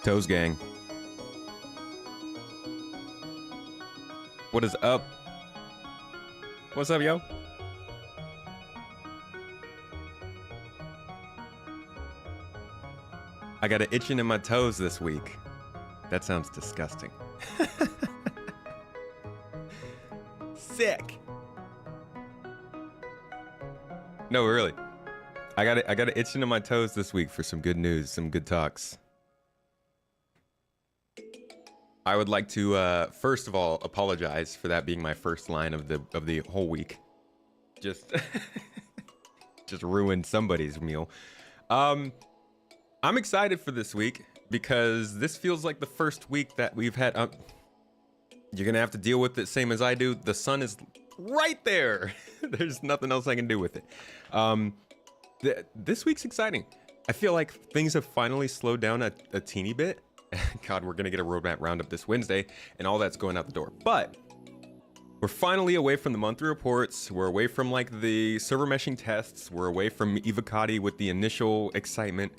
Toes gang. What is up? What's up, yo? I got an itching in my toes this week. That sounds disgusting. Sick. No, really. I got an itching in my toes this week for some good news, some good talks. I would like to first of all apologize for that being my first line of the whole week. Just just ruined somebody's meal. I'm excited for this week because this feels like the first week that we've had. You're gonna have to deal with it same as I do. The sun is right there. There's nothing else I can do with it. This week's exciting. I feel like things have finally slowed down a teeny bit. God, we're gonna get a roadmap roundup this Wednesday, and all that's going out the door. But we're finally away from the monthly reports. We're away from like the server meshing tests. We're away from Evocati with the initial excitement.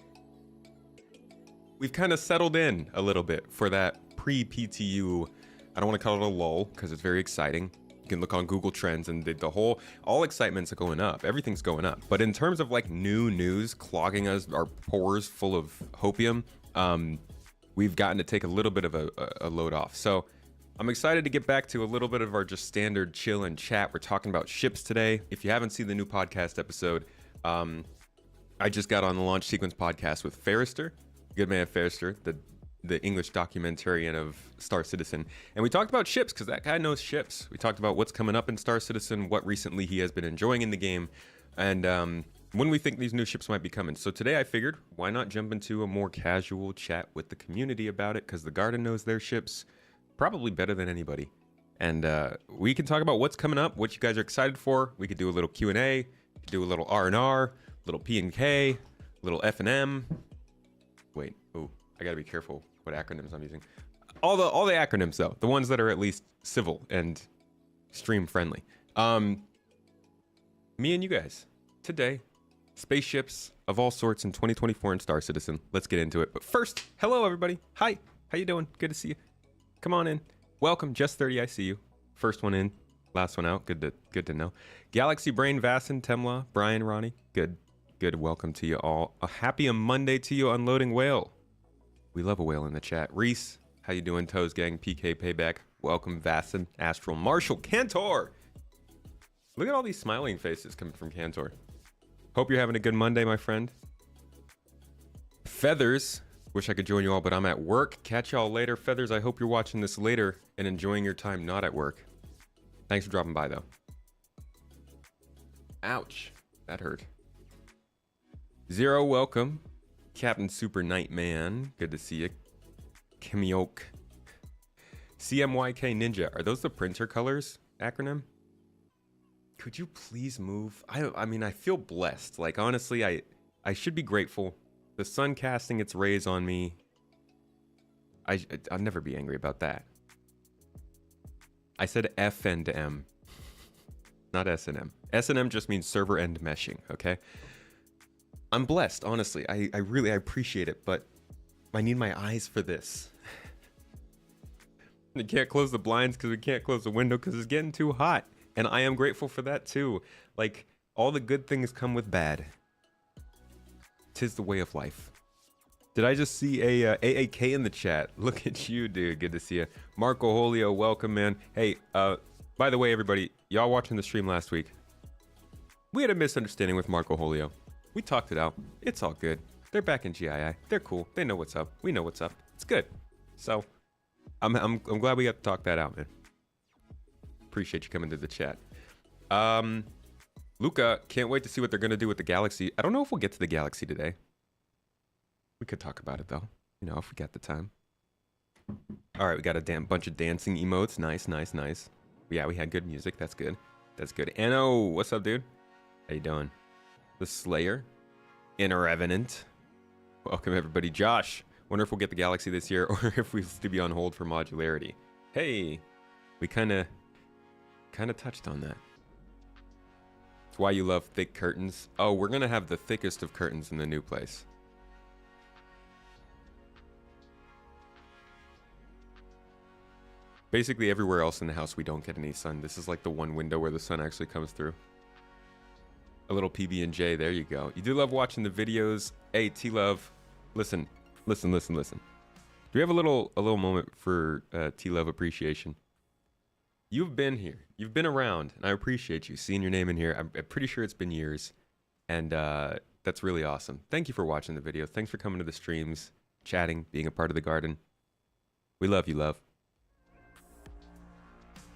We've kind of settled in a little bit for that pre-PTU. I don't want to call it a lull because it's very exciting. You can look on Google Trends and all excitement's going up. Everything's going up. But in terms of like new news clogging our pores full of hopium, we've gotten to take a little bit of a load off. So I'm excited to get back to a little bit of our just standard chill and chat. We're talking about ships today. If you haven't seen the new podcast episode, I just got on the Launch Sequence podcast with Ferrister, good man Ferrister, the English documentarian of Star Citizen. And we talked about ships because that guy knows ships. We talked about what's coming up in Star Citizen, what recently he has been enjoying in the game, and when we think these new ships might be coming. So today I figured, why not jump into a more casual chat with the community about it, because the Garden knows their ships probably better than anybody. And we can talk about what's coming up, what you guys are excited for. We could do a little Q&A, do a little R&R, little P&K, little F&M. Wait, oh, I gotta be careful what acronyms I'm using. All the acronyms though, the ones that are at least civil and stream friendly. Me and you guys, today, spaceships of all sorts in 2024 in Star Citizen. Let's get into it. But first, hello everybody. Hi, how you doing? Good to see you. Come on in. Welcome, Just 30, I see you. First one in, last one out. Good to know. Galaxy Brain, Vassin, Temla, Brian, Ronnie. Good. Welcome to you all. A happy Monday to you, Unloading Whale. We love a whale in the chat. Reese, how you doing? Toes Gang, PK Payback. Welcome, Vassin, Astral, Marshall, Cantor. Look at all these smiling faces coming from Cantor. Hope you're having a good Monday, my friend. Feathers, wish I could join you all, but I'm at work. Catch y'all later. Feathers, I hope you're watching this later and enjoying your time not at work. Thanks for dropping by, though. Ouch, that hurt. Zero, welcome. Captain Super Nightman, good to see you. Kimioke. CMYK Ninja, are those the printer colors acronym? Could you please move? I mean, I feel blessed. Like, honestly, I should be grateful. The sun casting its rays on me. I'll never be angry about that. I said F and M, not S and M. S and M just means server end meshing, okay? I'm blessed, honestly. I really appreciate it, but I need my eyes for this. We can't close the blinds because we can't close the window because it's getting too hot. And I am grateful for that too. Like, all the good things come with bad. 'Tis the way of life. Did I just see a AAK in the chat? Look at you, dude. Good to see you. Marco Holio, welcome, man. Hey, by the way, everybody, y'all watching the stream last week, we had a misunderstanding with Marco Holio. We talked it out. It's all good. They're back in GII. They're cool. They know what's up. We know what's up. It's good. So, I'm glad we got to talk that out, man. Appreciate you coming to the chat. Luca, can't wait to see what they're gonna do with the Galaxy. I don't know if we'll get to the Galaxy today. We could talk about it though, you know, if we got the time. All right, we got a bunch of dancing emotes. Nice. Yeah, we had good music. That's good. Anno, what's up, dude? How you doing? The Slayer, Inner Revenant. Welcome everybody. Josh, wonder if we'll get the Galaxy this year or if we still be on hold for modularity. Hey, we kind of touched on that. It's why you love thick curtains. Oh, we're gonna have the thickest of curtains in the new place. Basically everywhere else in the house we don't get any sun. This is like the one window where the sun actually comes through. A little PB&J, there you go. You do love watching the videos. Hey, T-Love, listen. Do we have a little moment for T-Love appreciation? You've been here. You've been around, and I appreciate you seeing your name in here. I'm pretty sure it's been years, and that's really awesome. Thank you for watching the video. Thanks for coming to the streams, chatting, being a part of the garden. We love you, love.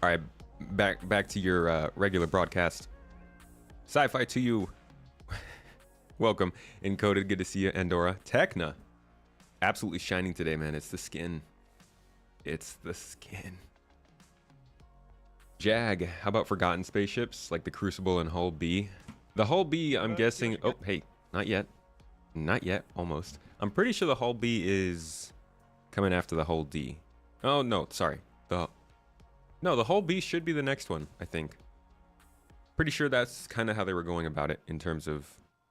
All right, back to your regular broadcast. Sci-Fi to you. Welcome. Encoded, good to see you. Andorra. Techna. Absolutely shining today, man. It's the skin. It's the skin. Jag. How about forgotten spaceships like the Crucible and Hull B? The Hull B, I'm guessing... Oh, hey. Not yet. Not yet. Almost. I'm pretty sure the Hull B is coming after the Hull D. Oh, no. Sorry. No, the Hull B should be the next one, I think. Pretty sure that's kind of how they were going about it in terms of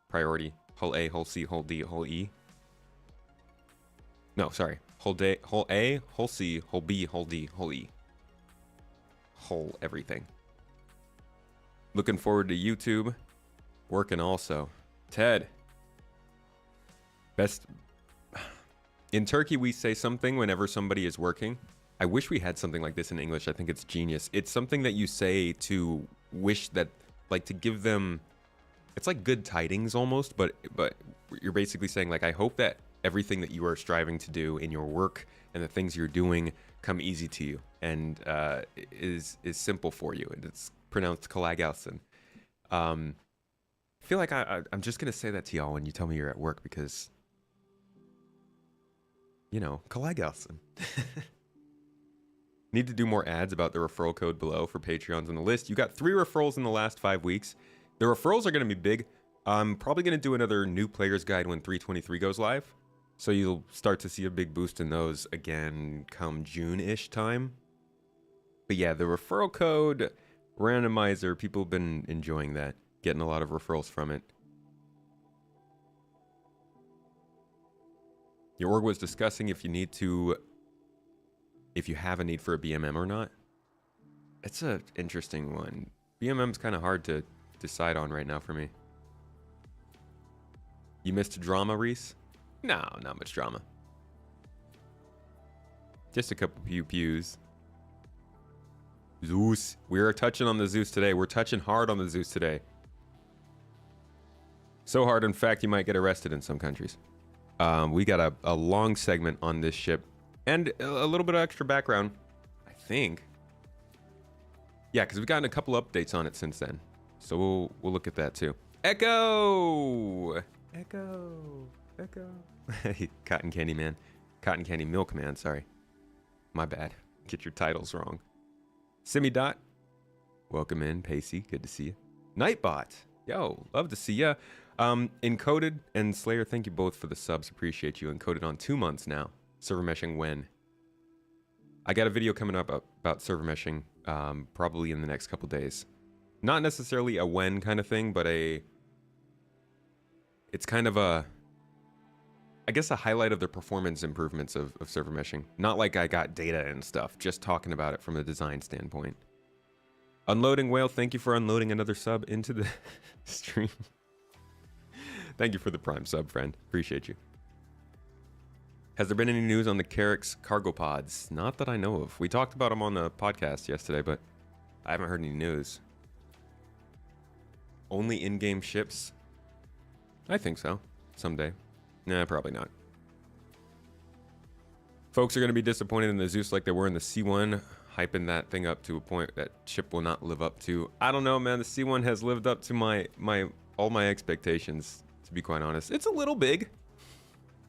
priority. Hull A, Hull C, Hull D, Hull E. No, sorry. Hull A, Hull C, Hull B, Hull D, Hull E. Hull everything. Looking forward to YouTube. Working also. Ted. Best. In Turkey, we say something whenever somebody is working. I wish we had something like this in English. I think it's genius. It's something that you say to wish that, like, to give them, it's like good tidings almost, but you're basically saying, like, I hope that everything that you are striving to do in your work and the things you're doing come easy to you and is simple for you. And it's pronounced Kalagelsen. I feel like I'm just going to say that to y'all when you tell me you're at work because, you know, Kalagelsen. Need to do more ads about the referral code below for Patreons on the list. You got 3 referrals in the last 5 weeks. The referrals are going to be big. I'm probably going to do another new player's guide when 323 goes live. So you'll start to see a big boost in those again come June-ish time. But yeah, the referral code randomizer, people have been enjoying that. Getting a lot of referrals from it. Your org was discussing if you have a need for a BMM or not. It's an interesting one. BMM's kind of hard to decide on right now for me. You missed drama, Reese? No, not much drama. Just a couple pews. Zeus. We are touching on the Zeus today. We're touching hard on the Zeus today. So hard, in fact, you might get arrested in some countries. We got a long segment on this ship. And a little bit of extra background, I think. Yeah, because we've gotten a couple updates on it since then. So we'll look at that too. Echo! Cotton Candy Man. Cotton Candy Milk Man, sorry. My bad. Get your titles wrong. Simidot. Welcome in, Pacey. Good to see you. Nightbot. Yo, love to see ya. Encoded and Slayer, thank you both for the subs. Appreciate you. Encoded on 2 months now. Server meshing when? I got a video coming up about server meshing probably in the next couple days. Not necessarily a when kind of thing, but it's kind of a, I guess, a highlight of the performance improvements of server meshing. Not like I got data and stuff, just talking about it from a design standpoint. Unloading Whale, thank you for unloading another sub into the stream. Thank you for the prime sub, friend. Appreciate you. Has there been any news on the Carrick's cargo pods? Not that I know of. We talked about them on the podcast yesterday, but I haven't heard any news. Only in-game ships? I think so. Someday. Nah, probably not. Folks are going to be disappointed in the Zeus like they were in the C1, hyping that thing up to a point that ship will not live up to. I don't know, man. The C1 has lived up to all my expectations, to be quite honest. It's a little big.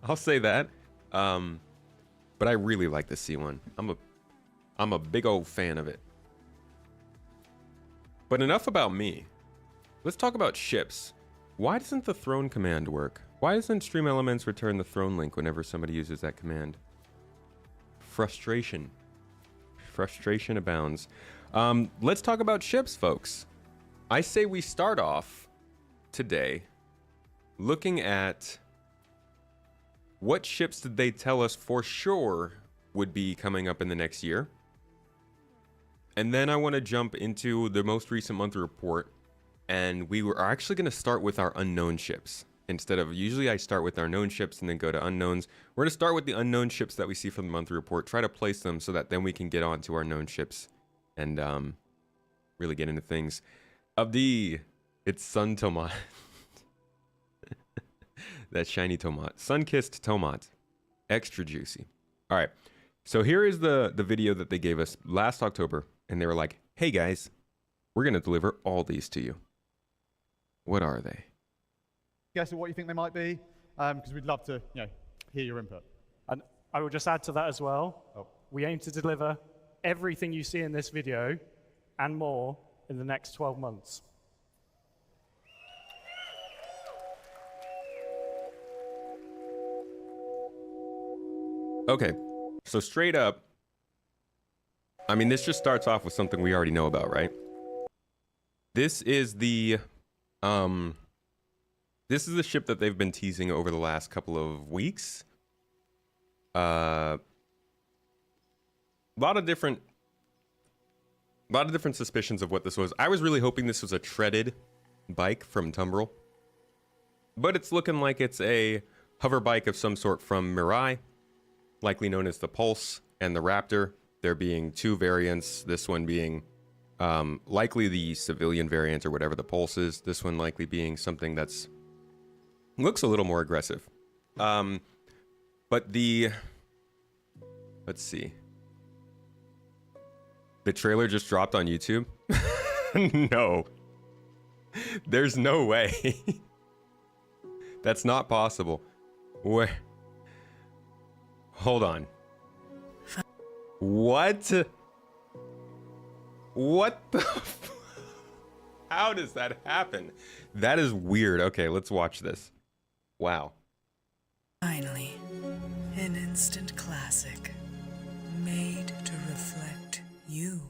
I'll say that. But I really like the C1. I'm a big old fan of it. But enough about me. Let's talk about ships. Why doesn't the throne command work? Why doesn't Stream Elements return the throne link whenever somebody uses that command? Frustration. Frustration abounds. Let's talk about ships, folks. I say we start off today looking at what ships did they tell us for sure would be coming up in the next year? And then I want to jump into the most recent monthly report. And we are actually going to start with our unknown ships. Instead of, usually I start with our known ships and then go to unknowns. We're going to start with the unknown ships that we see from the monthly report. Try to place them so that then we can get on to our known ships. And really get into things. Abdi, it's Sun Tomat. That shiny tomat. Sun-kissed tomat. Extra juicy. All right. So here is the video that they gave us last October. And they were like, hey guys, we're going to deliver all these to you. What are they? Guess what you think they might be? Because we'd love to, hear your input. And I will just add to that as well. Oh. We aim to deliver everything you see in this video and more in the next 12 months. Okay, so straight up, I mean, this just starts off with something we already know about, right? This is the ship that they've been teasing over the last couple of weeks. A lot of different suspicions of what this was. I was really hoping this was a treaded bike from Tumbril, but it's looking like it's a hover bike of some sort from Mirai, likely known as the Pulse and the Raptor. There being two variants, this one being likely the civilian variant or whatever the Pulse is. This one likely being something that's looks a little more aggressive. But let's see. The trailer just dropped on YouTube? No. There's no way. That's not possible. Where? Hold on. What? What the? How does that happen? That is weird. Okay, let's watch this. Wow. Finally, an instant classic, made to reflect you.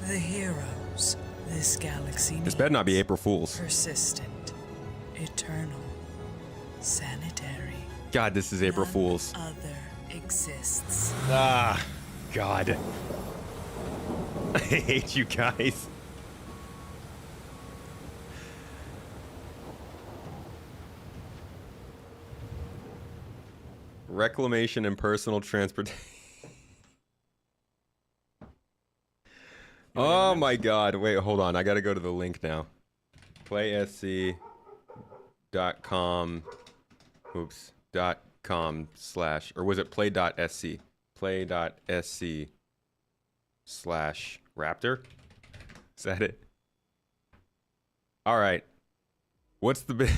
The heroes this galaxy needs. This better not be April Fools. Persistent, eternal, sanitary. God, this is April None Fools. Other exists. Ah, God. I hate you guys. Reclamation and personal transportation. Oh my God. Wait, hold on. I gotta go to the link now. playsc.com. Oops. .com/ or was it play.sc? Play.sc/ Raptor? Is that it? All right. What's the big?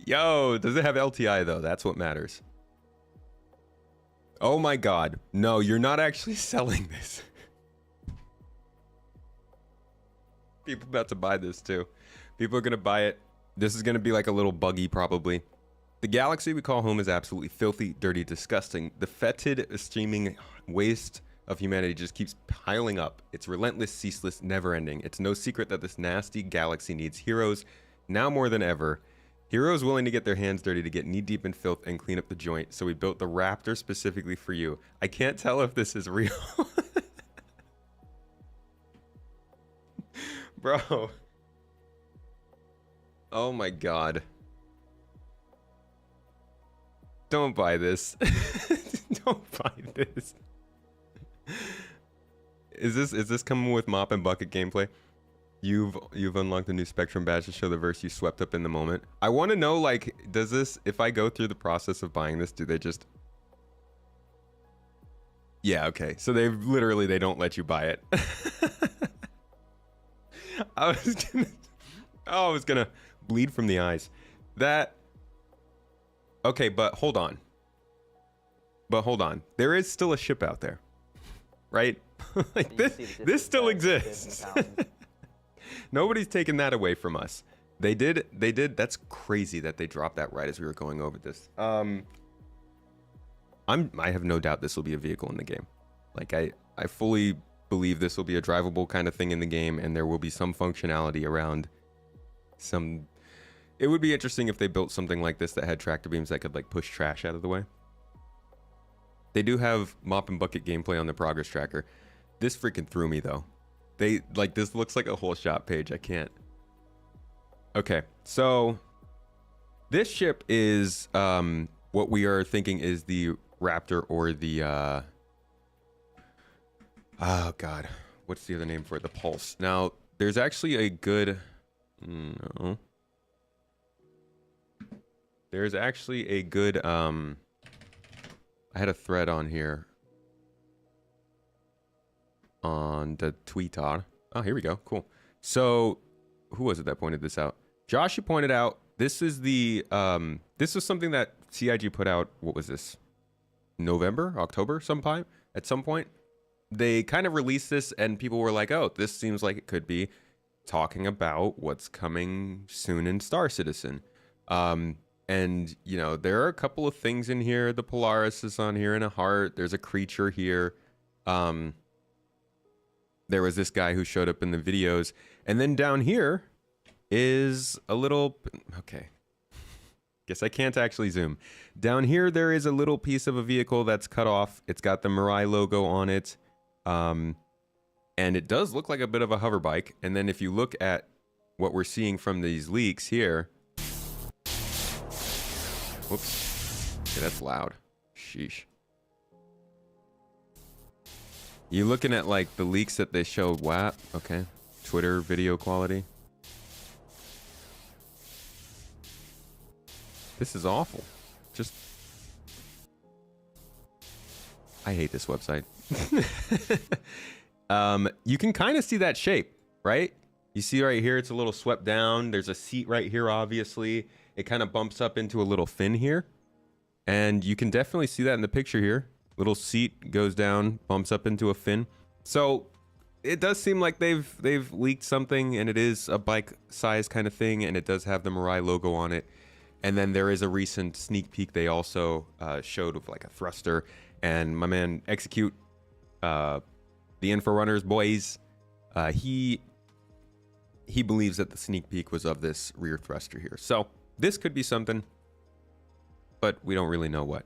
Yo, does it have LTI though? That's what matters. Oh my God. No, you're not actually selling this. People about to buy this too. People are gonna buy it. This is gonna be like a little buggy probably. The galaxy we call home is absolutely filthy, dirty, disgusting. The fetid, steaming waste of humanity just keeps piling up. It's relentless, ceaseless, never-ending. It's no secret that this nasty galaxy needs heroes now more than ever. Heroes willing to get their hands dirty, to get knee-deep in filth and clean up the joint. So we built the Raptor specifically for you. I can't tell if this is real. Bro. Oh my God. Don't buy this. Don't buy this. Is this coming with mop and bucket gameplay? You've unlocked a new Spectrum badge to show the verse you swept up in the moment. I want to know, like, does this, if I go through the process of buying this, do they just... Yeah, okay. So they don't let you buy it. I was gonna bleed from the eyes. That... Okay, but hold on. There is still a ship out there. Right? Like, this still exists. Nobody's taken that away from us. They did. That's crazy that they dropped that right as we were going over this. I have no doubt this will be a vehicle in the game. Like, I fully believe this will be a drivable kind of thing in the game, and there will be some functionality around some... It would be interesting if they built something like this that had tractor beams that could, like, push trash out of the way. They do have mop and bucket gameplay on the progress tracker. This freaking threw me though. They like, this looks like a whole shop page. I can't. Okay, so this ship is what we are thinking is the Raptor or the oh god, what's the other name for it? The Pulse. Now there's actually a good no. There's actually a good I had a thread on here on the Twitter. Oh, here we go. Cool. So who was it that pointed this out? Josh, you pointed out this is the this was something that CIG put out. What was this? November, October, sometime at some point. They kind of released this and people were like, oh, this seems like it could be talking about what's coming soon in Star Citizen. And, you know, there are a couple of things in here. The Polaris is on here in a heart. There's a creature here. There was this guy who showed up in the videos. And then down here is a little... Okay. Guess I can't actually zoom. Down here, there is a little piece of a vehicle that's cut off. It's got the Mirai logo on it. And it does look like a bit of a hover bike. And then if you look at what we're seeing from these leaks here... Whoops. Okay, that's loud. Sheesh. You looking at like the leaks that they showed? What? Okay. Twitter video quality. This is awful. Just... I hate this website. You can kind of see that shape, right? You see right here, it's a little swept down. There's a seat right here, obviously. It kind of bumps up into a little fin here. And you can definitely see that in the picture here. Little seat goes down, bumps up into a fin. So it does seem like they've leaked something, and it is a bike size kind of thing, and it does have the Mirai logo on it. And then there is a recent sneak peek they also showed of like a thruster. And my man Execute, the Inforunners boys, he believes that the sneak peek was of this rear thruster here. So this could be something, but we don't really know what.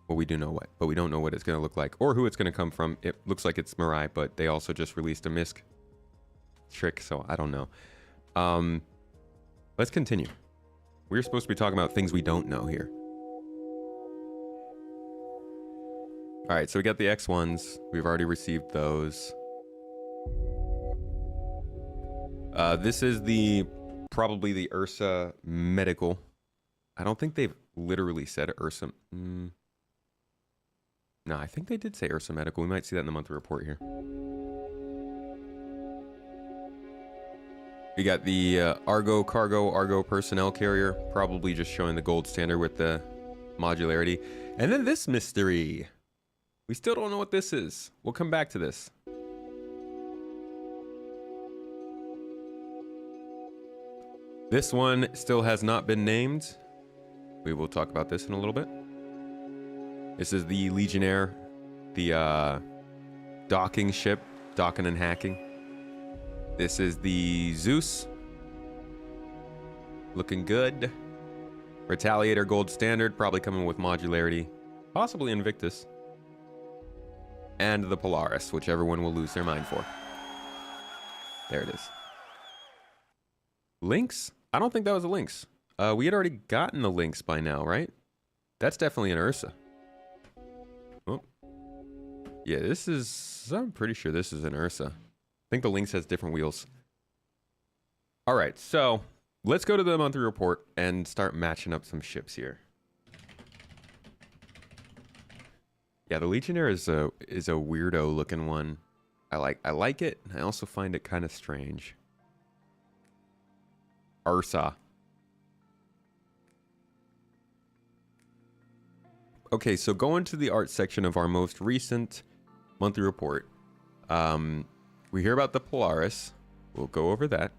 Well, we do know what, but we don't know what it's going to look like or who it's going to come from. It looks like it's Mirai, but they also just released a MISC trick, so I don't know. Let's continue. We're supposed to be talking about things we don't know here. All right, so we got the X1s. We've already received those. This is probably the Ursa Medical. I don't think they've literally said Ursa. No, I think they did say Ursa Medical. We might see that in the monthly report here. We got the Argo Cargo Argo Personnel Carrier, probably just showing the gold standard with the modularity. And then this mystery. We still don't know what this is. We'll come back to this. This one still has not been named. We will talk about this in a little bit. This is the Legionnaire, the docking ship, docking and hacking. This is the Zeus. Looking good. Retaliator gold standard, probably coming with modularity. Possibly Invictus. And the Polaris, which everyone will lose their mind for. There it is. Lynx? I don't think that was a Lynx. We had already gotten the Lynx by now, right? That's definitely an Ursa. Oh. Yeah, this is... I'm pretty sure this is an Ursa. I think the Lynx has different wheels. All right, so let's go to the monthly report and start matching up some ships here. Yeah, the Legionnaire is a weirdo looking one. I like it. I also find it kind of strange. Ursa. Okay, so going to the art section of our most recent monthly report. We hear about the Polaris. We'll go over that.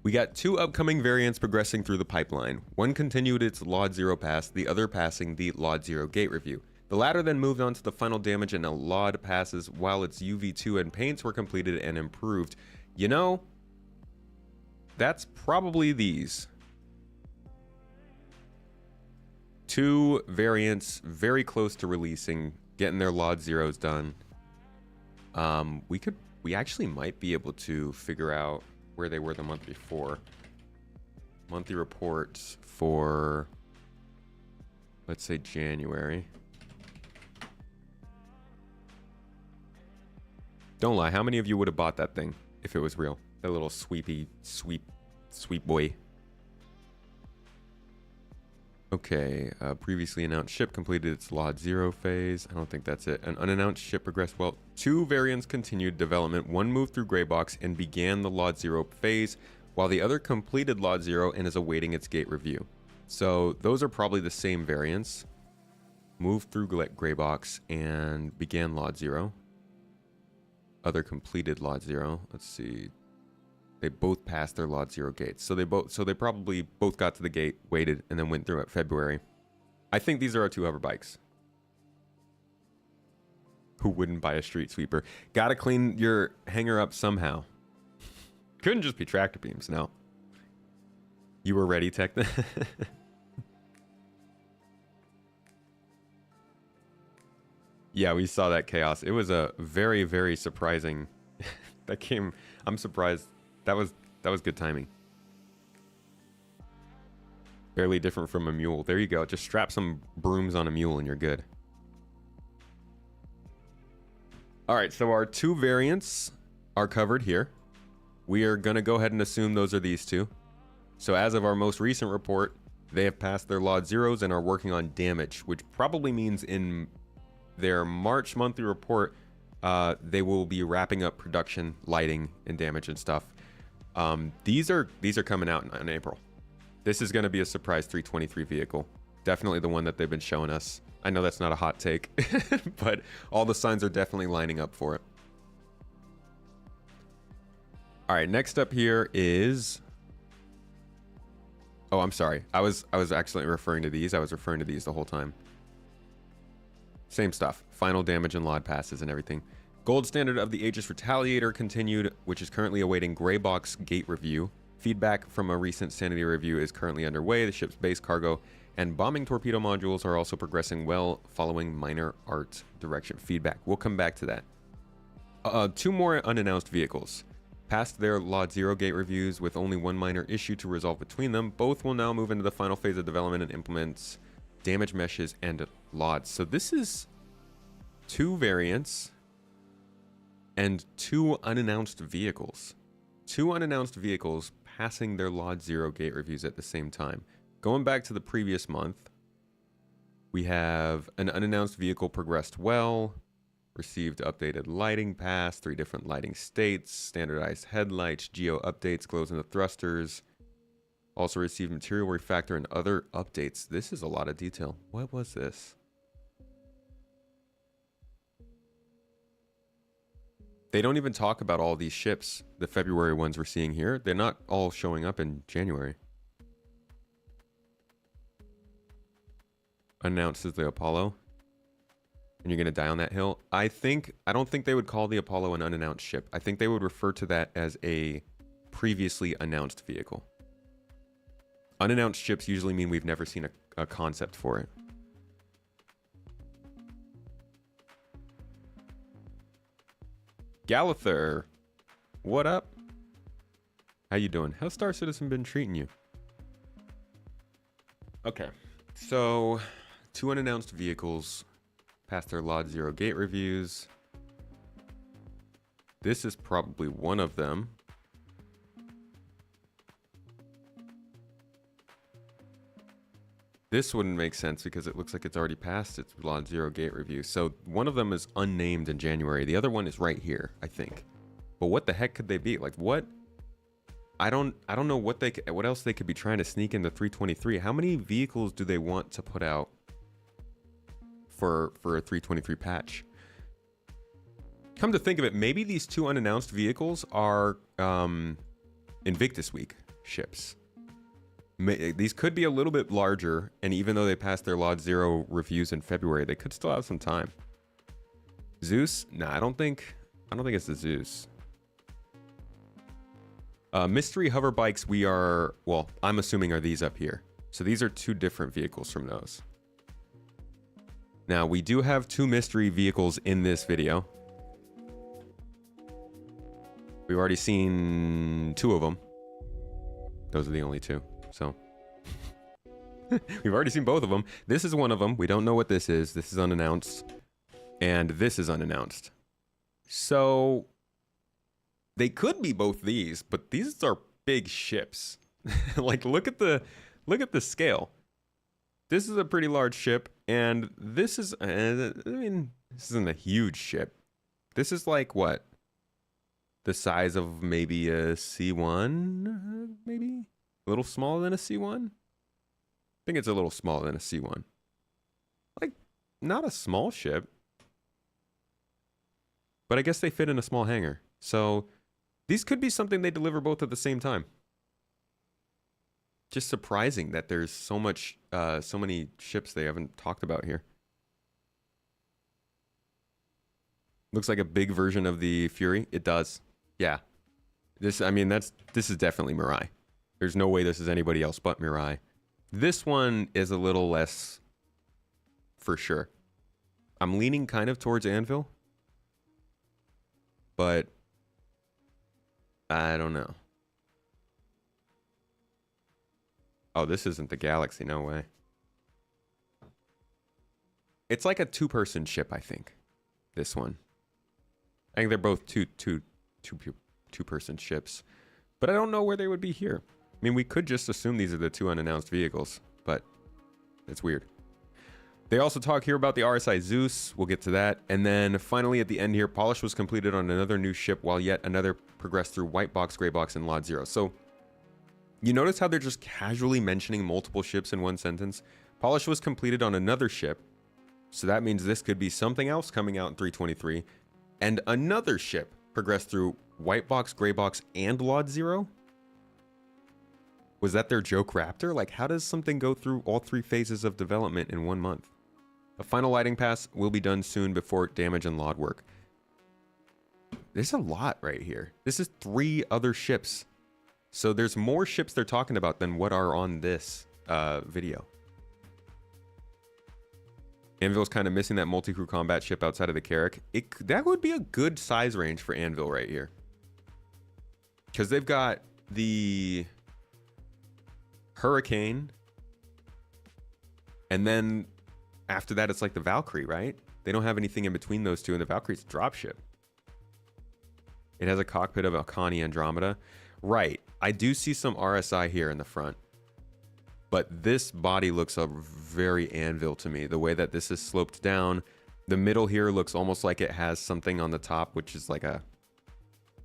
We got 2 upcoming variants progressing through the pipeline. One continued its LOD 0 pass, the other passing the LOD 0 gate review. The latter then moved on to the final damage and LOD passes while its UV2 and paints were completed and improved. You know, that's probably these. 2 variants very close to releasing, getting their LOD zeros done. We actually might be able to figure out where they were the month before. Monthly reports for, let's say, January. Don't lie, how many of you would have bought that thing if it was real? That little sweep boy. Okay, previously announced ship completed its LOD 0 phase. I don't think that's it. An unannounced ship progressed well. 2 variants continued development. 1 moved through gray box and began the LOD 0 phase, while the other completed LOD 0 and is awaiting its gate review. So those are probably the same variants. Moved through gray box and began LOD 0. Other completed LOD 0. Let's see. They both passed their LOD 0 gates. So they probably both got to the gate, waited, and then went through it February. I think these are our 2 hover bikes. Who wouldn't buy a street sweeper? Gotta clean your hanger up somehow. Couldn't just be tractor beams, no. You were ready, Tech. Yeah, we saw that chaos. It was a very, very surprising. That came. I'm surprised. That was good timing. Barely different from a mule. There you go. Just strap some brooms on a mule and you're good. All right, so our 2 variants are covered here. We are going to go ahead and assume those are these 2. So as of our most recent report, they have passed their LOD zeros and are working on damage, which probably means in their March monthly report, they will be wrapping up production, lighting, and damage and stuff. These are coming out in April. This is going to be a surprise 323 vehicle. Definitely the one that they've been showing us. I know that's not a hot take, but all the signs are definitely lining up for it. All right, next up here is... Oh, I'm sorry. I was actually referring to these. I was referring to these the whole time. Same stuff. Final damage and LOD passes and everything. Gold standard of the Aegis Retaliator continued, which is currently awaiting gray box gate review. Feedback from a recent sanity review is currently underway. The ship's base cargo and bombing torpedo modules are also progressing well following minor art direction feedback. We'll come back to that. 2 more unannounced vehicles. Passed their LOD 0 gate reviews with only 1 minor issue to resolve between them. Both will now move into the final phase of development and implement damage meshes and LODs. So this is 2 variants and 2 unannounced vehicles. 2 unannounced vehicles passing their LOD 0 gate reviews at the same time. Going back to the previous month, we have an unannounced vehicle progressed well, received updated lighting pass, 3 different lighting states, standardized headlights, geo updates, glows in the thrusters. Also received material refactor and other updates. This is a lot of detail. What was this? They don't even talk about all these ships, the February ones we're seeing here. They're not all showing up in January. Announces the Apollo. And you're going to die on that hill. I don't think they would call the Apollo an unannounced ship. I think they would refer to that as a previously announced vehicle. Unannounced ships usually mean we've never seen a concept for it. Galather, what up? How you doing? How's Star Citizen been treating you? Okay, so 2 unannounced vehicles passed their LOD 0 gate reviews. This is probably one of them. This wouldn't make sense because it looks like it's already passed its LOD 0 gate review. So one of them is unnamed in January. The other one is right here, I think. But what the heck could they be? Like what? I don't know what else they could be trying to sneak into 323. How many vehicles do they want to put out for a 323 patch? Come to think of it, maybe these 2 unannounced vehicles are Invictus Week ships. These could be a little bit larger, and even though they passed their LOD 0 reviews in February, they could still have some time. Zeus? Nah, I don't think it's the Zeus. Mystery hover bikes, I'm assuming are these up here. So these are 2 different vehicles from those. Now, we do have 2 mystery vehicles in this video. We've already seen 2 of them. Those are the only 2, so. We've already seen both of them. This is one of them. We don't know what this is. This is unannounced. And this is unannounced. So, they could be both these, but these are big ships. Like, look at the scale. This is a pretty large ship, and this is, I mean, this isn't a huge ship. This is like, what? The size of maybe a C1, maybe? A little smaller than a C1? I think it's a little smaller than a C1. Like, not a small ship. But I guess they fit in a small hangar. So, these could be something they deliver both at the same time. Just surprising that there's so many ships they haven't talked about here. Looks like a big version of the Fury. It does. Yeah. This is definitely Mirai. There's no way this is anybody else but Mirai. This one is a little less for sure. I'm leaning kind of towards Anvil. But I don't know. Oh, this isn't the Galaxy, no way. It's like a 2-person ship, I think. This one. I think they're both two-person ships. But I don't know where they would be here. I mean, we could just assume these are the 2 unannounced vehicles, but it's weird. They also talk here about the RSI Zeus. We'll get to that. And then finally at the end here, polish was completed on another new ship while yet another progressed through white box, gray box, and lot 0. So you notice how they're just casually mentioning multiple ships in one sentence? Polish was completed on another ship. So that means this could be something else coming out in 323. And another ship progressed through white box, gray box, and lot 0? Was that their joke Raptor? Like, how does something go through all 3 phases of development in 1 month? A final lighting pass will be done soon before damage and lot work. There's a lot right here. This is 3 other ships. So there's more ships they're talking about than what are on this video. Anvil's kind of missing that multi-crew combat ship outside of the Carrack. That would be a good size range for Anvil right here. Because they've got the Hurricane. And then after that, it's like the Valkyrie, right? They don't have anything in between those 2, and the Valkyrie's a dropship. It has a cockpit of Akani Andromeda. Right. I do see some RSI here in the front. But this body looks very Anvil to me. The way that this is sloped down. The middle here looks almost like it has something on the top, which is like a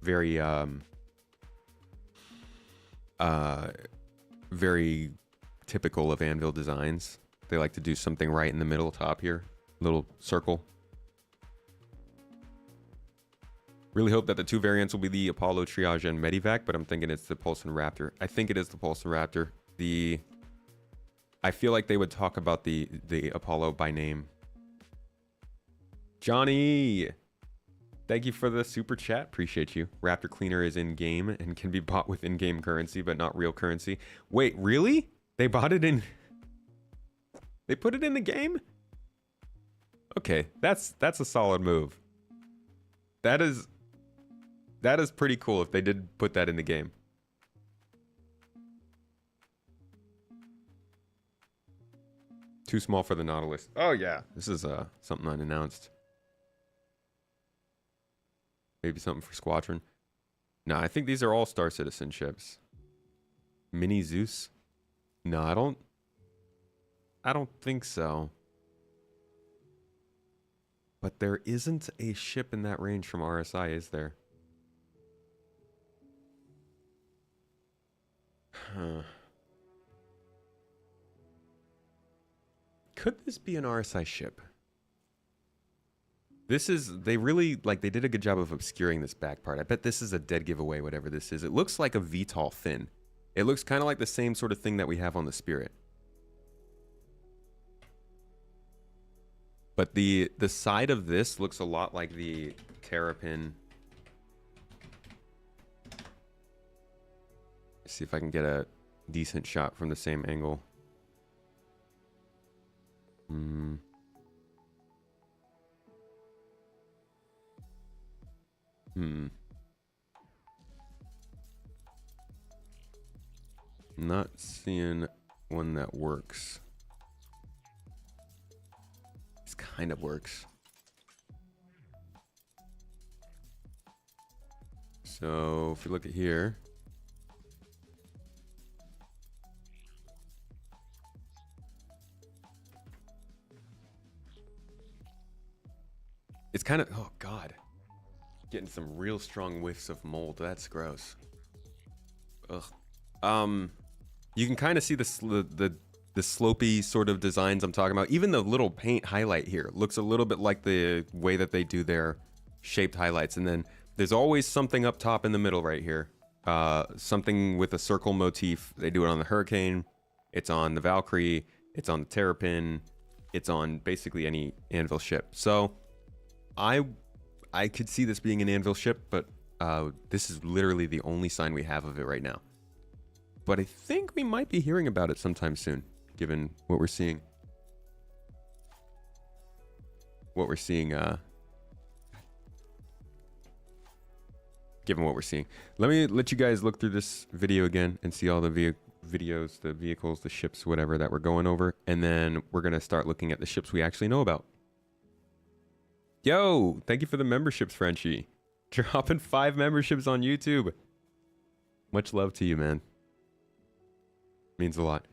very, very typical of Anvil designs. They like to do something right in the middle top here. Little circle. Really hope that the 2 variants will be the Apollo Triage and Medivac, but I'm thinking it's the Pulse and Raptor. I think it is the Pulse and Raptor. I feel like they would talk about the Apollo by name. Johnny! Thank you for the super chat. Appreciate you. Raptor Cleaner is in-game and can be bought with in-game currency, but not real currency. Wait, really? They bought it in... They put it in the game? Okay, that's a solid move. That is pretty cool if they did put that in the game. Too small for the Nautilus. Oh yeah, this is something unannounced. Maybe something for Squadron. No, I think these are all Star Citizen ships. Mini Zeus? No, I don't think so. But there isn't a ship in that range from RSI, is there? Huh. Could this be an RSI ship? They really, they did a good job of obscuring this back part. I bet this is a dead giveaway, whatever this is. It looks like a VTOL fin. It looks kind of like the same sort of thing that we have on the Spirit. But the side of this looks a lot like the Terrapin. Let's see if I can get a decent shot from the same angle. Not seeing one that works. This kind of works. So if we look at here, it's kind of, oh God, getting some real strong whiffs of mold. That's gross. Ugh. You can kind of see the slopey sort of designs I'm talking about. Even the little paint highlight here looks a little bit like the way that they do their shaped highlights. And then there's always something up top in the middle right here. Something with a circle motif. They do it on the Hurricane. It's on the Valkyrie. It's on the Terrapin. It's on basically any anvil ship. So I could see this being an anvil ship, but this is literally the only sign we have of it right now. But I think we might be hearing about it sometime soon, given what we're seeing. Given what we're seeing. Let me let you guys look through this video again and see all the videos, the vehicles, the ships, whatever that we're going over. And then we're going to start looking at the ships we actually know about. Yo, thank you for the memberships, Frenchie. Dropping 5 memberships on YouTube. Much love to you, man. Means a lot.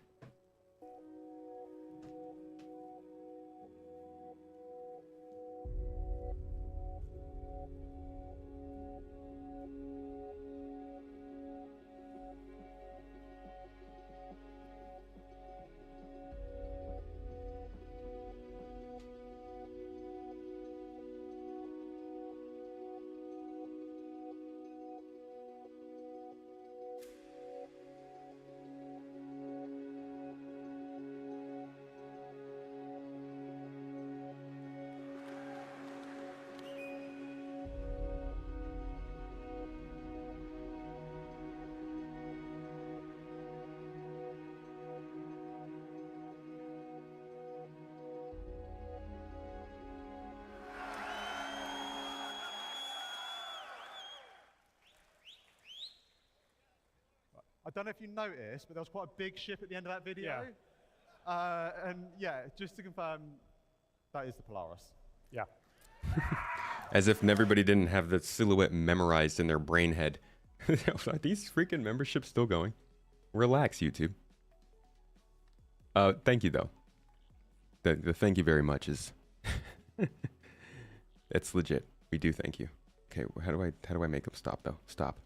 I don't know if you noticed, but there was quite a big ship at the end of that video. Yeah. And yeah, just to confirm, that is the Polaris. Yeah. As if everybody didn't have the silhouette memorized in their brain head. Are these freaking memberships still going? Relax, YouTube. Thank you, though. The thank you very much is... It's legit. We do thank you. Okay, how do I make them stop, though? Stop.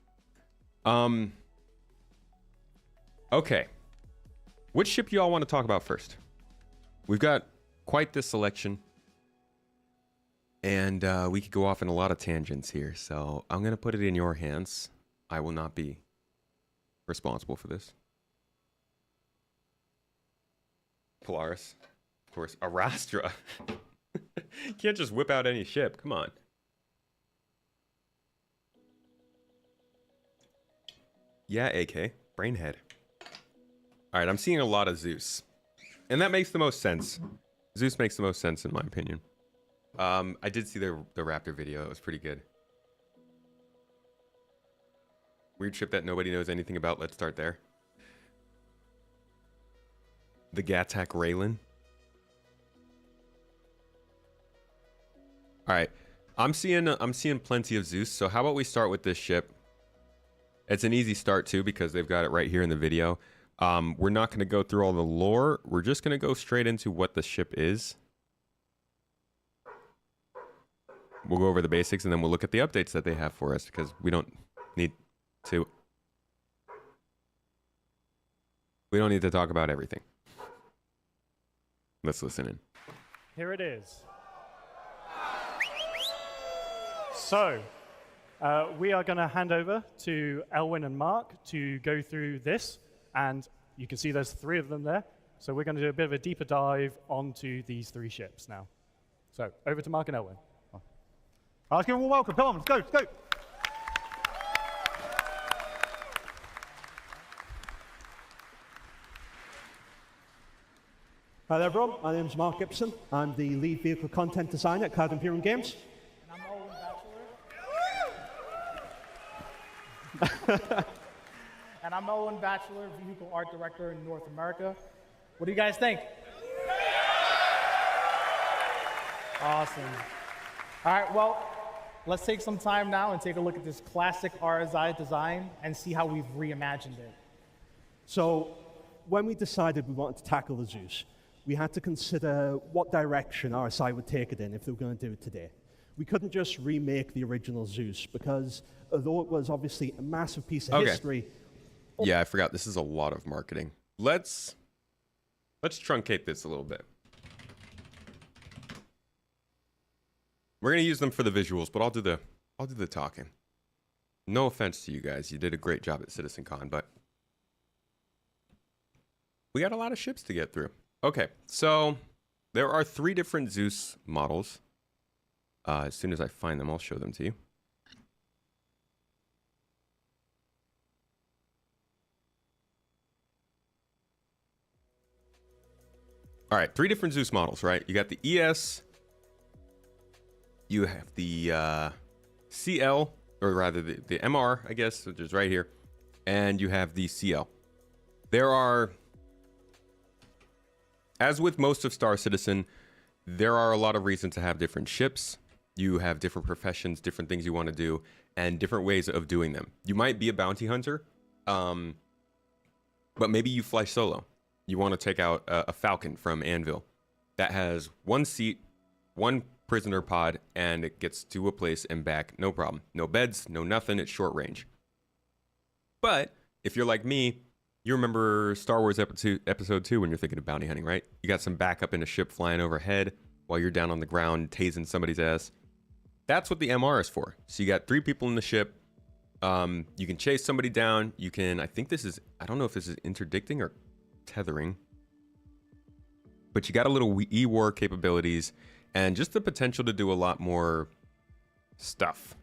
Okay. Which ship do y'all want to talk about first? We've got quite this selection. And we could go off in a lot of tangents here. So I'm going to put it in your hands. I will not be responsible for this. Polaris. Of course. Arastra. You can't just whip out any ship. Come on. Yeah, AK. Brainhead. All right, I'm seeing a lot of Zeus. And that makes the most sense. Zeus makes the most sense in my opinion. I did see the Raptor video. It was pretty good. Weird ship that nobody knows anything about. Let's start there. The Gatack Railen. All right, I'm seeing plenty of Zeus. So how about we start with this ship? It's an easy start too because they've got it right here in the video. We're not going to go through all the lore. We're just going to go straight into what the ship is. We'll go over the basics and then we'll look at the updates that they have for us because we don't need to talk about everything. Let's listen in. Here it is. So, we are going to hand over to Elwin and Mark to go through this, and you can see there's 3 of them there. So we're going to do a bit of a deeper dive onto these 3 ships now. So, over to Mark and Elwin. Let's give them a welcome. Come on, let's go, let's go. Hi there, everyone. My name's Mark Gibson. I'm the lead vehicle content designer at Cloud Imperium Games. And I'm Owen And I'm Owen Batchelor, Vehicle Art Director in North America. What do you guys think? Awesome. All right, well, let's take some time now and take a look at this classic RSI design and see how we've reimagined it. So when we decided we wanted to tackle the Zeus, we had to consider what direction RSI would take it in if they were going to do it today. We couldn't just remake the original Zeus because although it was obviously a massive piece of history. Yeah, I forgot. This is a lot of marketing. Let's truncate this a little bit. We're gonna use them for the visuals, but I'll do the talking. No offense to you guys, you did a great job at CitizenCon, but we got a lot of ships to get through. Okay, so there are 3 different Zeus models. As soon as I find them, I'll show them to you. All right, 3 different Zeus models, right? You got the ES, you have the CL, or rather the MR, I guess, which is right here, and you have the CL. There are, as with most of Star Citizen, there are a lot of reasons to have different ships. You have different professions, different things you want to do, and different ways of doing them. You might be a bounty hunter, but maybe you fly solo. You want to take out a Falcon from Anvil that has 1 seat, 1 prisoner pod, and it gets to a place and back, no problem. No beds, no nothing, it's short range. But if you're like me, you remember Star Wars Episode 2 when you're thinking of bounty hunting, right? You got some backup in a ship flying overhead while you're down on the ground tasing somebody's ass. That's what the MR is for. So you got 3 people in the ship. You can chase somebody down. You can, I think this is, I don't know if this is interdicting or tethering, but you got a little E-war capabilities and just the potential to do a lot more stuff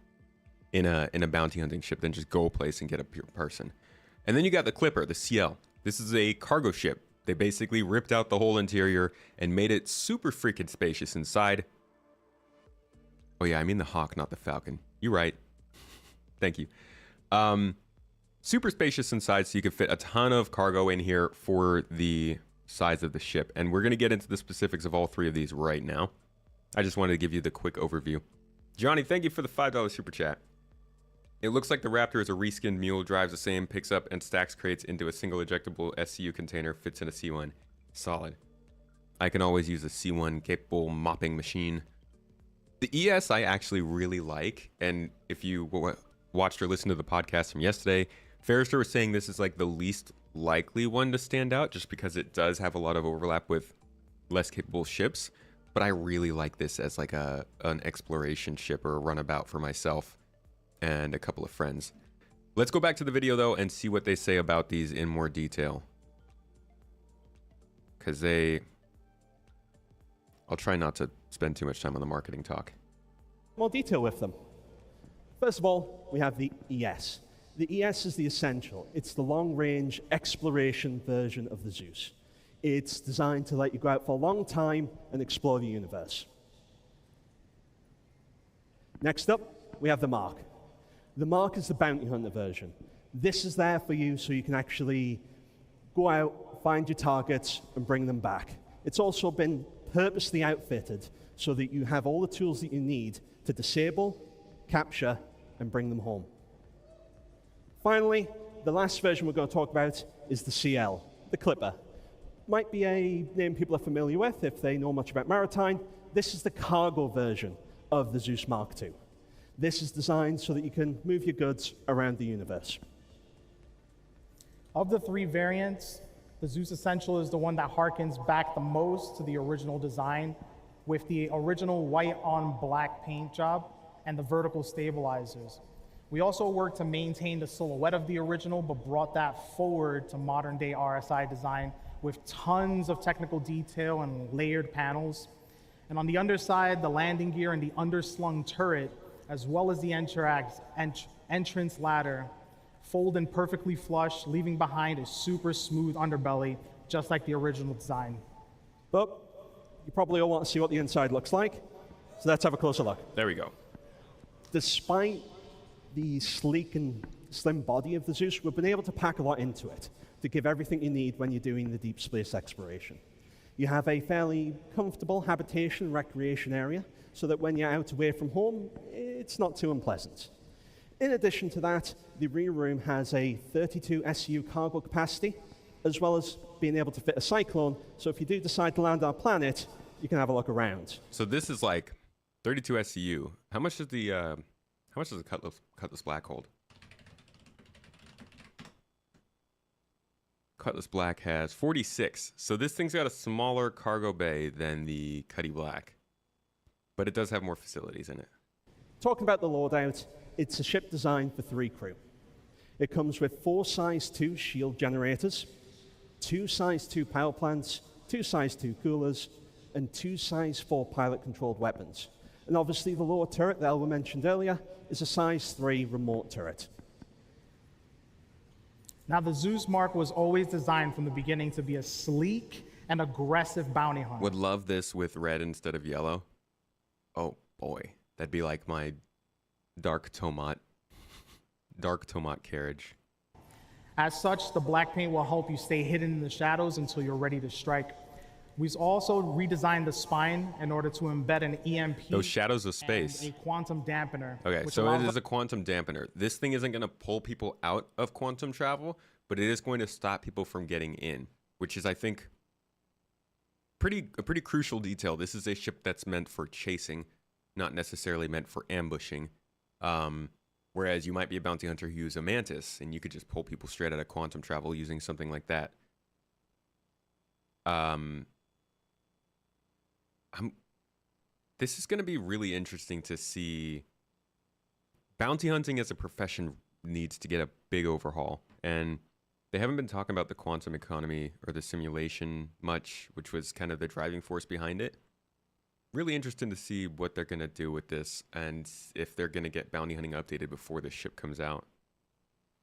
in a bounty hunting ship than just go a place and get a pure person. And then you got the Clipper, the CL. This is a cargo ship. They basically ripped out the whole interior and made it super freaking spacious inside. Oh yeah, I mean the Hawk, not the Falcon. You're right. Thank you. Super spacious inside, so you can fit a ton of cargo in here for the size of the ship. And we're going to get into the specifics of all 3 of these right now. I just wanted to give you the quick overview. Johnny, thank you for the $5 super chat. It looks like the Raptor is a reskinned mule, drives the same, picks up and stacks crates into a single ejectable SCU container, fits in a C1. Solid. I can always use a C1 capable mopping machine. The ES I actually really like, and if you watched or listened to the podcast from yesterday, Ferrister was saying this is like the least likely one to stand out just because it does have a lot of overlap with less capable ships, but I really like this as like an exploration ship or a runabout for myself and a couple of friends. Let's go back to the video though and see what they say about these in more detail, because I'll try not to spend too much time on the marketing talk. More detail with them. First of all, we have the ES. The ES is the Essential. It's the long-range exploration version of the Zeus. It's designed to let you go out for a long time and explore the universe. Next up, we have the Mark. The Mark is the bounty hunter version. This is there for you so you can actually go out, find your targets, and bring them back. It's also been purposely outfitted so that you have all the tools that you need to disable, capture, and bring them home. Finally, the last version we're going to talk about is the CL, the Clipper. Might be a name people are familiar with if they know much about maritime. This is the cargo version of the Zeus Mark II. This is designed so that you can move your goods around the universe. Of the 3 variants, the Zeus Essential is the one that harkens back the most to the original design, with the original white on black paint job and the vertical stabilizers. We also worked to maintain the silhouette of the original, but brought that forward to modern day RSI design with tons of technical detail and layered panels. And on the underside, the landing gear and the underslung turret, as well as the entrance ladder, fold in perfectly flush, leaving behind a super smooth underbelly, just like the original design. But you probably all want to see what the inside looks like, so let's have a closer look. There we go. Despite the sleek and slim body of the Zeus, we've been able to pack a lot into it to give everything you need when you're doing the deep space exploration. You have a fairly comfortable habitation and recreation area so that when you're out away from home, it's not too unpleasant. In addition to that, the rear room has a 32 SU cargo capacity, as well as being able to fit a cyclone, so if you do decide to land on our planet, you can have a look around. So this is like 32 SCU. How much does the Cutlass Black hold? Cutlass Black has 46. So this thing's got a smaller cargo bay than the Cutty Black, but it does have more facilities in it. Talking about the loadout, it's a ship designed for 3 crew. It comes with 4 size 2 shield generators, 2 size 2 power plants, 2 size 2 coolers, and 2 size 4 pilot-controlled weapons. And obviously the lower turret that Elwin mentioned earlier is a size 3 remote turret. Now, the Zeus Mark was always designed from the beginning to be a sleek and aggressive bounty hunter. Would love this with red instead of yellow. Oh boy, that'd be like my dark tomat carriage. As such, the black paint will help you stay hidden in the shadows until you're ready to strike. We've also redesigned the spine in order to embed an EMP. Those shadows of space. And a quantum dampener. Okay, so it is a quantum dampener. This thing isn't going to pull people out of quantum travel, but it is going to stop people from getting in, which is, I think, a pretty crucial detail. This is a ship that's meant for chasing, not necessarily meant for ambushing. Whereas you might be a bounty hunter who uses a mantis, and you could just pull people straight out of quantum travel using something like that. This is going to be really interesting to see. Bounty hunting as a profession needs to get a big overhaul, and they haven't been talking about the quantum economy or the simulation much, which was kind of the driving force behind it. Really interesting to see what they're going to do with this and if they're going to get bounty hunting updated before the ship comes out.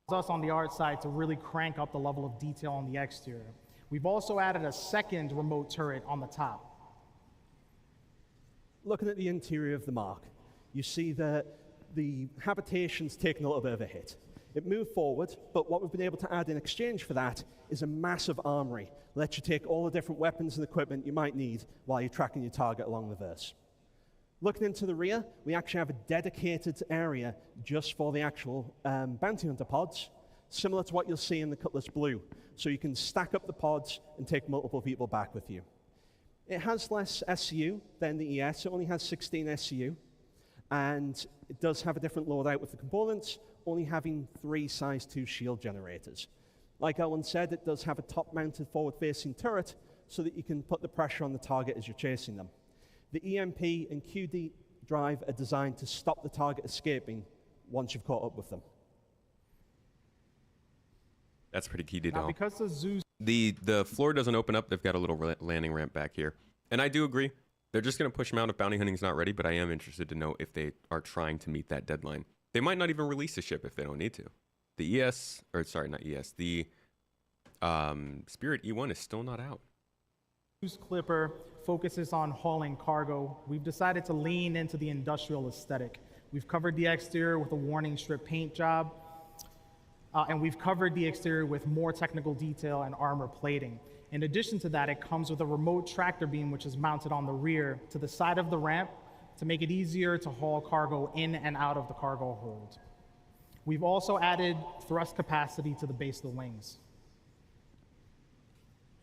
Us on the art side to really crank up the level of detail on the exterior. We've also added a second remote turret on the top. Looking at the interior of the Mark, you see that the habitation's taken a little bit of a hit. It moved forward, but what we've been able to add in exchange for that is a massive armory. Let you take all the different weapons and equipment you might need while you're tracking your target along the verse. Looking into the rear, we actually have a dedicated area just for the actual bounty hunter pods, similar to what you'll see in the Cutlass Blue. So you can stack up the pods and take multiple people back with you. It has less SCU than the ES. It only has 16 SCU. And it does have a different loadout with the components, only having 3 size 2 shield generators. Like Elwin said, it does have a top-mounted forward-facing turret so that you can put the pressure on the target as you're chasing them. The EMP and QD drive are designed to stop the target escaping once you've caught up with them. That's pretty key detail. Now, because the Zeus... The floor doesn't open up. They've got a little landing ramp back here. And I do agree. They're just going to push them out if bounty hunting's not ready, but I am interested to know if they are trying to meet that deadline. They might not even release the ship if they don't need to. The ES, or sorry, not ES, the Spirit E1 is still not out. Zeus Clipper focuses on hauling cargo. We've decided to lean into the industrial aesthetic. We've covered the exterior with a warning strip paint job, and we've covered the exterior with more technical detail and armor plating. In addition to that, it comes with a remote tractor beam, which is mounted on the rear to the side of the ramp to make it easier to haul cargo in and out of the cargo hold. We've also added thrust capacity to the base of the wings.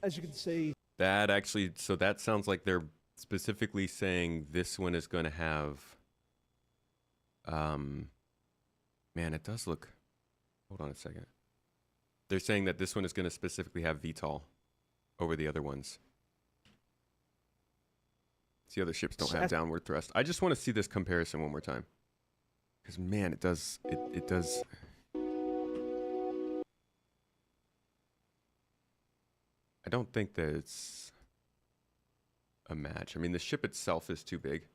As you can see, That actually, so that sounds like they're specifically saying this one is going to have, man, it does look, hold on a second. They're saying that this one is going to specifically have VTOL over the other ones. The other ships don't have downward thrust. I just want to see this comparison one more time. Because, man, it does, it does. I don't think that it's a match. I mean, the ship itself is too big.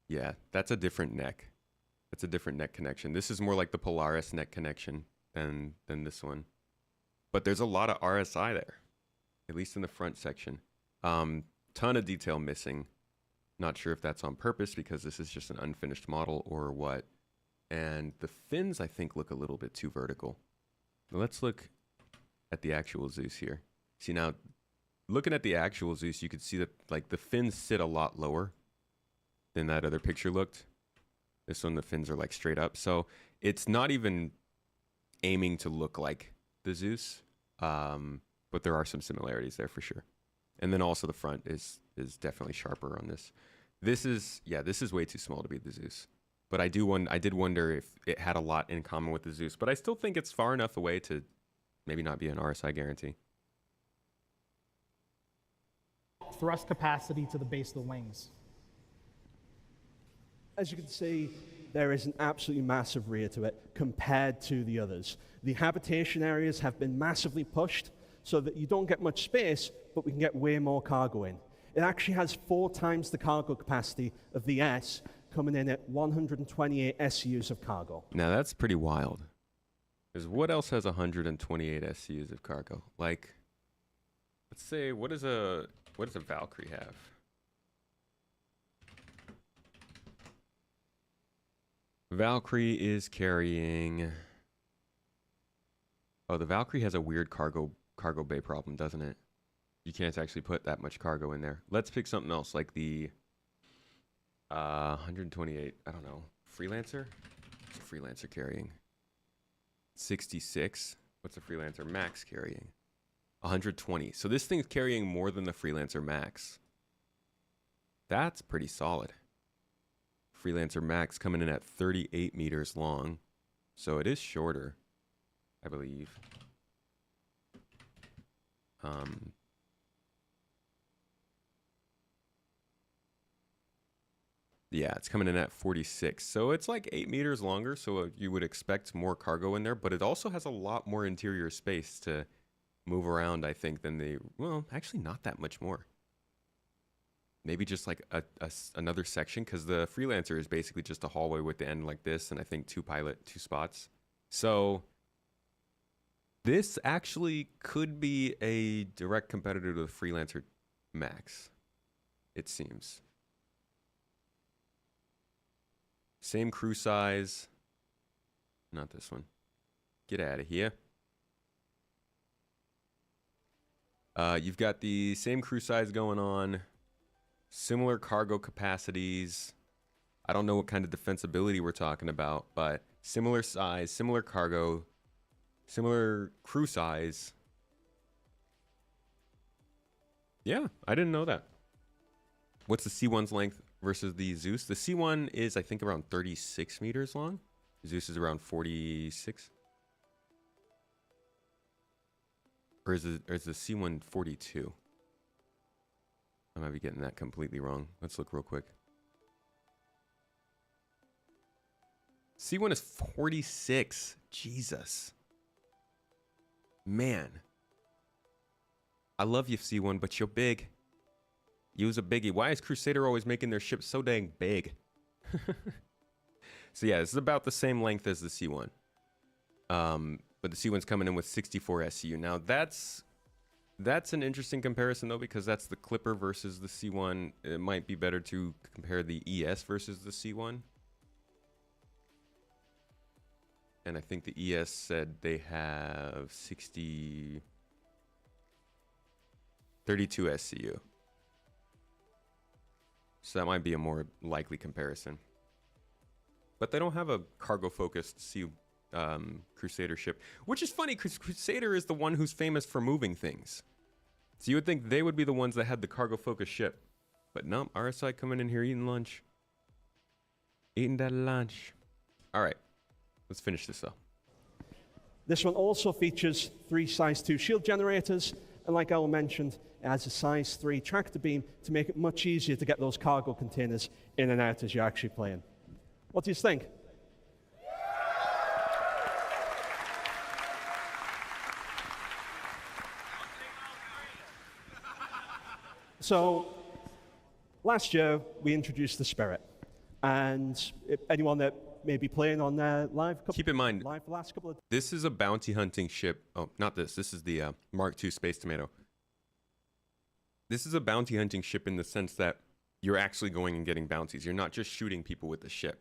Yeah, that's a different neck. That's a different neck connection. This is more like the Polaris neck connection than this one. But there's a lot of RSI there, at least in the front section. Ton of detail missing. Not sure if that's on purpose because this is just an unfinished model or what. And the fins, I think, look a little bit too vertical. Let's look at the actual Zeus here. See now, looking at the actual Zeus, you could see that like the fins sit a lot lower than that other picture looked. This one, the fins are like straight up. So it's not even aiming to look like the Zeus, but there are some similarities there for sure. And then also the front is definitely sharper on this. This is way too small to be the Zeus. But I did wonder if it had a lot in common with the Zeus, but I still think it's far enough away to maybe not be an RSI guarantee. Thrust capacity to the base of the wings. As you can see, there is an absolutely massive rear to it compared to the others. The habitation areas have been massively pushed so that you don't get much space, but we can get way more cargo in. It actually has 4 times the cargo capacity of the S, coming in at 128 SCUs of cargo. Now that's pretty wild. Because what else has 128 SCUs of cargo? Like, let's say, what does a Valkyrie have? Valkyrie is carrying... Oh, the Valkyrie has a weird cargo bay problem, doesn't it? You can't actually put that much cargo in there. Let's pick something else, like the 128, I don't know, Freelancer? What's a Freelancer carrying? 66. What's a Freelancer Max carrying? 120. So this thing's carrying more than the Freelancer Max. That's pretty solid. Freelancer Max coming in at 38 meters long. So it is shorter, I believe. Yeah, it's coming in at 46. So it's like 8 meters longer, so you would expect more cargo in there, but it also has a lot more interior space to move around, I think, than the... Well, actually not that much more. Maybe just like another section, because the Freelancer is basically just a hallway with the end like this, and I think 2 spots. So this actually could be a direct competitor to the Freelancer Max, it seems. Same crew size. Not this one. Get out of here. You've got the same crew size going on. Similar cargo capacities. I don't know what kind of defensibility we're talking about, but similar size, similar cargo, similar crew size. Yeah, I didn't know that. What's the C1's length versus the Zeus? The C1 is, I think, around 36 meters long. Zeus is around 46. Or is the C1 42? I might be getting that completely wrong. Let's look real quick. C1 is 46. Jesus. Man. I love you, C1, but you're big. You's a biggie. Why is Crusader always making their ships so dang big? So yeah, this is about the same length as the C1. But the C1's coming in with 64 SCU. Now that's an interesting comparison though, because that's the Clipper versus the C1. It might be better to compare the ES versus the C1. And I think the ES said they have 32 SCU. So that might be a more likely comparison. But they don't have a cargo-focused Crusader ship, which is funny because Crusader is the one who's famous for moving things. So you would think they would be the ones that had the cargo-focused ship. But no, RSI coming in here eating lunch. Eating that lunch. All right, let's finish this though. This one also features 3 size 2 shield generators, and like Al mentioned, it has a size 3 tractor beam to make it much easier to get those cargo containers in and out as you're actually playing. What do you think? So, last year we introduced the Spirit, and anyone that may be playing on live, keep in mind, live the last couple of this is a bounty hunting ship. Oh, not this. This is the Mark II Space Tomato. This is a bounty hunting ship in the sense that you're actually going and getting bounties. You're not just shooting people with the ship.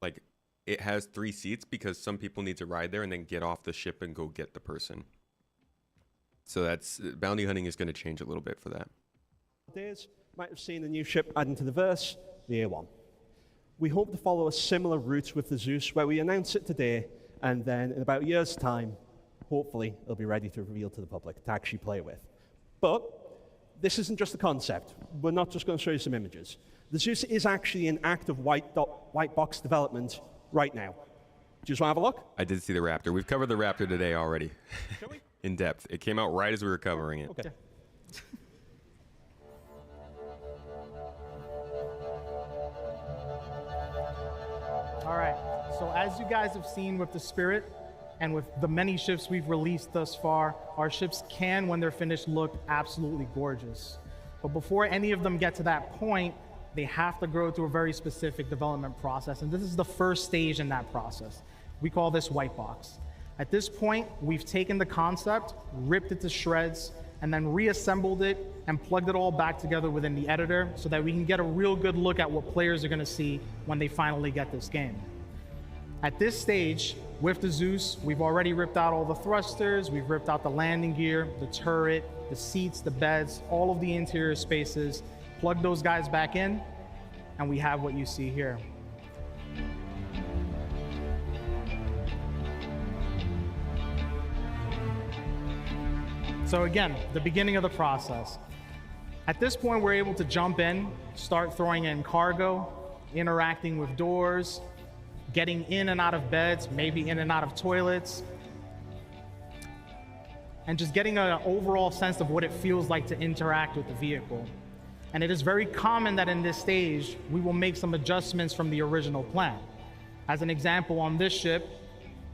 Like, it has 3 seats because some people need to ride there and then get off the ship and go get the person. So that's bounty hunting is going to change a little bit for that. Days might have seen a new ship adding to the verse, the A1. We hope to follow a similar route with the Zeus, where we announce it today, and then in about a year's time, hopefully, it'll be ready to reveal to the public to actually play with. But this isn't just a concept. We're not just going to show you some images. The Zeus is actually in active white box development right now. Do you just want to have a look? I did see the Raptor. We've covered the Raptor today already. Shall we? In depth. It came out right as we were covering it. Okay. All right, so as you guys have seen with the Spirit and with the many ships we've released thus far, our ships can, when they're finished, look absolutely gorgeous. But before any of them get to that point, they have to go through a very specific development process, and this is the first stage in that process. We call this white box. At this point, we've taken the concept, ripped it to shreds, and then reassembled it and plugged it all back together within the editor so that we can get a real good look at what players are going to see when they finally get this game. At this stage, with the Zeus, we've already ripped out all the thrusters, we've ripped out the landing gear, the turret, the seats, the beds, all of the interior spaces, plugged those guys back in, and we have what you see here. So again, the beginning of the process. At this point, we're able to jump in, start throwing in cargo, interacting with doors, getting in and out of beds, maybe in and out of toilets, and just getting an overall sense of what it feels like to interact with the vehicle. And it is very common that in this stage, we will make some adjustments from the original plan. As an example, on this ship,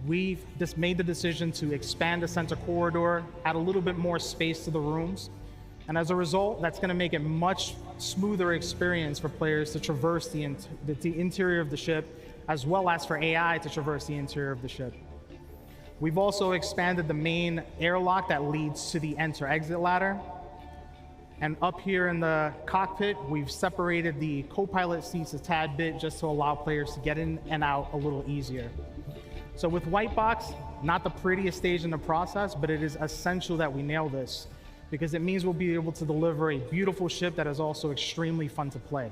we've just made the decision to expand the center corridor, add a little bit more space to the rooms. And as a result, that's going to make it much smoother experience for players to traverse the interior of the ship, as well as for AI to traverse the interior of the ship. We've also expanded the main airlock that leads to the enter-exit ladder. And up here in the cockpit, we've separated the co-pilot seats a tad bit just to allow players to get in and out a little easier. So with white box, not the prettiest stage in the process, but it is essential that we nail this because it means we'll be able to deliver a beautiful ship that is also extremely fun to play.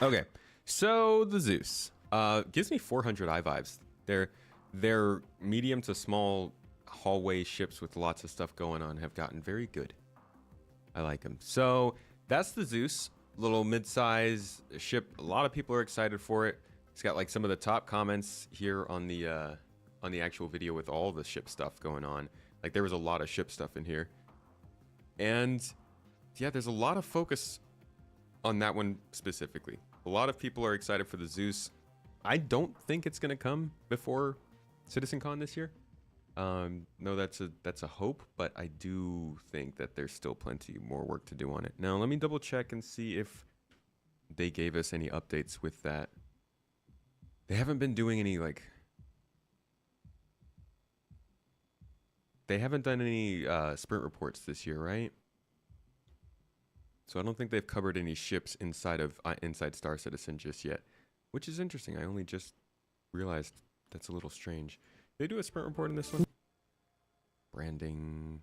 Okay, so the Zeus gives me 400 eye vibes. They're medium to small hallway ships with lots of stuff going on have gotten very good. I like them. So that's the Zeus, little mid-size ship. A lot of people are excited for it. It's got like some of the top comments here on the actual video with all the ship stuff going on. Like there was a lot of ship stuff in here, and yeah, there's a lot of focus on that one specifically. A lot of people are excited for the Zeus. I don't think it's gonna come before CitizenCon this year. No, that's a hope, but I do think that there's still plenty more work to do on it. Now, let me double check and see if they gave us any updates with that. They haven't been doing any, like... They haven't done any sprint reports this year, right? So I don't think they've covered any ships inside of inside Star Citizen just yet, which is interesting. I only just realized that's a little strange. Did they do a sprint report in this one? Branding,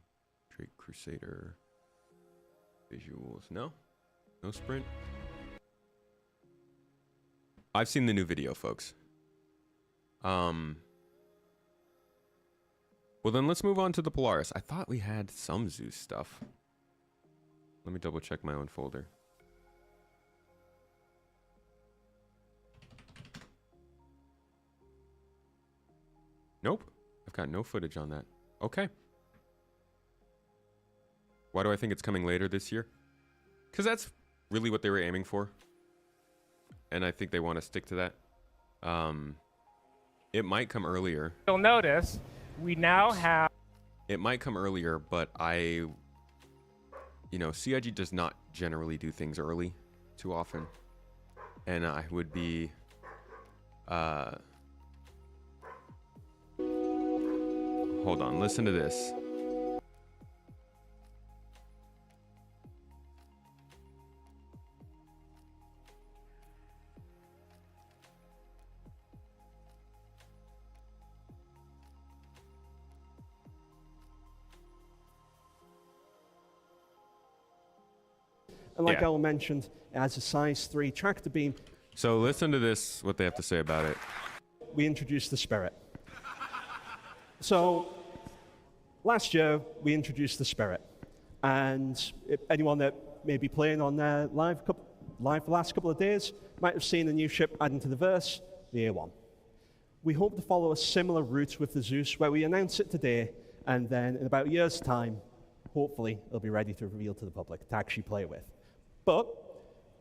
Drake Crusader, visuals. No? No sprint? I've seen the new video, folks. Well, then let's move on to the Polaris. I thought we had some Zeus stuff. Let me double check my own folder. Nope. I've got no footage on that. Okay. Why do I think it's coming later this year? Because that's really what they were aiming for. And I think they want to stick to that. It might come earlier. You'll notice we now have... It might come earlier, but you know, CIG does not generally do things early too often. And I would be... hold on. Listen to this. And like Yeah. Al mentioned, it has a size 3 tractor beam. So listen to this, what they have to say about it. We introduced the Spirit. So last year, we introduced the Spirit. And if anyone that may be playing on their live for the last couple of days might have seen a new ship added to the verse, the A1. We hope to follow a similar route with the Zeus, where we announce it today, and then in about a year's time, hopefully, it'll be ready to reveal to the public to actually play with. But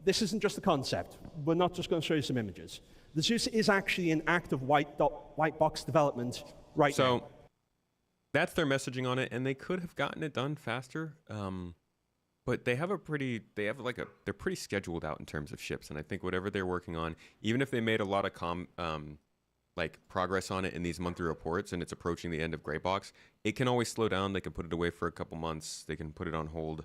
this isn't just a concept. We're not just going to show you some images. The Zeus is actually in active white box development right now. So that's their messaging on it, and they could have gotten it done faster. But they're pretty scheduled out in terms of ships, and I think whatever they're working on, even if they made a lot of progress on it in these monthly reports, and it's approaching the end of Gray Box, it can always slow down. They can put it away for a couple months. They can put it on hold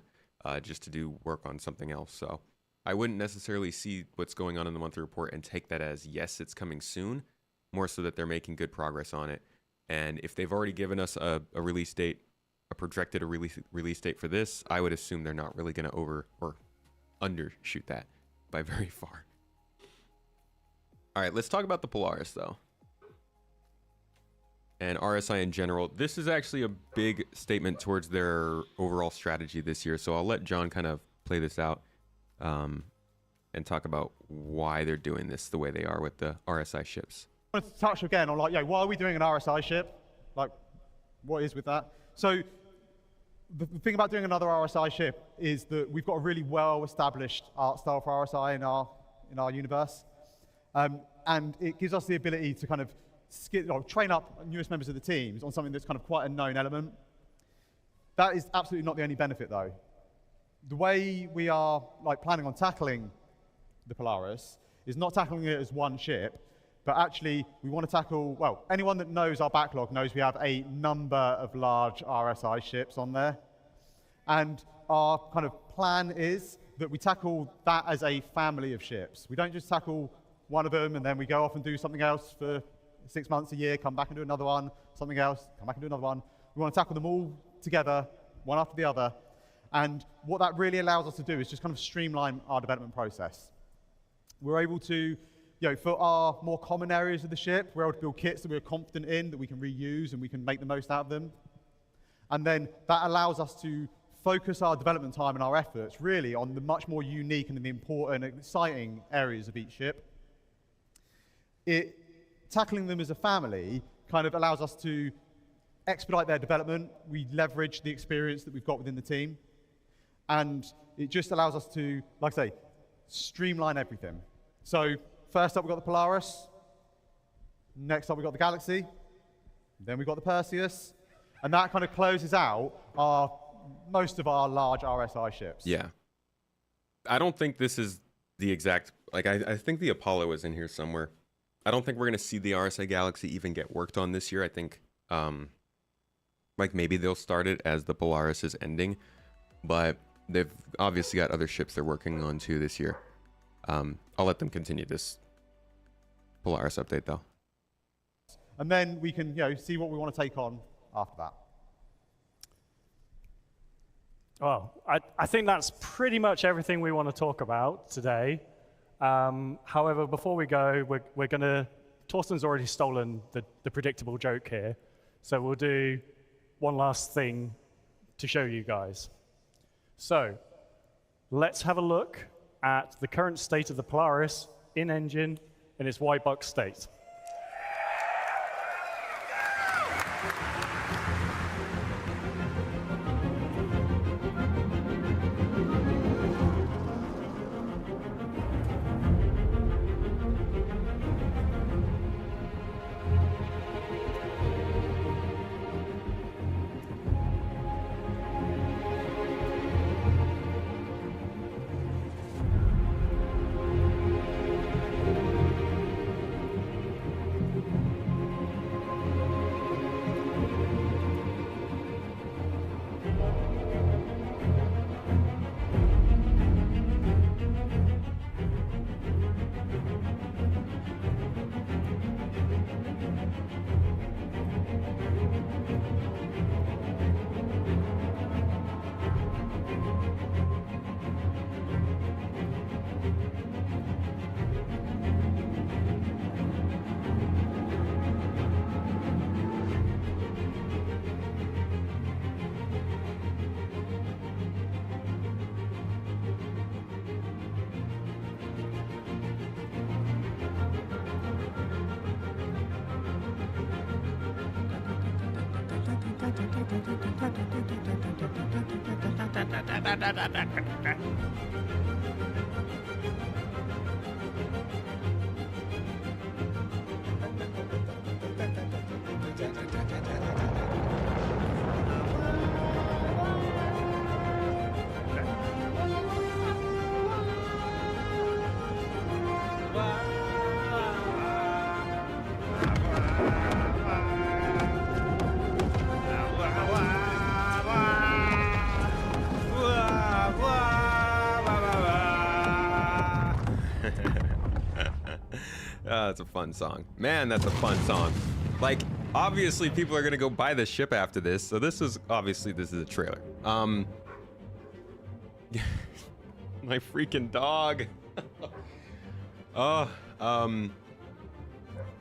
just to do work on something else. So I wouldn't necessarily see what's going on in the monthly report and take that as, yes, it's coming soon, more so that they're making good progress on it. And if they've already given us a release date, a projected release date for this, I would assume they're not really going to over or undershoot that by very far. All right, let's talk about the Polaris, though. And RSI in general. This is actually a big statement towards their overall strategy this year. So I'll let John kind of play this out and talk about why they're doing this the way they are with the RSI ships. I want to touch again on why are we doing an RSI ship? Like, what is with that? So the thing about doing another RSI ship is that we've got a really well-established art style for RSI in our universe. And it gives us the ability to kind of train up newest members of the teams on something that's kind of quite a known element. That is absolutely not the only benefit, though. The way we are planning on tackling the Polaris is not tackling it as one ship, but actually we want to tackle, well, anyone that knows our backlog knows we have a number of large RSI ships on there. And our kind of plan is that we tackle that as a family of ships. We don't just tackle one of them and then we go off and do something else for 6 months, a year, come back and do another one, something else, come back and do another one. We want to tackle them all together, one after the other. And what that really allows us to do is just kind of streamline our development process. We're able to, for our more common areas of the ship, we're able to build kits that we're confident in, that we can reuse and we can make the most out of them. And then that allows us to focus our development time and our efforts really on the much more unique and the important and exciting areas of each ship. Tackling them as a family kind of allows us to expedite their development. We leverage the experience that we've got within the team. And it just allows us to, like I say, streamline everything. So first up, we've got the Polaris. Next up, we've got the Galaxy. Then we've got the Perseus. And that kind of closes out most of our large RSI ships. Yeah. I don't think this is the exact, I think the Apollo is in here somewhere. I don't think we're going to see the RSI Galaxy even get worked on this year. I think maybe they'll start it as the Polaris is ending, but they've obviously got other ships they're working on too this year. I'll let them continue this Polaris update though. And then we can see what we want to take on after that. Well, I think that's pretty much everything we want to talk about today. However, before we go, we're going to... Torsten's already stolen the predictable joke here, so we'll do one last thing to show you guys. So, let's have a look at the current state of the Polaris in engine in its white box state. That's a fun song. Man, that's a fun song. Like, obviously people are gonna go buy this ship after this, so this is a trailer. My freaking dog.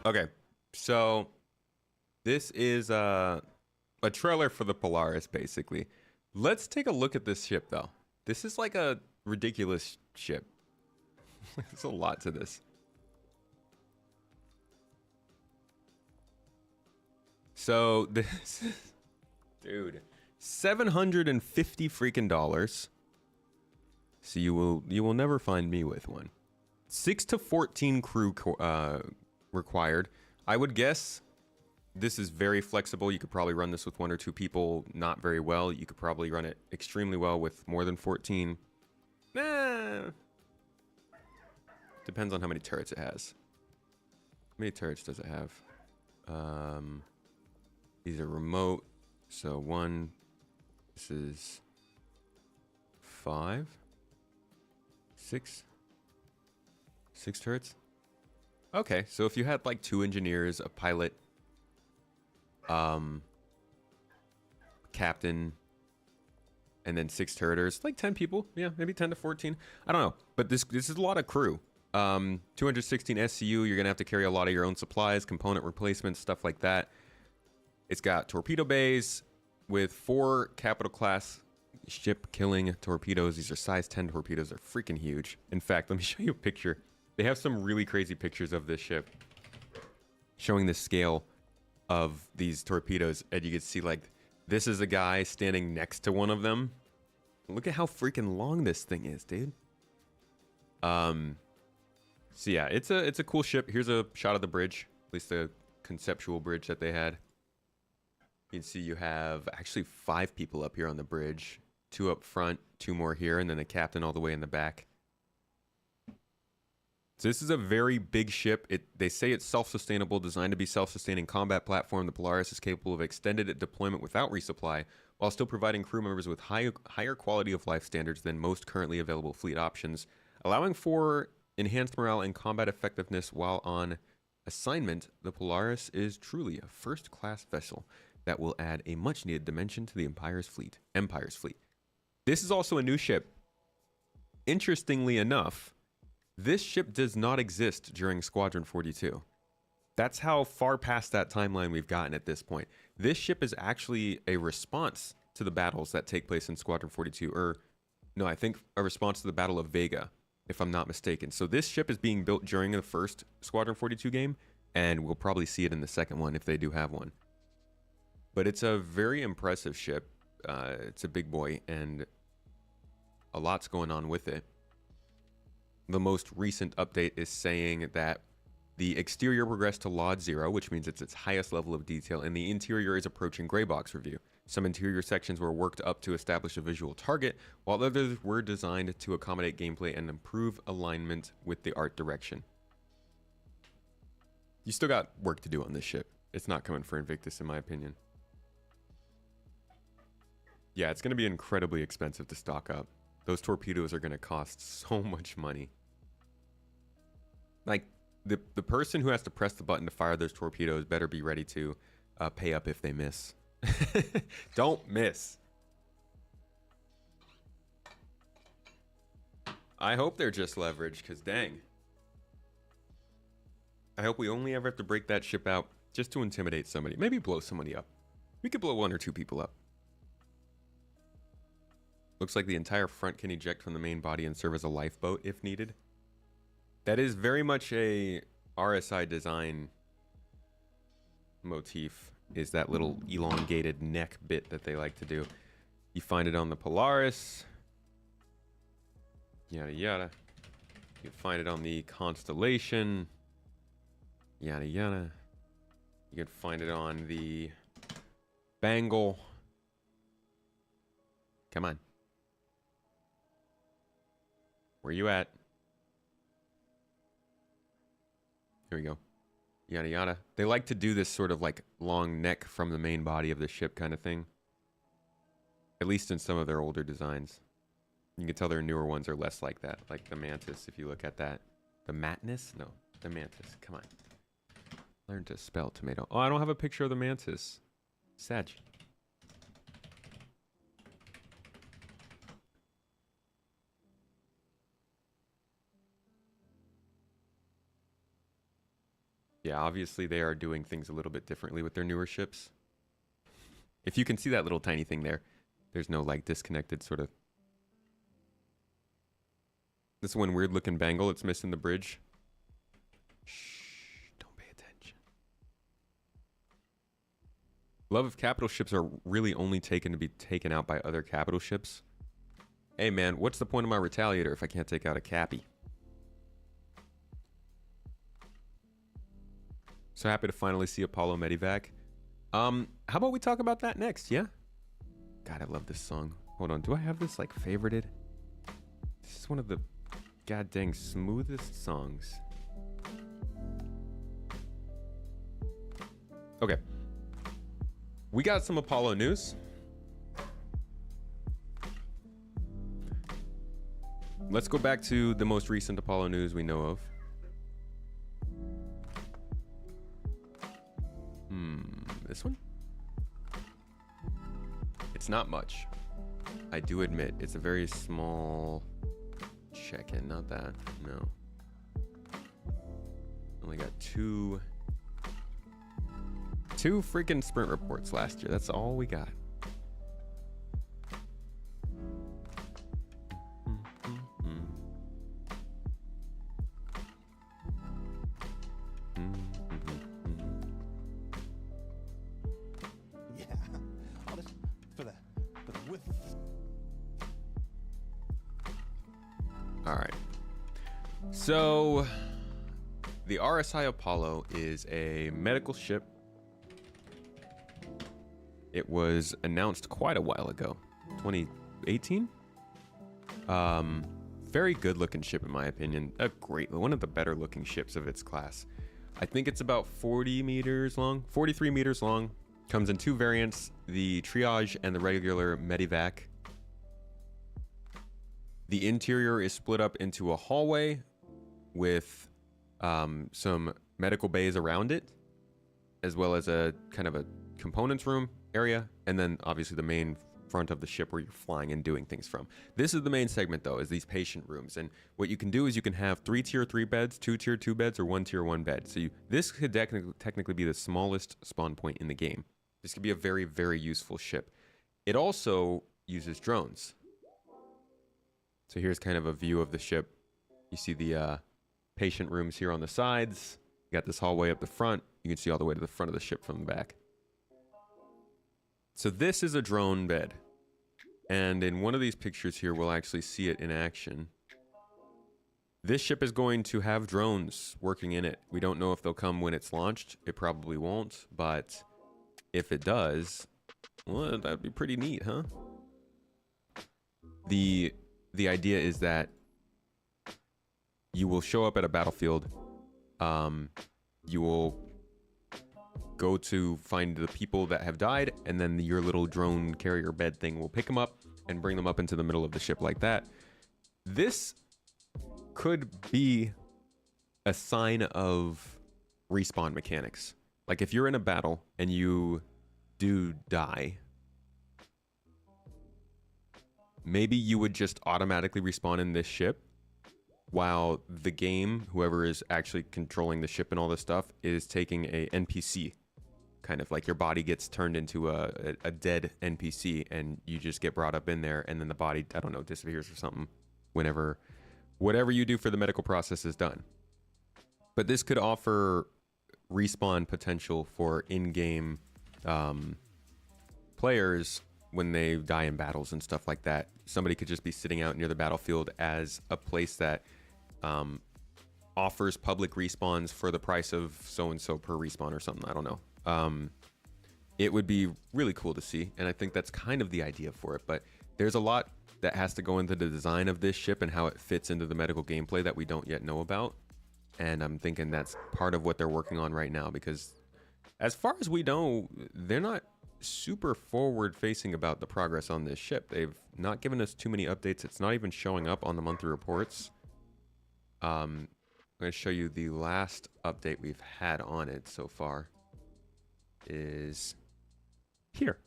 Okay, so this is a trailer for the Polaris, basically. Let's take a look at this ship, though. This is like a ridiculous ship. There's a lot to this. So this is, dude, $750 freaking dollars. So you will never find me with one. 6 to 14 crew required. I would guess this is very flexible. You could probably run this with 1 or 2 people, not very well. You could probably run it extremely well with more than 14. Depends on how many turrets it has. How many turrets does it have? These are remote. So 1, this is 5, 6 turrets. Okay, so if you had like 2 engineers, a pilot, captain, and then 6 turreters, like 10 people. Yeah, maybe 10 to 14. I don't know, but this is a lot of crew. 216 SCU. You're gonna have to carry a lot of your own supplies, component replacements, stuff like that. It's got torpedo bays with 4 capital class ship killing torpedoes. These are size 10 torpedoes. They're freaking huge. In fact, let me show you a picture. They have some really crazy pictures of this ship showing the scale of these torpedoes. And you can see, like, this is a guy standing next to one of them. Look at how freaking long this thing is, dude. So yeah, it's a cool ship. Here's a shot of the bridge, at least the conceptual bridge that they had. You can see you have actually 5 people up here on the bridge, 2 up front, 2 more here, and then a captain all the way in the back. So this is a very big ship. They say it's self-sustainable, designed to be self-sustaining combat platform. The Polaris is capable of extended deployment without resupply, while still providing crew members with higher quality of life standards than most currently available fleet options, allowing for enhanced morale and combat effectiveness while on assignment. The Polaris is truly a first-class vessel that will add a much-needed dimension to the Empire's fleet. This is also a new ship. Interestingly enough, this ship does not exist during Squadron 42. That's how far past that timeline we've gotten at this point. This ship is actually a response to the battles that take place in Squadron 42. Or, no, I think a response to the Battle of Vega, if I'm not mistaken. So this ship is being built during the first Squadron 42 game, and we'll probably see it in the second one if they do have one. But it's a very impressive ship. It's a big boy, and a lot's going on with it. The most recent update is saying that the exterior progressed to LOD 0, which means it's its highest level of detail, and the interior is approaching gray box review. Some interior sections were worked up to establish a visual target, while others were designed to accommodate gameplay and improve alignment with the art direction. You still got work to do on this ship. It's not coming for Invictus, in my opinion. Yeah, it's going to be incredibly expensive to stock up. Those torpedoes are going to cost so much money. Like, the person who has to press the button to fire those torpedoes better be ready to pay up if they miss. Don't miss. I hope they're just leverage, because dang. I hope we only ever have to break that ship out just to intimidate somebody. Maybe blow somebody up. We could blow 1 or 2 people up. Looks like the entire front can eject from the main body and serve as a lifeboat if needed. That is very much a RSI design motif, is that little elongated neck bit that they like to do. You find it on the Polaris. Yada yada. You can find it on the Constellation. Yada yada. You can find it on the Bangle. Come on. Where you at? Here we go. Yada yada. They like to do this sort of like long neck from the main body of the ship kind of thing. At least in some of their older designs. You can tell their newer ones are less like that. Like the Mantis, if you look at that. The Matness? No, the Mantis. Come on. Learn to spell tomato. Oh, I don't have a picture of the Mantis. Sad. Yeah, obviously they are doing things a little bit differently with their newer ships. If you can see that little tiny thing there, there's no like disconnected sort of. This one weird looking bangle, it's missing the bridge. Shh, don't pay attention. Love of capital ships are really only taken to be taken out by other capital ships. Hey man, what's the point of my Retaliator if I can't take out a Cappy? So happy to finally see Apollo Medivac. How about we talk about that next, yeah? God, I love this song. Hold on, do I have this like favorited? This is one of the god dang smoothest songs. Okay. We got some Apollo news. Let's go back to the most recent Apollo news we know of. This one? It's not much. I do admit, it's a very small check-in, not that, no. Only got two freaking sprint reports last year. That's all we got. So, the RSI Apollo is a medical ship. It was announced quite a while ago, 2018. Very good looking ship in my opinion. One of the better looking ships of its class. I think it's about 40 meters long, 43 meters long. Comes in two variants, the Triage and the regular Medivac. The interior is split up into a hallway with some medical bays around it, as well as a kind of a components room area, and then obviously the main front of the ship where you're flying and doing things from. This is the main segment though, is these patient rooms. And what you can do is you can have 3 tier 3 beds, 2 tier 2 beds, or 1 tier 1 bed. So this could technically be the smallest spawn point in the game. This could be a very, very useful ship. It also uses drones. So here's kind of a view of the ship. You see the patient rooms here on the sides. You got this hallway up the front. You can see all the way to the front of the ship from the back. So this is a drone bed. And in one of these pictures here, we'll actually see it in action. This ship is going to have drones working in it. We don't know if they'll come when it's launched. It probably won't, but if it does, well, that'd be pretty neat, huh? The idea is that you will show up at a battlefield. You will go to find the people that have died, and then your little drone carrier bed thing will pick them up and bring them up into the middle of the ship like that. This could be a sign of respawn mechanics. Like if you're in a battle and you do die, maybe you would just automatically respawn in this ship, while the game, whoever is actually controlling the ship and all this stuff, is taking a NPC. Kind of like your body gets turned into a dead NPC, and you just get brought up in there, and then the body, I don't know, disappears or something whenever whatever you do for the medical process is done. But this could offer respawn potential for in-game players when they die in battles and stuff like that. Somebody could just be sitting out near the battlefield as a place that offers public respawns for the price of so-and-so per respawn or something. I don't know. It would be really cool to see, and I think that's kind of the idea for it. But there's a lot that has to go into the design of this ship and how it fits into the medical gameplay that we don't yet know about. And I'm thinking that's part of what they're working on right now, because as far as we know, they're not super forward facing about the progress on this ship. They've not given us too many updates. It's not even showing up on the monthly reports. I'm going to show you the last update we've had on it so far is here.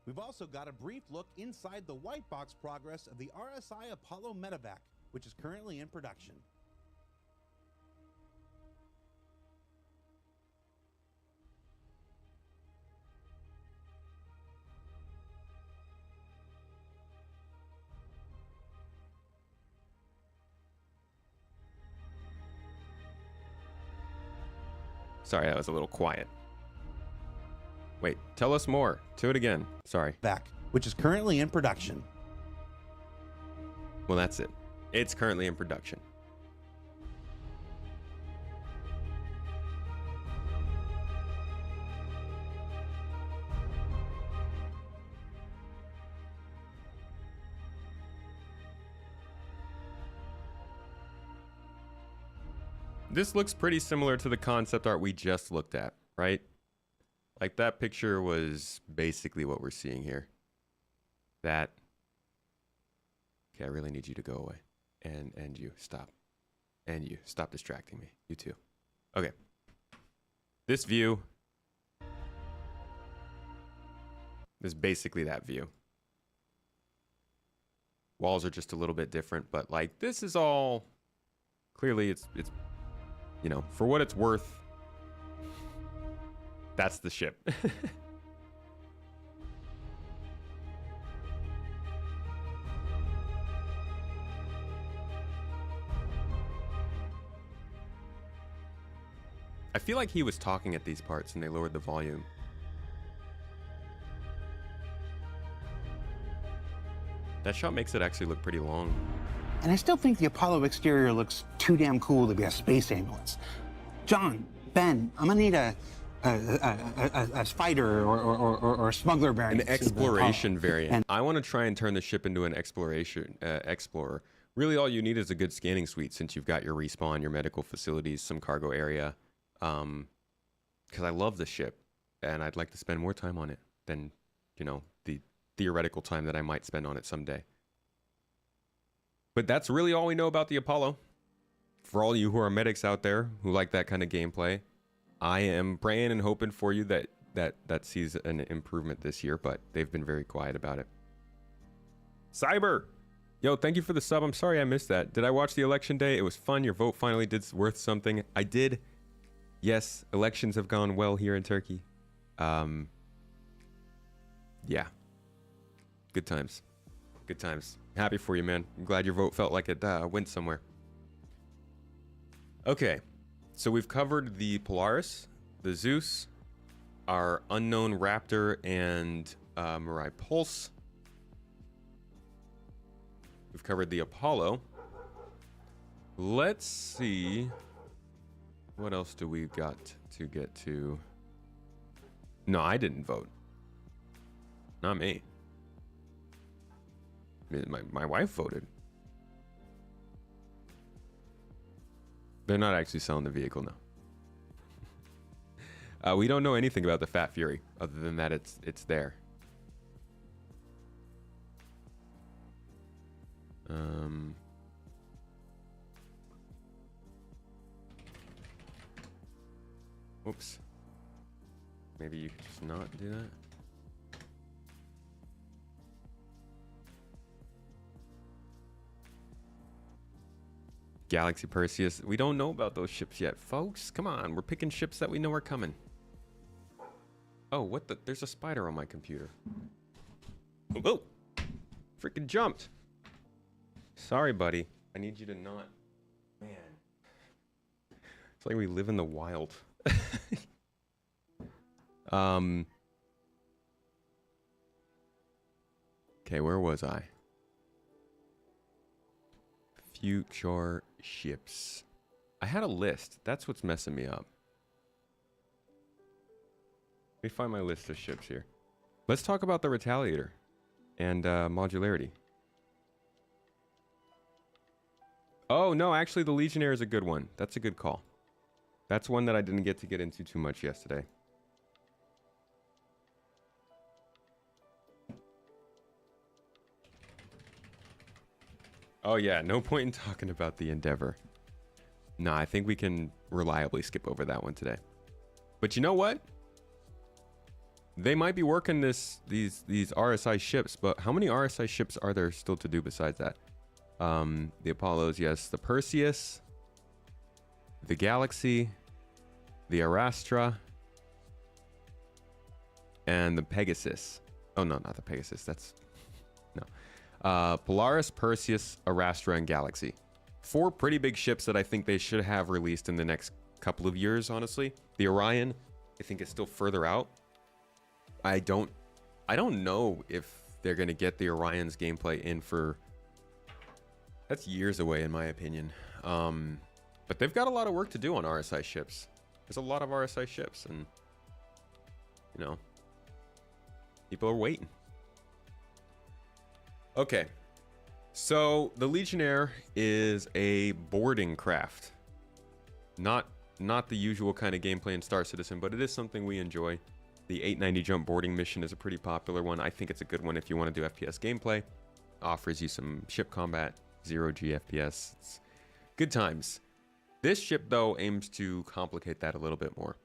We've also got a brief look inside the white box progress of the RSI Apollo medevac, which is currently in production. Sorry, that was a little quiet. Wait, tell us more. Do it again. Sorry. Back, which is currently in production. Well, that's it. It's currently in production. This looks pretty similar to the concept art we just looked at, right? Like that picture was basically what we're seeing here. That. Okay, I really need you to go away. And you, stop. And you, stop distracting me. You too. Okay. This view is basically that view. Walls are just a little bit different, but like this is all clearly it's you know, for what it's worth, that's the ship. I feel like he was talking at these parts and they lowered the volume. That shot makes it actually look pretty long. And I still think the Apollo exterior looks too damn cool to be a space ambulance. John, Ben, I'm gonna need a spider or a smuggler variant. An exploration variant. I want to try and turn the ship into an exploration explorer. Really, all you need is a good scanning suite, since you've got your respawn, your medical facilities, some cargo area. Because I love the ship, and I'd like to spend more time on it than, you know, the theoretical time that I might spend on it someday. But that's really all we know about the Apollo. For all you who are medics out there who like that kind of gameplay, I am praying and hoping for you that sees an improvement this year, but they've been very quiet about it. Cyber! Yo, thank you for the sub. I'm sorry I missed that. Did I watch the election day? It was fun. Your vote finally did worth something. I did. Yes, elections have gone well here in Turkey. Yeah. Good times. Good times. Happy for you, man. I'm glad your vote felt like it went somewhere. Okay, so we've covered the Polaris, the Zeus, our unknown Raptor, and Mirai Pulse. We've covered the Apollo. Let's see. What else do we got to get to? No, I didn't vote. Not me. My wife voted. They're not actually selling the vehicle now. We don't know anything about the Fat Fury other than that it's there. Oops. Maybe you could just not do that. Galaxy Perseus. We don't know about those ships yet, folks. Come on, we're picking ships that we know are coming. Oh, what the? There's a spider on my computer. Whoa! Freaking jumped. Sorry, buddy. I need you to not. Man. It's like we live in the wild. Okay, where was I? Future ships. I had a list. That's what's messing me up. Let me find my list of ships here. Let's talk about the Retaliator and modularity. Oh, no, actually, the Legionnaire is a good one. That's a good call. That's one that I didn't get to get into too much yesterday. Oh, yeah, no point in talking about the Endeavor. Nah, I think we can reliably skip over that one today. But you know what? They might be working these RSI ships, but how many RSI ships are there still to do besides that? The Apollos, yes. The Perseus, the Galaxy, the Arastra, and the Pegasus. Oh, no, not the Pegasus. That's... no. Polaris, Perseus, Arastra, and Galaxy. 4 pretty big ships that I think they should have released in the next couple of years, honestly. The Orion, I think, is still further out. I don't know if they're going to get the Orion's gameplay in for... That's years away, in my opinion. But they've got a lot of work to do on RSI ships. There's a lot of RSI ships, and, you know, people are waiting. Okay, so the Legionnaire is a boarding craft. Not the usual kind of gameplay in Star Citizen, but it is something we enjoy. The 890 jump boarding mission is a pretty popular one. I think it's a good one if you want to do FPS gameplay. Offers you some ship combat, 0G FPS. It's good times. This ship, though, aims to complicate that a little bit more.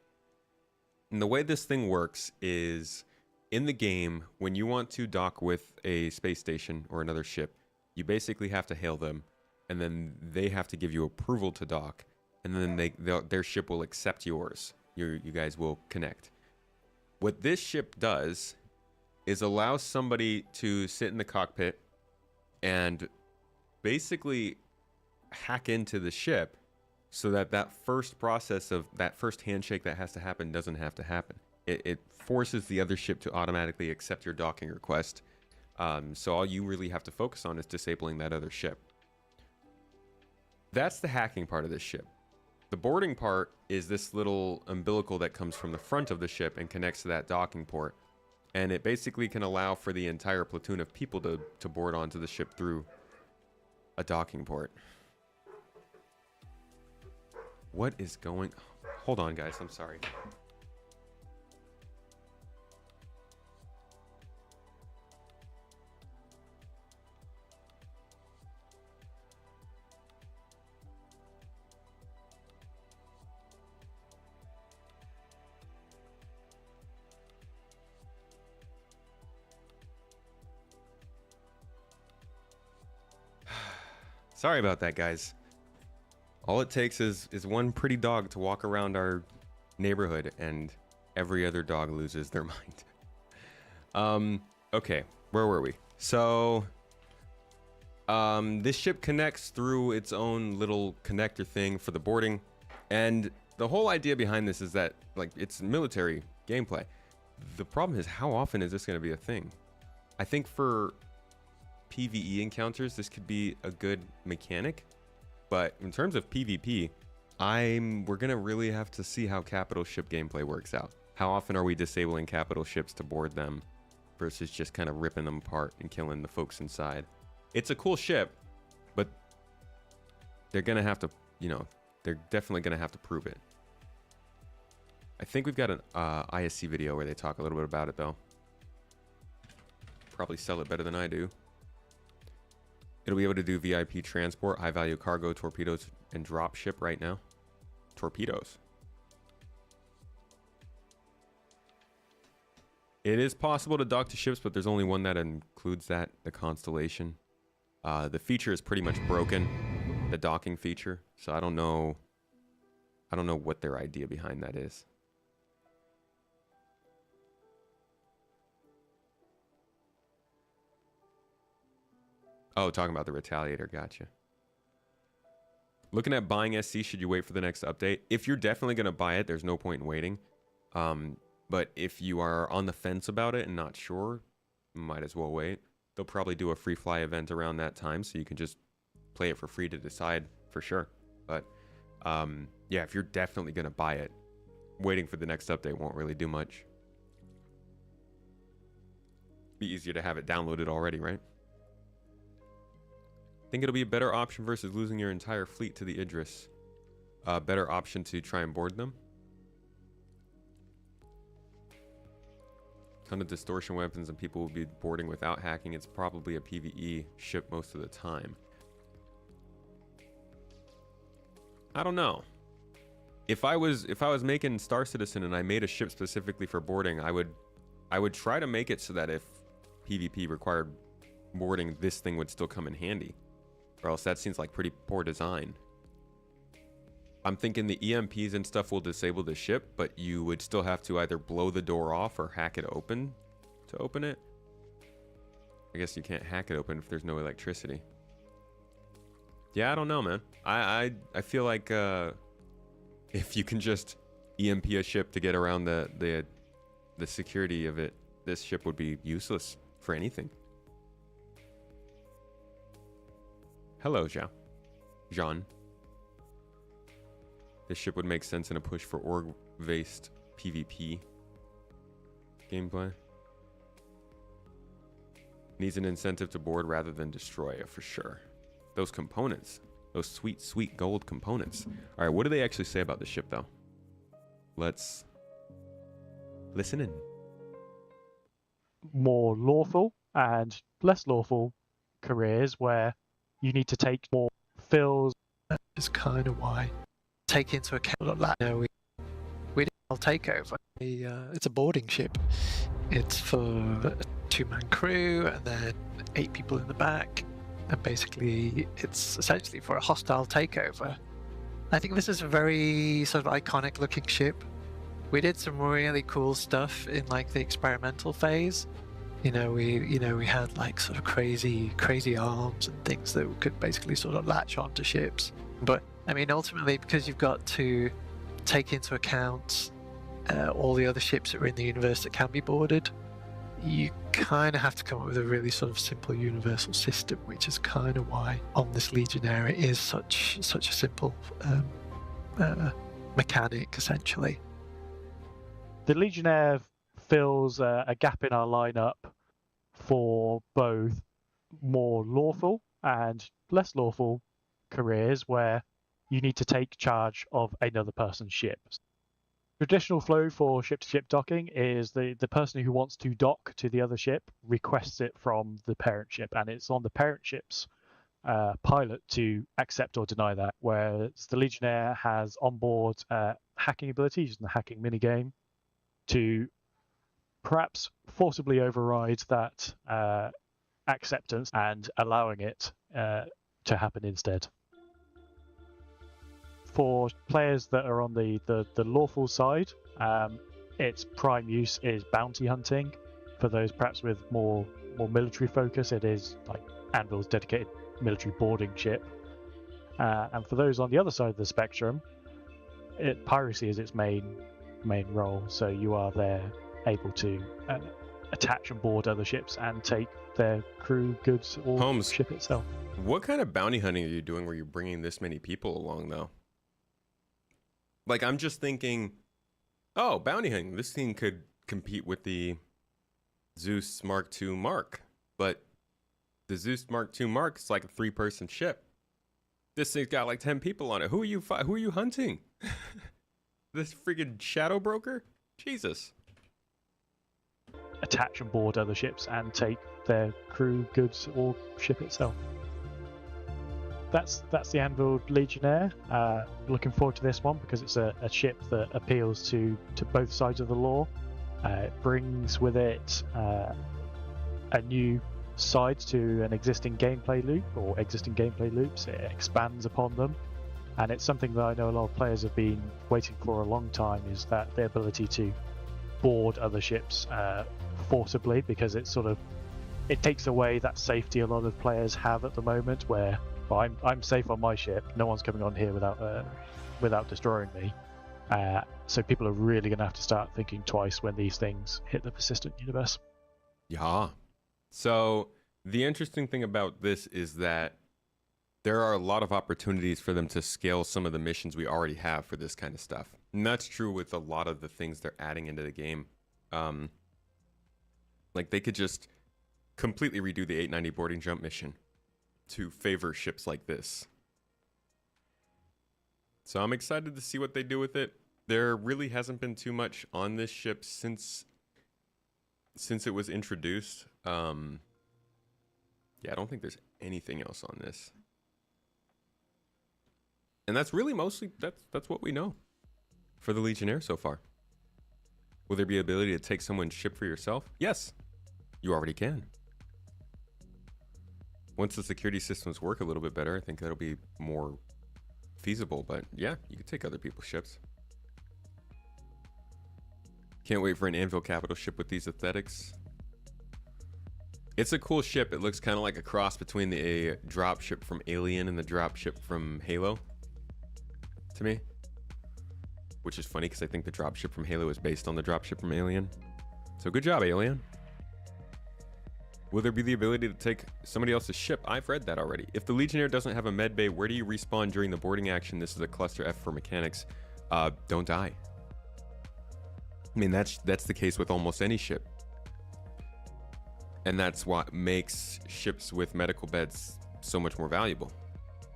And the way this thing works is, in the game, when you want to dock with a space station or another ship, you basically have to hail them, and then they have to give you approval to dock, and then their ship will accept yours. You guys will connect. What this ship does is allow somebody to sit in the cockpit and basically hack into the ship so that first process of that first handshake that has to happen doesn't have to happen. It forces the other ship to automatically accept your docking request. So all you really have to focus on is disabling that other ship. That's the hacking part of this ship. The boarding part is this little umbilical that comes from the front of the ship and connects to that docking port. And it basically can allow for the entire platoon of people to board onto the ship through a docking port. What is going... Hold on, guys. I'm sorry. Sorry about that, guys. All it takes is one pretty dog to walk around our neighborhood, and every other dog loses their mind. Okay, where were we? So, this ship connects through its own little connector thing for the boarding, and the whole idea behind this is that, like, it's military gameplay. The problem is, how often is this going to be a thing? I think for PvE encounters, this could be a good mechanic, but in terms of PvP, we're gonna really have to see how capital ship gameplay works out. How often are we disabling capital ships to board them versus just kind of ripping them apart and killing the folks inside? It's a cool ship, but they're gonna have to, you know, they're definitely gonna have to prove it. I think we've got an ISC video where they talk a little bit about it, though. Probably sell it better than I do. It'll be able to do VIP transport, high value cargo, torpedoes, and drop ship right now. Torpedoes. It is possible to dock to ships, but there's only one that includes that, the Constellation. The feature is pretty much broken, the docking feature. So I don't know what their idea behind that is. Oh, talking about the Retaliator, gotcha. Looking at buying SC, should you wait for the next update? If you're definitely going to buy it, there's no point in waiting. But if you are on the fence about it and not sure, might as well wait. They'll probably do a free fly event around that time, so you can just play it for free to decide for sure. But yeah, if you're definitely going to buy it, waiting for the next update won't really do much. Be easier to have it downloaded already, right? Think it'll be a better option versus losing your entire fleet to the Idris. Better option to try and board them. Ton of distortion weapons and people will be boarding without hacking. It's probably a PvE ship most of the time. I don't know. If I was making Star Citizen and I made a ship specifically for boarding, I would try to make it so that if PvP required boarding, this thing would still come in handy. Or else that seems like pretty poor design. I'm thinking the EMPs and stuff will disable the ship, but you would still have to either blow the door off or hack it open to open it. I guess you can't hack it open if there's no electricity. Yeah, I don't know, man. I feel like if you can just EMP a ship to get around the security of it, this ship would be useless for anything. Hello, Jean. This ship would make sense in a push for org-based PvP gameplay. Needs an incentive to board rather than destroy it, for sure. Those components. Those sweet, sweet gold components. Alright, what do they actually say about the ship, though? Let's listen in. More lawful and less lawful careers where you need to take more fills. That is kind of why. Take into account that we did a takeover. It's a boarding ship. It's for a 2-man crew and then 8 people in the back. And basically, it's essentially for a hostile takeover. I think this is a very sort of iconic looking ship. We did some really cool stuff in like the experimental phase. We had like sort of crazy arms and things that could basically sort of latch onto ships. But I mean, ultimately, because you've got to take into account all the other ships that are in the universe that can be boarded, you kind of have to come up with a really sort of simple universal system, which is kind of why on this Legionnaire it is such a simple mechanic, essentially. The Legionnaire fills a gap in our lineup for both more lawful and less lawful careers where you need to take charge of another person's ship. Traditional flow for ship-to-ship docking is the person who wants to dock to the other ship requests it from the parent ship, and it's on the parent ship's pilot to accept or deny that, whereas the Legionnaire has onboard hacking abilities using the hacking minigame to perhaps forcibly override that acceptance and allowing it to happen instead. For players that are on the lawful side, its prime use is bounty hunting. For those perhaps with more military focus, it is like Anvil's dedicated military boarding ship. And for those on the other side of the spectrum, piracy is its main role. So you are there able to attach and board other ships and take their crew, goods, or Holmes, ship itself. What kind of bounty hunting are you doing where you're bringing this many people along, though? Like, I'm just thinking, oh, bounty hunting. This thing could compete with the Zeus Mark II Mark. But the Zeus Mark II Mark is like a 3-person ship. This thing's got like 10 people on it. Who are you hunting? This freaking shadow broker? Jesus. Attach and board other ships and take their crew, goods, or ship itself. That's the Anvil Legionnaire. Looking forward to this one because it's a ship that appeals to both sides of the law. It brings with it a new side to an existing gameplay loop or existing gameplay loops. It expands upon them, and it's something that I know a lot of players have been waiting for a long time, is that the ability to board other ships forcibly, because it takes away that safety a lot of players have at the moment where But I'm safe on my ship. No one's coming on here without destroying me. So people are really going to have to start thinking twice when these things hit the persistent universe. Yeah. So the interesting thing about this is that there are a lot of opportunities for them to scale some of the missions we already have for this kind of stuff. And that's true with a lot of the things they're adding into the game. Like they could just completely redo the 890 boarding jump mission to favor ships like this. So I'm excited to see what they do with it. There really hasn't been too much on this ship since it was introduced. Yeah, I don't think there's anything else on this. And that's really mostly, that's what we know for the Legionnaire so far. Will there be ability to take someone's ship for yourself? Yes, you already can. Once the security systems work a little bit better, I think that'll be more feasible. But yeah, you can take other people's ships. Can't wait for an Anvil Capital ship with these aesthetics. It's a cool ship. It looks kind of like a cross between the dropship from Alien and the dropship from Halo to me. Which is funny because I think the dropship from Halo is based on the dropship from Alien. So good job, Alien. Will there be the ability to take somebody else's ship? I've read that already. If the Legionnaire doesn't have a med bay, where do you respawn during the boarding action? This is a cluster F for mechanics. Don't die. I mean, that's the case with almost any ship. And that's what makes ships with medical beds so much more valuable.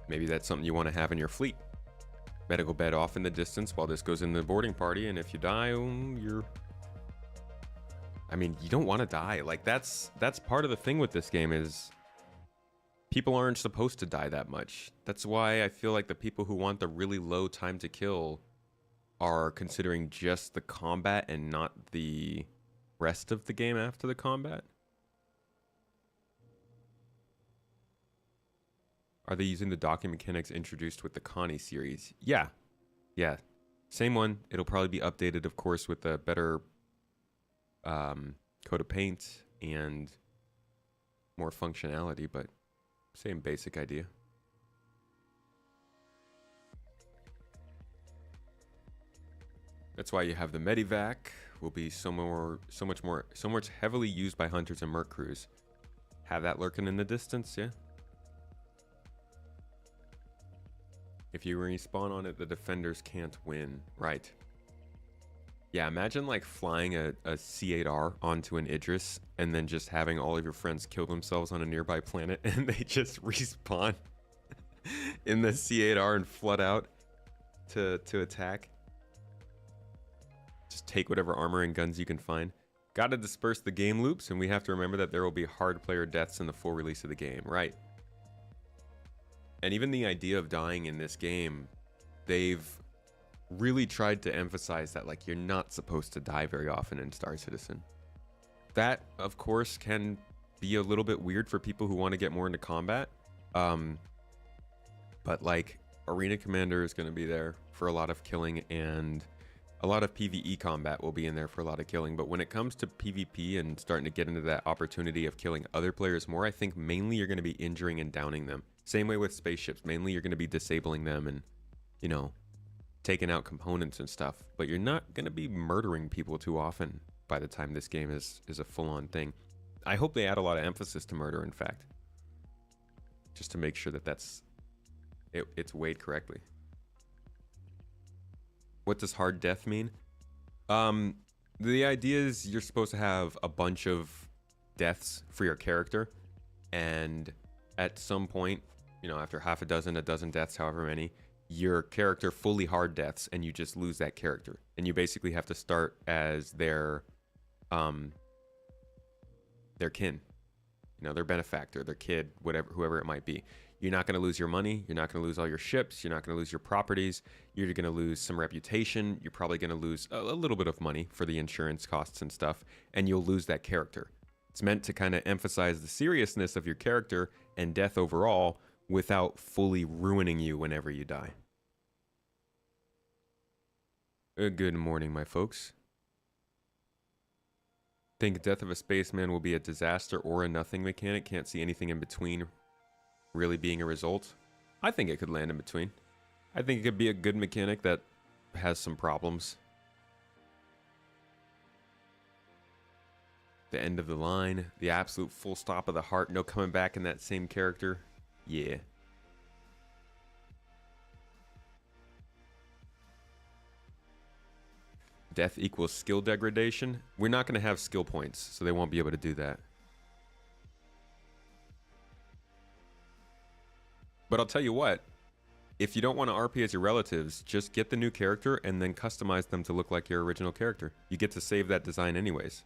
Maybe that's something you want to have in your fleet. Medical bed off in the distance while this goes in the boarding party, and if you die, you're... I mean, you don't want to die. Like, that's part of the thing with this game is people aren't supposed to die that much. That's why I feel like the people who want the really low time to kill are considering just the combat and not the rest of the game after the combat. Are they using the docking mechanics introduced with the Connie series? Yeah. Yeah. Same one. It'll probably be updated, of course, with a better coat of paint and more functionality, but same basic idea. That's why you have the Medivac. Will be so much heavily used by hunters and merc crews. Have that lurking in the distance, yeah. If you respawn on it, the defenders can't win. Right. Yeah, imagine like flying a C8R onto an Idris and then just having all of your friends kill themselves on a nearby planet and they just respawn in the C8R and flood out to attack. Just take whatever armor and guns you can find. Gotta disperse the game loops, and we have to remember that there will be hard player deaths in the full release of the game. Right. And even the idea of dying in this game, they've really tried to emphasize that, like, you're not supposed to die very often in Star Citizen. That, of course, can be a little bit weird for people who want to get more into combat. But, like, Arena Commander is going to be there for a lot of killing, and a lot of PvE combat will be in there for a lot of killing. But when it comes to PvP and starting to get into that opportunity of killing other players more, I think mainly you're going to be injuring and downing them. Same way with spaceships. Mainly you're going to be disabling them and, you know, taking out components and stuff. But you're not going to be murdering people too often by the time this game is a full-on thing. I hope they add a lot of emphasis to murder, in fact. Just to make sure that it's weighed correctly. What does hard death mean? The idea is you're supposed to have a bunch of deaths for your character, and at some point, you know, after half a dozen deaths, however many, your character fully hard deaths, and you just lose that character, and you basically have to start as their kin, you know, their benefactor, their kid, whoever it might be. You're not going to lose your money. You're not going to lose all your ships. You're not going to lose your properties. You're going to lose some reputation. You're probably going to lose a little bit of money for the insurance costs and stuff, and you'll lose that character. It's meant to kind of emphasize the seriousness of your character and death overall without fully ruining you whenever you die. Good morning, my folks. Think death of a spaceman will be a disaster or a nothing mechanic. Can't see anything in between really being a result. I think it could land in between. I think it could be a good mechanic that has some problems. The end of the line, the absolute full stop of the heart, no coming back in that same character. Yeah. Death equals skill degradation. We're not going to have skill points, so they won't be able to do that. But I'll tell you what, if you don't want to RP as your relatives, just get the new character and then customize them to look like your original character. You get to save that design anyways.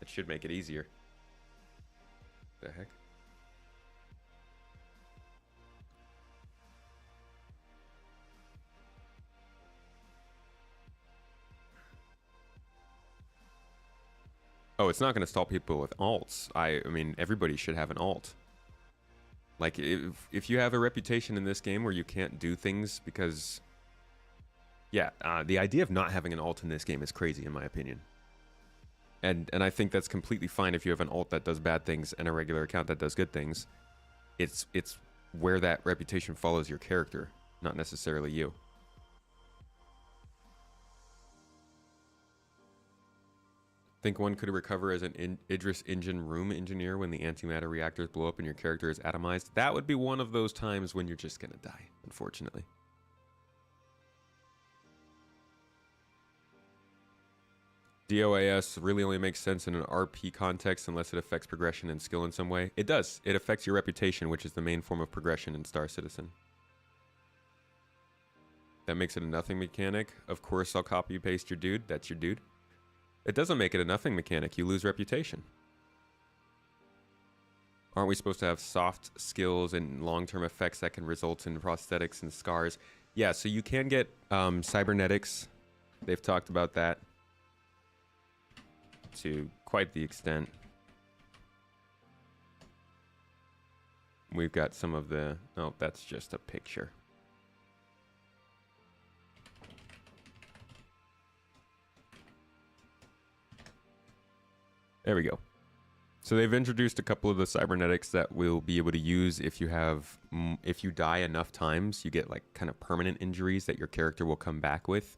That should make it easier. The heck? Oh, it's not going to stall people with alts. I mean, everybody should have an alt. Like, if you have a reputation in this game where you can't do things because... Yeah, the idea of not having an alt in this game is crazy, in my opinion. And I think that's completely fine if you have an alt that does bad things and a regular account that does good things. It's where that reputation follows your character, not necessarily you. Think one could recover as an Idris engine room engineer when the antimatter reactors blow up and your character is atomized? That would be one of those times when you're just gonna die, unfortunately. DOAS really only makes sense in an RP context unless it affects progression and skill in some way. It does. It affects your reputation, which is the main form of progression in Star Citizen. That makes it a nothing mechanic. Of course, I'll copy paste your dude. That's your dude. It doesn't make it a nothing mechanic. You lose reputation. Aren't we supposed to have soft skills and long-term effects that can result in prosthetics and scars? Yeah, so you can get cybernetics. They've talked about that to quite the extent. We've got some of the... Oh, that's just a picture. There we go. So they've introduced a couple of the cybernetics that we'll be able to use if you have, if you die enough times, you get like kind of permanent injuries that your character will come back with.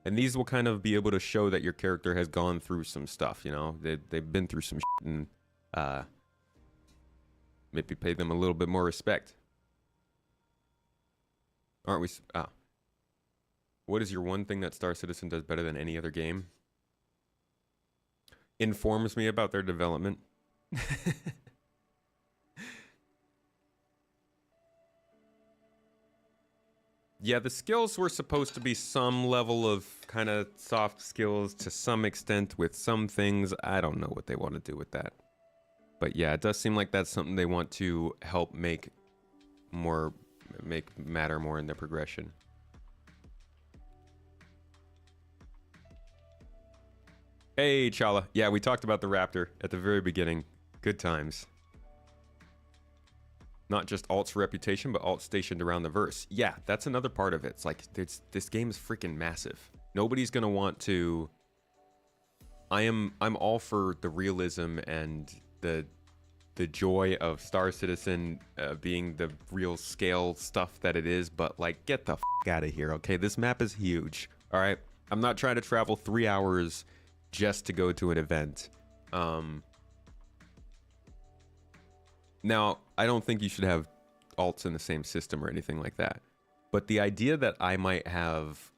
And these will kind of be able to show that your character has gone through some stuff, you know? They've been through some shit and maybe pay them a little bit more respect. Aren't we? What is your one thing that Star Citizen does better than any other game? Informs me about their development. Yeah, the skills were supposed to be some level of kind of soft skills to some extent with some things. I don't know what they want to do with that. But yeah, it does seem like that's something they want to help make matter more in their progression. Hey, Chala. Yeah, we talked about the Raptor at the very beginning. Good times. Not just alts for reputation, but alts stationed around the verse. Yeah, that's another part of it. It's like, this game is freaking massive. Nobody's gonna want to... I'm all for the realism and the joy of Star Citizen being the real scale stuff that it is, but like, get the f*** out of here, okay? This map is huge, all right? I'm not trying to travel 3 hours just to go to an event. Now, I don't think you should have alts in the same system or anything like that. But the idea that I might have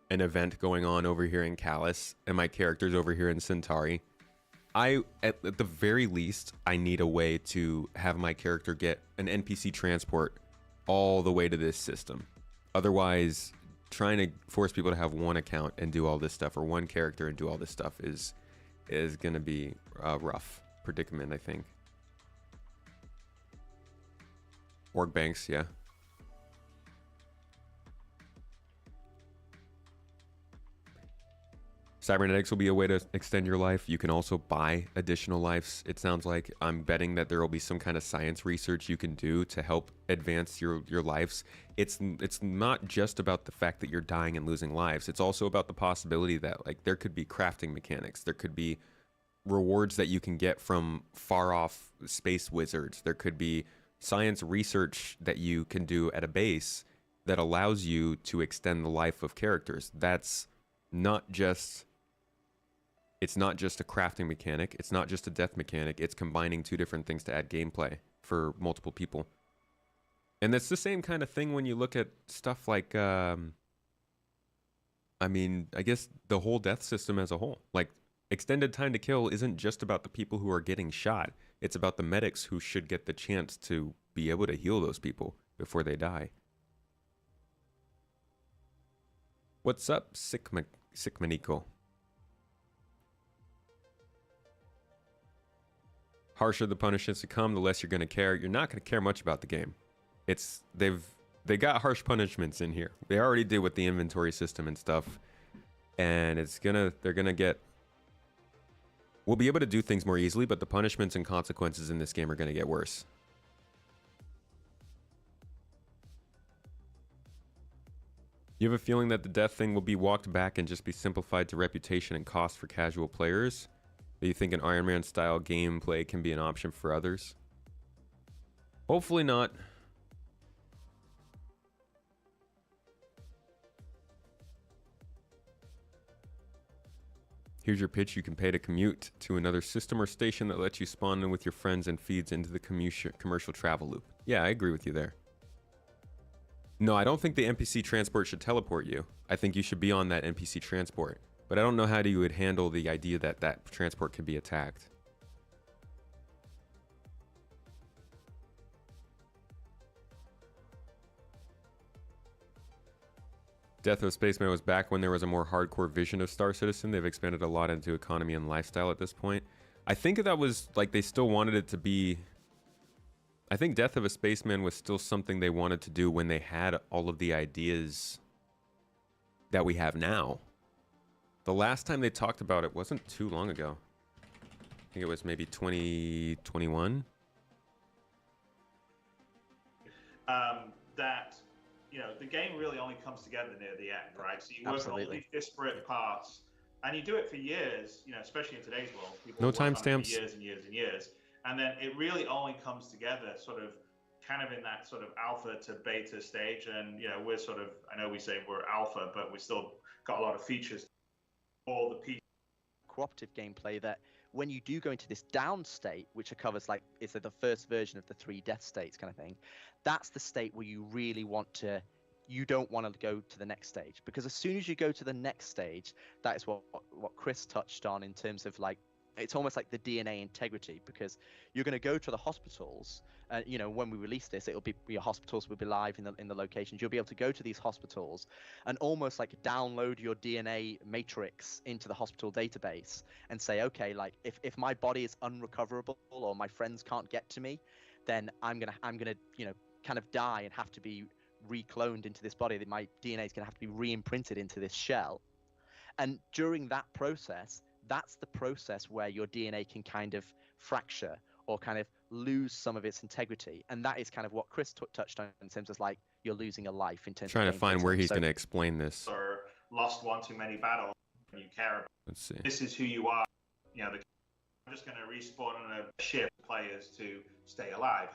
an event going on over here in Callus and my character's over here in Centauri, at the very least, I need a way to have my character get an NPC transport all the way to this system. Otherwise, trying to force people to have one account and do all this stuff, or one character and do all this stuff, is going to be a rough predicament, I think. Org banks, yeah. Cybernetics will be a way to extend your life. You can also buy additional lives, it sounds like. I'm betting that there will be some kind of science research you can do to help advance your lives. It's not just about the fact that you're dying and losing lives. It's also about the possibility that like there could be crafting mechanics. There could be rewards that you can get from far off space wizards. There could be science research that you can do at a base that allows you to extend the life of characters. That's not just, it's not just a crafting mechanic. It's not just a death mechanic. It's combining two different things to add gameplay for multiple people. And that's the same kind of thing when you look at stuff like, I mean, I guess the whole death system as a whole. Like, extended time to kill isn't just about the people who are getting shot. It's about the medics who should get the chance to be able to heal those people before they die. What's up, Sickmanico? Harsher the punishments to come, the less you're going to care. You're not going to care much about the game. It's they got harsh punishments in here. They already did with the inventory system and stuff, and they're gonna get. We'll be able to do things more easily, but the punishments and consequences in this game are gonna get worse. You have a feeling that the death thing will be walked back and just be simplified to reputation and cost for casual players? Do you think an Iron Man style gameplay can be an option for others? Hopefully not. Here's your pitch. You can pay to commute to another system or station that lets you spawn in with your friends and feeds into the commercial travel loop. Yeah, I agree with you there. No, I don't think the NPC transport should teleport you. I think you should be on that NPC transport. But I don't know how you would handle the idea that that transport can be attacked. Death of a Spaceman was back when there was a more hardcore vision of Star Citizen. They've expanded a lot into economy and lifestyle at this point. I think that was like they still wanted it to be. I think Death of a Spaceman was still something they wanted to do when they had all of the ideas that we have now. The last time they talked about it wasn't too long ago. I think it was maybe 2021. That, you know, the game really only comes together near the end, right? So you work on all these disparate parts, and you do it for years, you know, especially in today's world. People No work on it for timestamps. years and years and years. And then it really only comes together sort of kind of in that sort of alpha to beta stage. And, you know, we're sort of, I know we say we're alpha, but we still got a lot of features. All the pieces. Cooperative gameplay that when you do go into this down state, which covers like it's the first version of the 3 death states kind of thing, that's the state where you really want to, you don't want to go to the next stage, because as soon as you go to the next stage, that is what Chris touched on in terms of like, it's almost like the DNA integrity, because you're going to go to the hospitals. You know, when we release this, it'll be your hospitals will be live in the locations. You'll be able to go to these hospitals and almost like download your DNA matrix into the hospital database and say, okay, like if my body is unrecoverable or my friends can't get to me, then I'm gonna you know kind of die and have to be recloned into this body. That my DNA is gonna have to be re-imprinted into this shell. And during that process, that's the process where your DNA can kind of fracture or kind of lose some of its integrity. And that is kind of what Chris touched on in terms of like you're losing a life in terms Trying of to find where he's going to explain this. Or lost one too many battles you care about. Let's see. This is who you are. You know, I'm just going to respawn on a ship players to stay alive.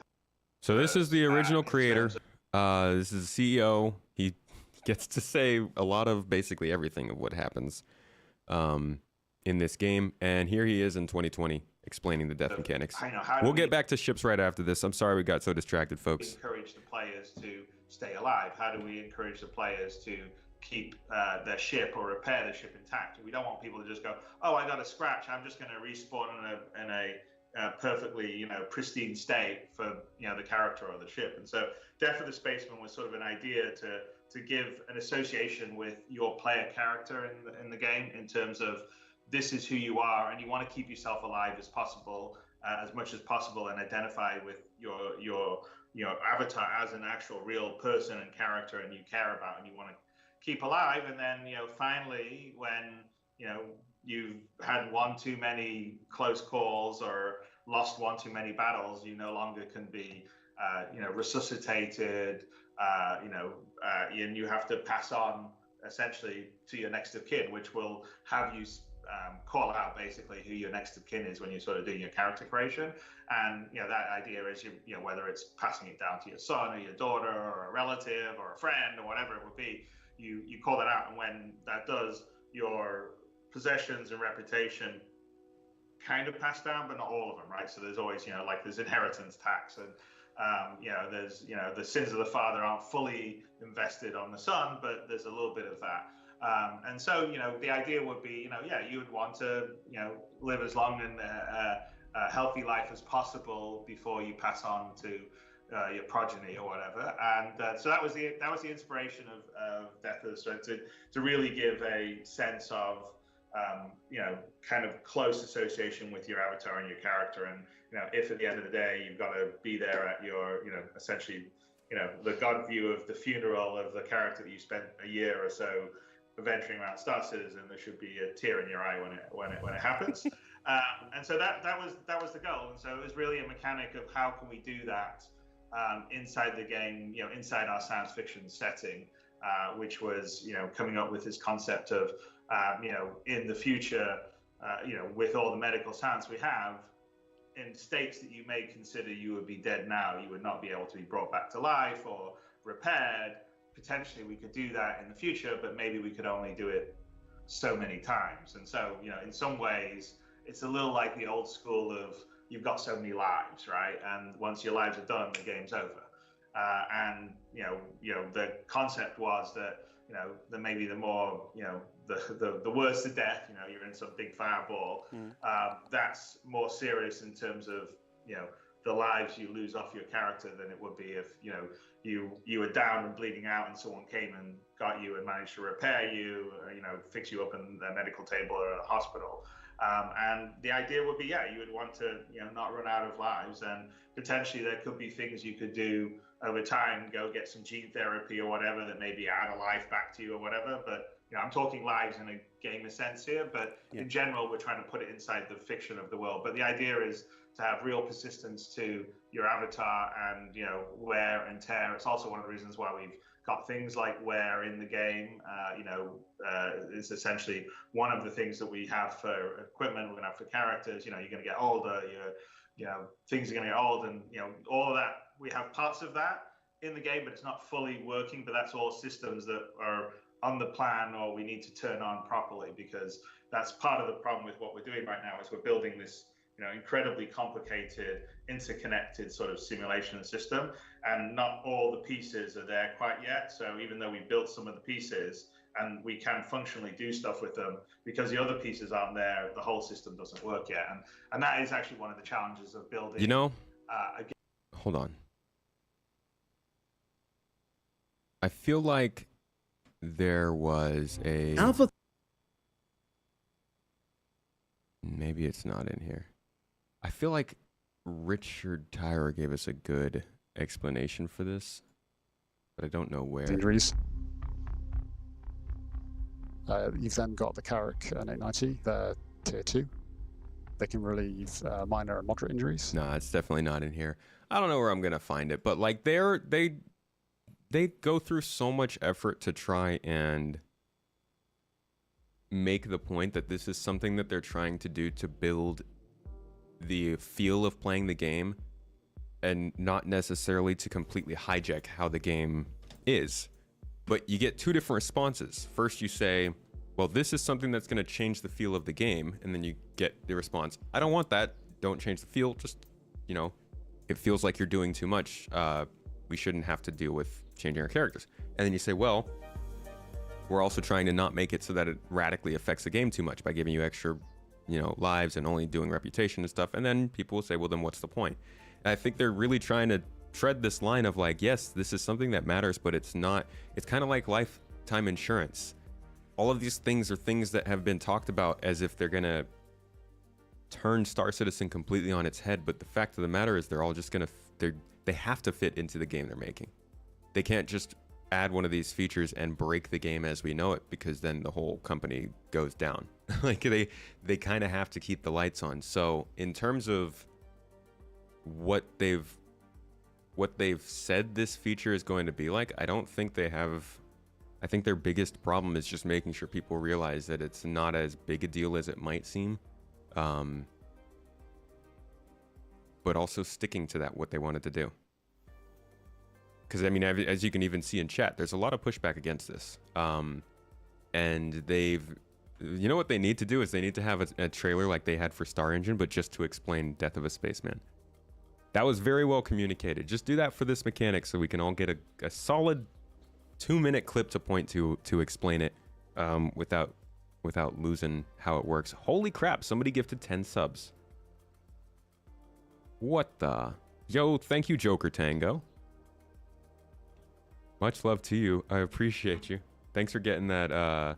So this is the original creator. This is the CEO. He gets to say a lot of basically everything of what happens in this game. And here he is in 2020 explaining the death mechanics. We'll get back to ships right after this. I'm sorry we got so distracted, folks. Encourage the players to stay alive. How do we encourage the players to keep their ship or repair their ship intact? We don't want people to just go, oh, I got a scratch, I'm just going to respawn in a perfectly, you know, pristine state for, you know, the character or the ship. And so Death of the Spaceman was sort of an idea to give an association with your player character in the game, in terms of this is who you are, and you want to keep yourself alive as possible, as much as possible, and identify with your avatar as an actual real person and character, and you care about, and you want to keep alive. And then, you know, finally, when, you know, you've had one too many close calls or lost one too many battles, you no longer can be, you know, resuscitated, and you have to pass on essentially to your next of kin, which will have you call out basically who your next of kin is when you're sort of doing your character creation. And that idea is whether it's passing it down to your son or your daughter or a relative or a friend or whatever it would be, you call that out, and when that does, your possessions and reputation kind of pass down, but not all of them, right? So there's always like there's inheritance tax, and there's the sins of the father aren't fully invested on the son, but there's a little bit of that. And so, the idea would be, you would want to, live as long and a healthy life as possible before you pass on to your progeny or whatever. And so that was the inspiration of Death of the Strength, to really give a sense of, kind of close association with your avatar and your character. And, if at the end of the day, you've got to be there at your, essentially, the God view of the funeral of the character that you spent a year or so venturing around Star Citizen, there should be a tear in your eye when it happens. And so that was the goal. And so it was really a mechanic of how can we do that inside the game, inside our science fiction setting, which was, coming up with this concept of, in the future, with all the medical science we have, in states that you may consider you would be dead now, you would not be able to be brought back to life or repaired. Potentially we could do that in the future, but maybe we could only do it so many times. And so, in some ways, it's a little like the old school of you've got so many lives, right? And once your lives are done, the game's over. And the concept was that the maybe the more the worse the death, you're in some big fireball. That's more serious in terms of the lives you lose off your character than it would be if you were down and bleeding out and someone came and got you and managed to repair you, or, fix you up in a medical table or a hospital. And the idea would be, you would want to, not run out of lives, and potentially there could be things you could do over time, go get some gene therapy or whatever that maybe add a life back to you or whatever. But, I'm talking lives in a gamer sense here, but in general, we're trying to put it inside the fiction of the world. But the idea is to have real persistence to your avatar and, wear and tear. It's also one of the reasons why we've got things like wear in the game. It's essentially one of the things that we have for equipment, we're gonna have for characters. You're gonna get older, things are gonna get old, and all of that. We have parts of that in the game, but it's not fully working. But that's all systems that are on the plan, or we need to turn on properly, because that's part of the problem with what we're doing right now. Is we're building this incredibly complicated, interconnected sort of simulation system, and not all the pieces are there quite yet. So even though we built some of the pieces and we can functionally do stuff with them, because the other pieces aren't there, the whole system doesn't work yet. And that is actually one of the challenges of building. Hold on. I feel like there was a Alpha. Maybe it's not in here. I feel like Richard Tyrer gave us a good explanation for this, but I don't know where. Injuries. You've then got the Carrack N890, they're tier 2. They can relieve minor and moderate injuries. No, it's definitely not in here. I don't know where I'm gonna find it, but like they go through so much effort to try and make the point that this is something that they're trying to do to build the feel of playing the game, and not necessarily to completely hijack how the game is. But you get two different responses. First you say, well, this is something that's going to change the feel of the game, and then you get the response, I don't want that, don't change the feel, just, it feels like you're doing too much, we shouldn't have to deal with changing our characters. And then you say, well, we're also trying to not make it so that it radically affects the game too much by giving you extra lives and only doing reputation and stuff. And then people will say, well, then what's the point? And I think they're really trying to tread this line of like, yes, this is something that matters, but it's not. It's kind of like lifetime insurance. All of these things are things that have been talked about as if they're gonna turn Star Citizen completely on its head, but the fact of the matter is they're all just gonna they have to fit into the game they're making. They can't just add one of these features and break the game as we know it, because then the whole company goes down. Like they kind of have to keep the lights on. So in terms of what they've said this feature is going to be like, I don't think they have I think their biggest problem is just making sure people realize that it's not as big a deal as it might seem. But also sticking to that, what they wanted to do. Because, I mean, as you can even see in chat, there's a lot of pushback against this. And they've... You know what they need to do is they need to have a trailer like they had for Star Engine, but just to explain Death of a Spaceman. That was very well communicated. Just do that for this mechanic so we can all get a solid 2-minute clip to point to explain it without losing how it works. Holy crap, somebody gifted 10 subs. What the? Yo, thank you, Joker Tango. Much love to you. I appreciate you. Thanks for getting that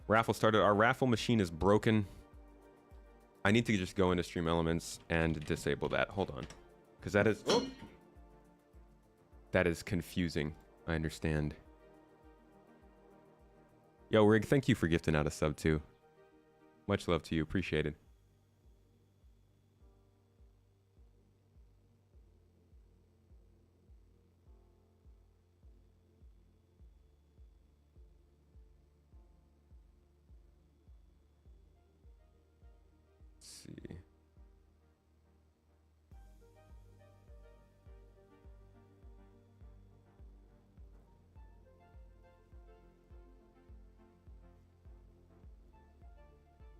raffle started. Our raffle machine is broken. I need to just go into Stream Elements and disable that. Hold on. Because that is... Oh, that is confusing. I understand. Yo, Rig, thank you for gifting out a sub too. Much love to you. Appreciate it. See.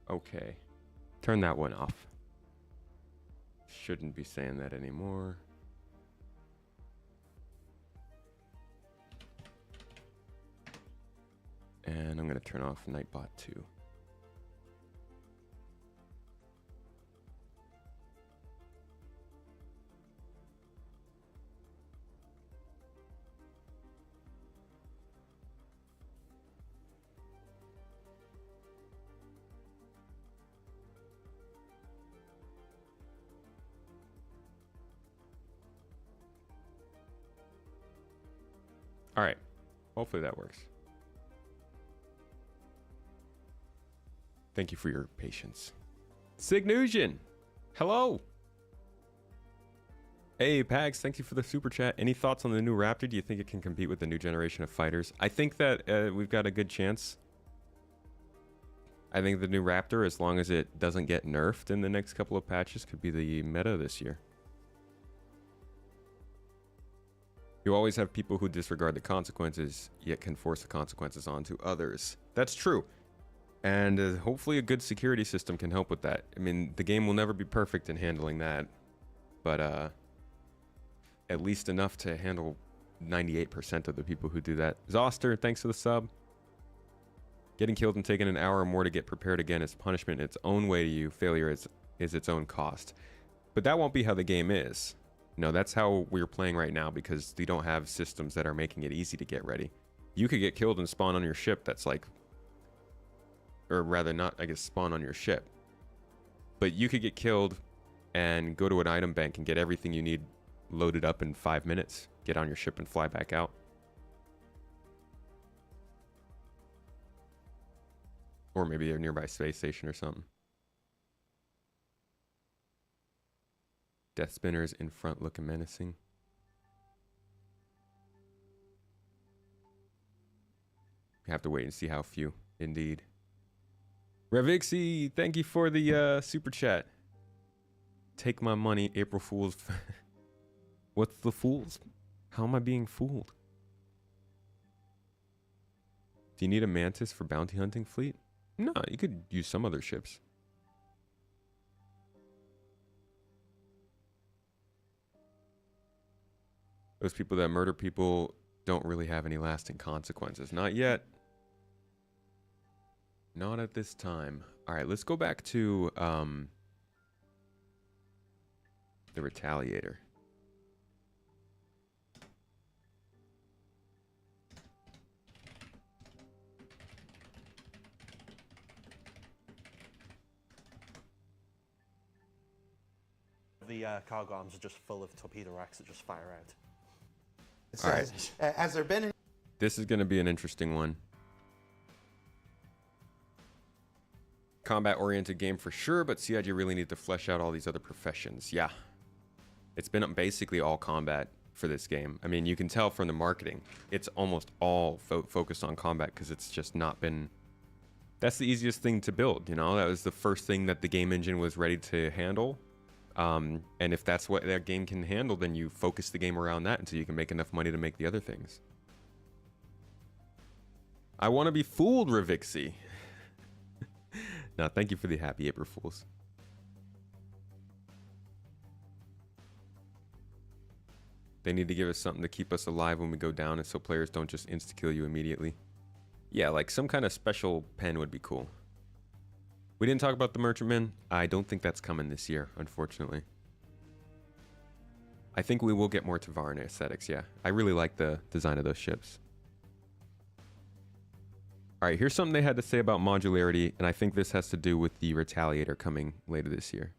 Okay. Turn that one off. Shouldn't be saying that anymore. And I'm going to turn off Nightbot 2. All right. Hopefully that works. Thank you for your patience. Signusion, hello. Hey, Pags, thank you for the super chat. Any thoughts on the new Raptor? Do you think it can compete with the new generation of fighters? I think that we've got a good chance. I think the new Raptor, as long as it doesn't get nerfed in the next couple of patches, could be the meta this year. You always have people who disregard the consequences, yet can force the consequences onto others. That's true. And hopefully a good security system can help with that. I mean, the game will never be perfect in handling that. But at least enough to handle 98% of the people who do that. Zoster, thanks for the sub. Getting killed and taking an hour or more to get prepared again is punishment in its own way to you. Failure is its own cost. But that won't be how the game is. No, that's how we're playing right now because we don't have systems that are making it easy to get ready. You could get killed and spawn on your ship that's like... Or rather not, I guess, spawn on your ship. But you could get killed and go to an item bank and get everything you need loaded up in 5 minutes. Get on your ship and fly back out. Or maybe a nearby space station or something. Death spinners in front looking menacing. You have to wait and see how few, indeed. Revixie, thank you for the super chat. Take my money, April Fool's. What's the fools? How am I being fooled? Do you need a mantis for bounty hunting fleet? No, you could use some other ships. Those people that murder people don't really have any lasting consequences. Not yet. Not at this time. All right, let's go back to the Retaliator. The cargo arms are just full of torpedo racks that just fire out. All right. Has there been... This is going to be an interesting one. Combat-oriented game for sure, but CIG really need to flesh out all these other professions. Yeah. It's been basically all combat for this game. I mean, you can tell from the marketing, it's almost all focused on combat because it's just not been. That's the easiest thing to build, you know. That was the first thing that the game engine was ready to handle. And if that's what that game can handle, then you focus the game around that until you can make enough money to make the other things. I want to be fooled, Ravixi. No, thank you for the happy April Fools. They need to give us something to keep us alive when we go down, and so players don't just insta-kill you immediately. Yeah, like some kind of special pen would be cool. We didn't talk about the Merchantman. I don't think that's coming this year, unfortunately. I think we will get more Tavaran aesthetics, yeah. I really like the design of those ships. All right, here's something they had to say about modularity, and I think this has to do with the Retaliator coming later this year.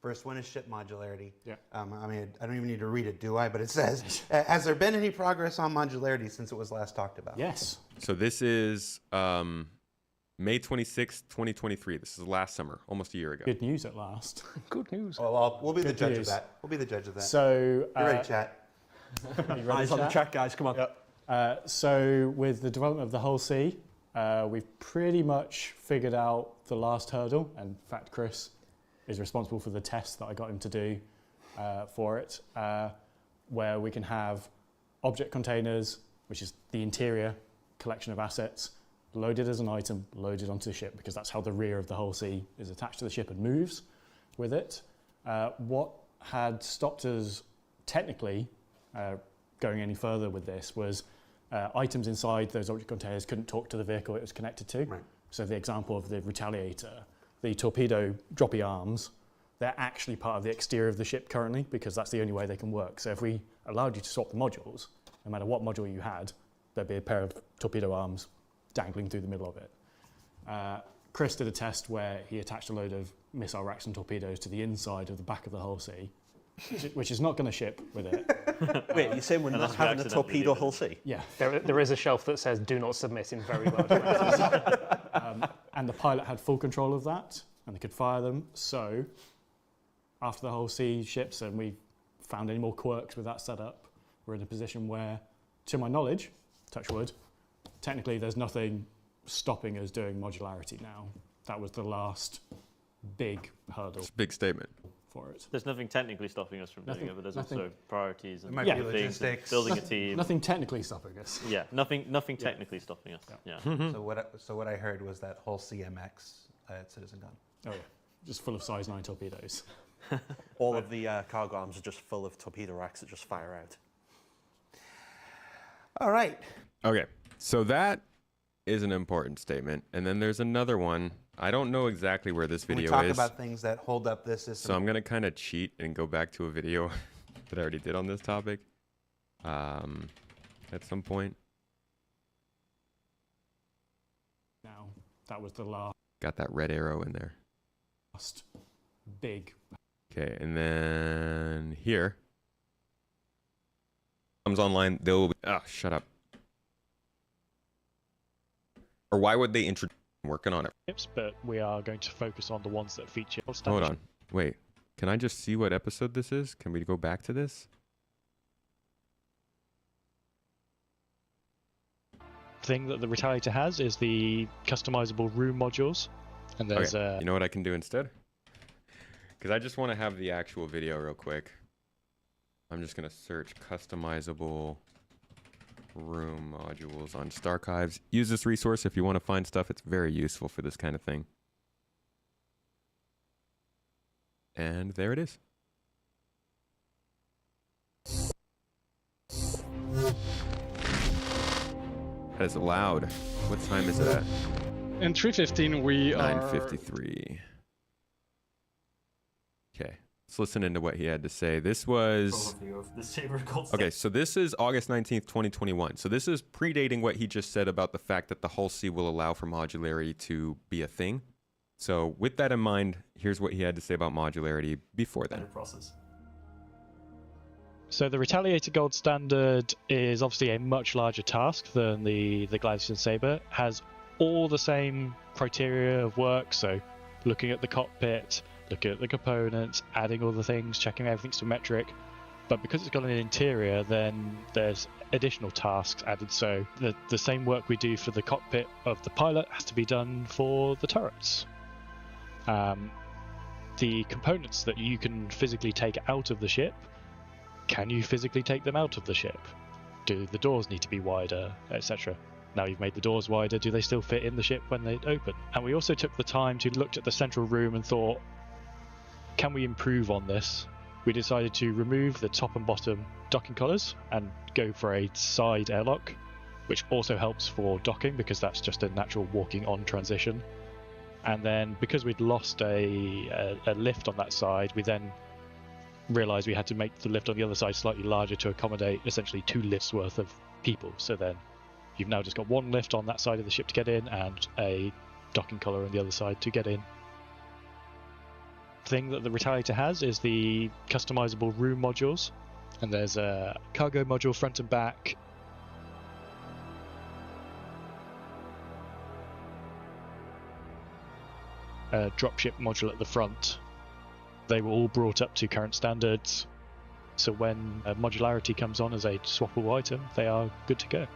First one is ship modularity. Yeah. I mean, I don't even need to read it, do I? But it says, has there been any progress on modularity since it was last talked about? Yes. So this is May 26th, 2023. This is last summer, almost a year ago. Good news at last. Good news. Oh, well, we'll be the Good judge news. of that. We'll be the judge of that. So, you ready, chat? You ready, Eyes on the chat? chat, guys. Come on. Yep. So with the development of the whole sea, we've pretty much figured out the last hurdle. And in fact, Chris is responsible for the test that I got him to do for it, where we can have object containers, which is the interior collection of assets, loaded as an item, loaded onto the ship, because that's how the rear of the whole sea is attached to the ship and moves with it. What had stopped us technically going any further with this was items inside those object containers couldn't talk to the vehicle it was connected to. Right. So the example of the Retaliator, the torpedo droppy arms, they're actually part of the exterior of the ship currently because that's the only way they can work. So if we allowed you to swap the modules, no matter what module you had, there'd be a pair of torpedo arms dangling through the middle of it. Chris did a test where he attached a load of missile racks and torpedoes to the inside of the back of the hull sea, which is not going to ship with it. Wait, you're saying we're not having a torpedo hull sea? Yeah. There is a shelf that says "Do not submit" in very large letters. And the pilot had full control of that, and they could fire them. So after the whole sea ships and we found any more quirks with that setup, we're in a position where, to my knowledge, touch wood, technically there's nothing stopping us doing modularity now. That was the last big hurdle. It's a big statement. For it. There's nothing technically stopping us from doing it, but there's also priorities and might be things, and building a team. Nothing technically stopping us. Yeah, nothing technically stopping us. Yeah. So what I heard was that whole CMX at Citizen Gun. Oh yeah, just full of size 9 torpedoes. All of the cargo arms are just full of torpedo racks that just fire out. All right. Okay, so that is an important statement. And then there's another one. I don't know exactly where this video is. We talk about things that hold up this system. So I'm going to kind of cheat and go back to a video that I already did on this topic at some point. Now, that was the last. Got that red arrow in there. Last big. Okay, and then here. Comes online, they'll. Shut up. Or why would they introduce? Working on it. But we are going to focus on the ones that feature. Hold on. Wait. Can I just see what episode this is? Can we go back to this? Thing that the Retaliator has is the customizable room modules. And there's okay. You know what I can do instead? Because I just want to have the actual video real quick. I'm just going to search customizable room modules on Starchives. Use this resource if you want to find stuff. It's very useful for this kind of thing. And there it is. That is loud. What time is it at? In 3:15 we are 9:53. Okay. Let's listen into what he had to say. This was... Okay, so this is August 19th, 2021. So this is predating what he just said about the fact that the hull C will allow for modularity to be a thing. So with that in mind, here's what he had to say about modularity before then. So the Retaliator Gold Standard is obviously a much larger task than the Gladiator Saber. Has all the same criteria of work, so looking at the cockpit, looking at the components, adding all the things, checking everything's symmetric. But because it's got an interior, then there's additional tasks added. So the same work we do for the cockpit of the pilot has to be done for the turrets. The components that you can physically take out of the ship, can you physically take them out of the ship? Do the doors need to be wider, etc.? Now you've made the doors wider, do they still fit in the ship when they open? And we also took the time to look at the central room and thought, can we improve on this? We decided to remove the top and bottom docking collars and go for a side airlock, which also helps for docking because that's just a natural walking on transition. And then because we'd lost a lift on that side, we then realized we had to make the lift on the other side slightly larger to accommodate essentially 2 lifts worth of people. So then you've now just got 1 lift on that side of the ship to get in and a docking collar on the other side to get in. Thing that the Retaliator has is the customizable room modules, and there's a cargo module front and back, a dropship module at the front. They were all brought up to current standards, so when modularity comes on as a swappable item, they are good to go.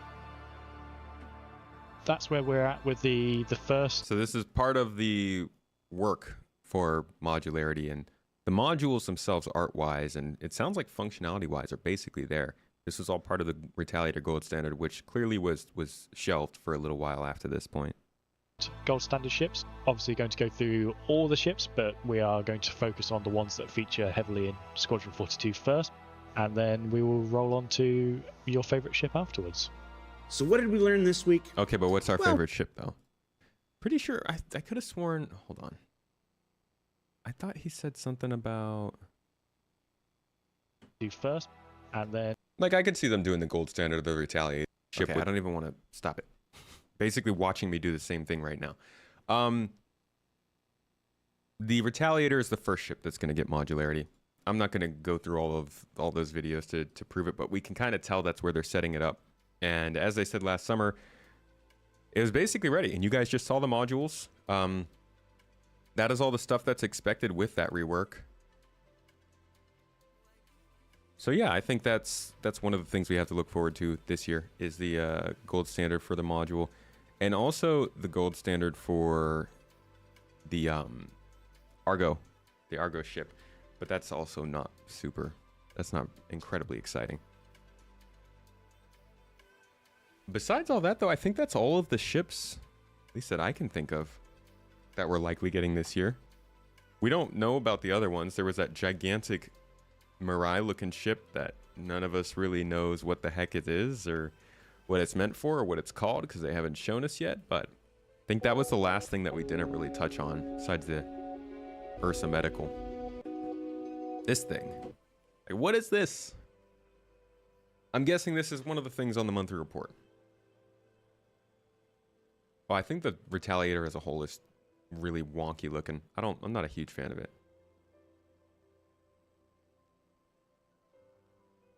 That's where we're at with the first. So this is part of the work for modularity, and the modules themselves art-wise and it sounds like functionality-wise are basically there. This is all part of the Retaliator gold standard, which clearly was shelved for a little while after this point. Gold standard ships, obviously going to go through all the ships, but we are going to focus on the ones that feature heavily in Squadron 42 first, and then we will roll on to your favorite ship afterwards. So what did we learn this week? Okay, but what's our favorite ship though? Pretty sure I could have sworn, hold on. I thought he said something about do first, and then like I could see them doing the gold standard of the Retaliator ship. Okay, I don't even want to stop it. Basically watching me do the same thing right now. The Retaliator is the first ship that's going to get modularity. I'm not going to go through all those videos to prove it, but we can kind of tell that's where they're setting it up. And as I said last summer, it was basically ready, and you guys just saw the modules. That is all the stuff that's expected with that rework. So yeah, I think that's one of the things we have to look forward to this year is the gold standard for the module, and also the gold standard for the Argo ship. But that's also not that's not incredibly exciting. Besides all that though, I think that's all of the ships, at least that I can think of, that we're likely getting this year. We don't know about the other ones. There was that gigantic Mirai looking ship that none of us really knows what the heck it is or what it's meant for or what it's called because they haven't shown us yet, but I think that was the last thing that we didn't really touch on besides the Ursa Medical. This thing. Like, what is this? I'm guessing this is one of the things on the monthly report. Well, I think the Retaliator as a whole is really wonky looking. I'm not a huge fan of it.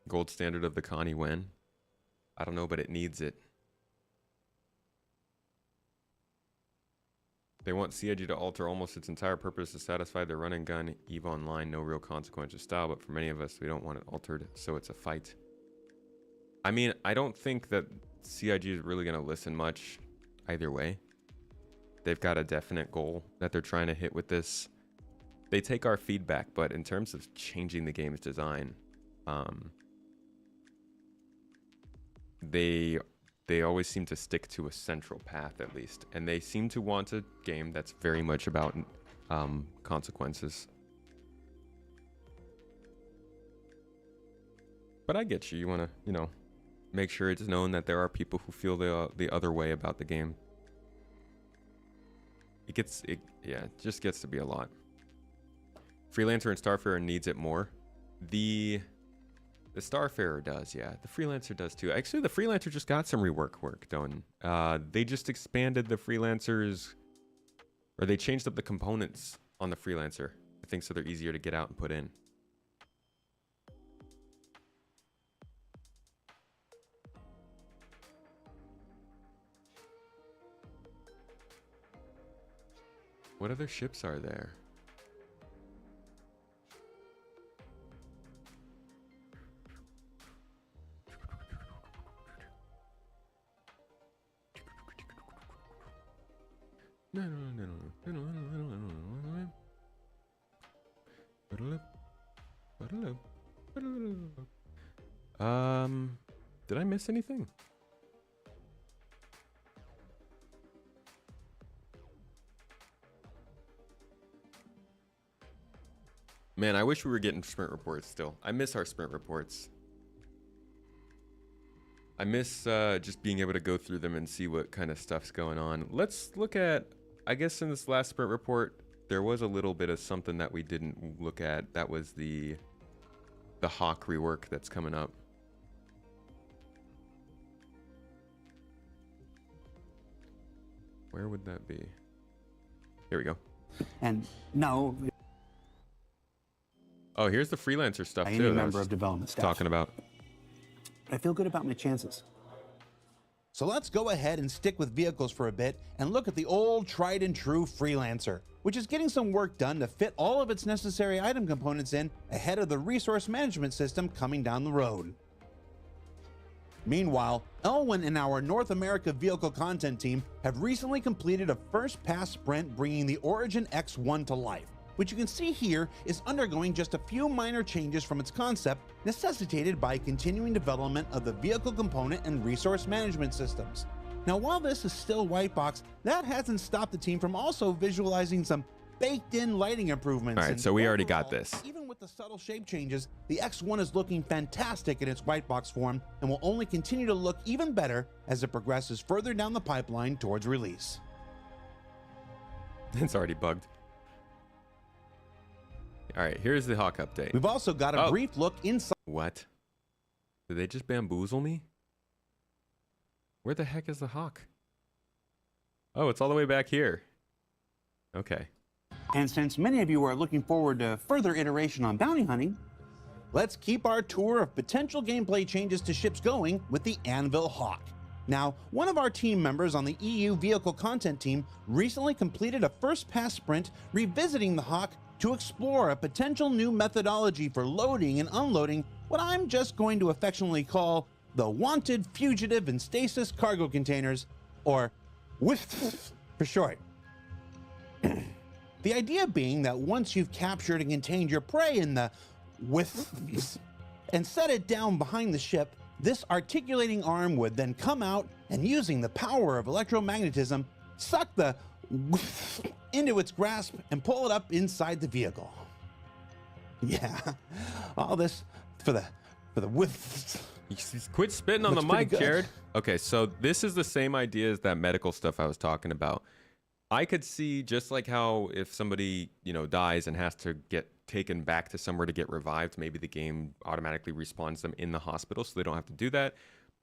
Gold standard of the Connie Wen. I don't know, but it needs it. They want CIG to alter almost its entire purpose to satisfy the run and gun EVE Online, no real consequences style, but for many of us, we don't want it altered, so it's a fight. I mean, I don't think that CIG is really going to listen much either way. They've got a definite goal that they're trying to hit with this. They take our feedback, but in terms of changing the game's design, they always seem to stick to a central path at least, and they seem to want a game that's very much about consequences. But I get you. You want to, make sure it's known that there are people who feel the other way about the game. It just gets to be a lot. Freelancer and Starfarer needs it more. The Starfarer does, yeah. The Freelancer does too. Actually, the Freelancer just got some rework work done. They just expanded the Freelancers, or they changed up the components on the Freelancer, I think, so they're easier to get out and put in. What other ships are there? Did I miss anything? Man, I wish we were getting sprint reports still. I miss our sprint reports. I miss just being able to go through them and see what kind of stuff's going on. Let's look at, I guess in this last sprint report, there was a little bit of something that we didn't look at. That was the Hawk rework that's coming up. Where would that be? Here we go. And no. Oh, here's the freelancer stuff Any too. member of development staff. Talking about. I feel good about my chances. So let's go ahead and stick with vehicles for a bit and look at the old tried and true Freelancer, which is getting some work done to fit all of its necessary item components in ahead of the resource management system coming down the road. Meanwhile, Elwin and our North America vehicle content team have recently completed a first pass sprint bringing the Origin X1 to life, which you can see here is undergoing just a few minor changes from its concept necessitated by continuing development of the vehicle component and resource management systems. Now, while this is still white box, that hasn't stopped the team from also visualizing some baked-in lighting improvements. All right, so we already got this. Even with the subtle shape changes, the X1 is looking fantastic in its white box form and will only continue to look even better as it progresses further down the pipeline towards release. It's already bugged. All right, here's the Hawk update. We've also got a brief look inside. What? Did they just bamboozle me? Where the heck is the Hawk? Oh, it's all the way back here. Okay. And since many of you are looking forward to further iteration on bounty hunting, let's keep our tour of potential gameplay changes to ships going with the Anvil Hawk. Now, one of our team members on the EU vehicle content team recently completed a first pass sprint revisiting the Hawk to explore a potential new methodology for loading and unloading what I'm just going to affectionately call the Wanted, Fugitive, and Stasis cargo containers, or WIF for short. The idea being that once you've captured and contained your prey in the WIF and set it down behind the ship, this articulating arm would then come out and, using the power of electromagnetism, suck the WIF into its grasp and pull it up inside the vehicle. Yeah, all this for the WIF. Quit spitting on the Looks pretty mic, good. Jared. Okay, so this is the same idea as that medical stuff I was talking about. I could see just like how if somebody, dies and has to get taken back to somewhere to get revived, maybe the game automatically respawns them in the hospital so they don't have to do that.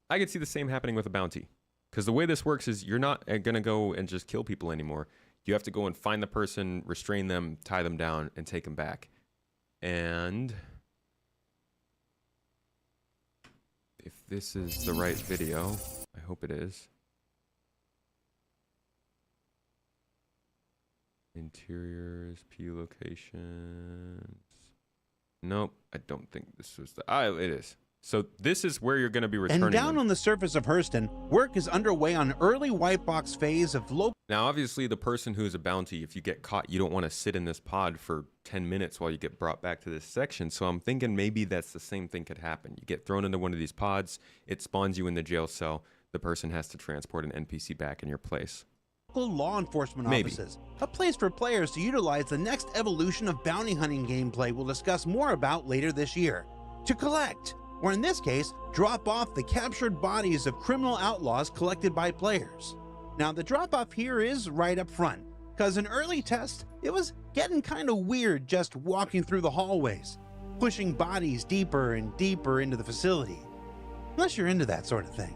I could see the same happening with a bounty. Because the way this works is you're not going to go and just kill people anymore. You have to go and find the person, restrain them, tie them down, and take them back. And if this is the right video, I hope it is. Interiors, P locations. Nope, I don't think this was the. It is. So this is where you're going to be returning. And down them. on the surface of Hurston, work is underway on early white box phase of local. Now, obviously, the person who's a bounty, if you get caught, you don't want to sit in this pod for 10 minutes while you get brought back to this section. So I'm thinking maybe that's the same thing could happen. You get thrown into one of these pods, it spawns you in the jail cell. The person has to transport an NPC back in your place. Law enforcement Maybe. offices, a place for players to utilize the next evolution of bounty hunting gameplay we'll discuss more about later this year. To collect, or in this case, drop off the captured bodies of criminal outlaws collected by players. Now, the drop off here is right up front, because in early test, it was getting kind of weird just walking through the hallways, pushing bodies deeper and deeper into the facility. Unless you're into that sort of thing.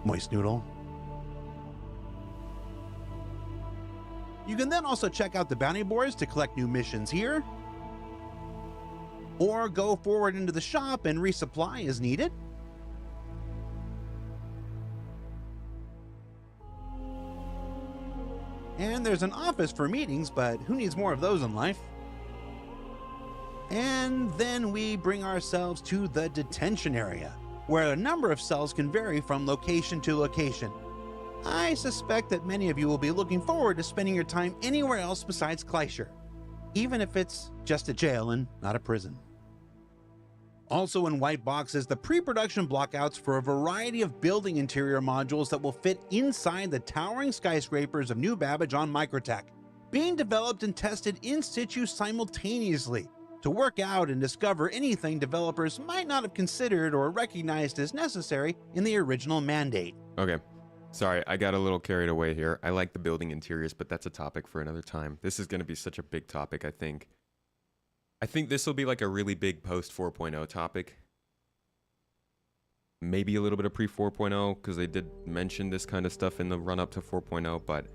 Moist noodle. You can then also check out the bounty boards to collect new missions here, or go forward into the shop and resupply as needed. And there's an office for meetings, but who needs more of those in life? And then we bring ourselves to the detention area, where a number of cells can vary from location to location. I suspect that many of you will be looking forward to spending your time anywhere else besides Kleischer, even if it's just a jail and not a prison. Also in white boxes, the pre-production blockouts for a variety of building interior modules that will fit inside the towering skyscrapers of New Babbage on Microtech, being developed and tested in situ simultaneously to work out and discover anything developers might not have considered or recognized as necessary in the original mandate. Okay. Sorry, I got a little carried away here. I like the building interiors, but that's a topic for another time. This is going to be such a big topic, I think. I think this will be like a really big post 4.0 topic. Maybe a little bit of pre 4.0, because they did mention this kind of stuff in the run up to 4.0, but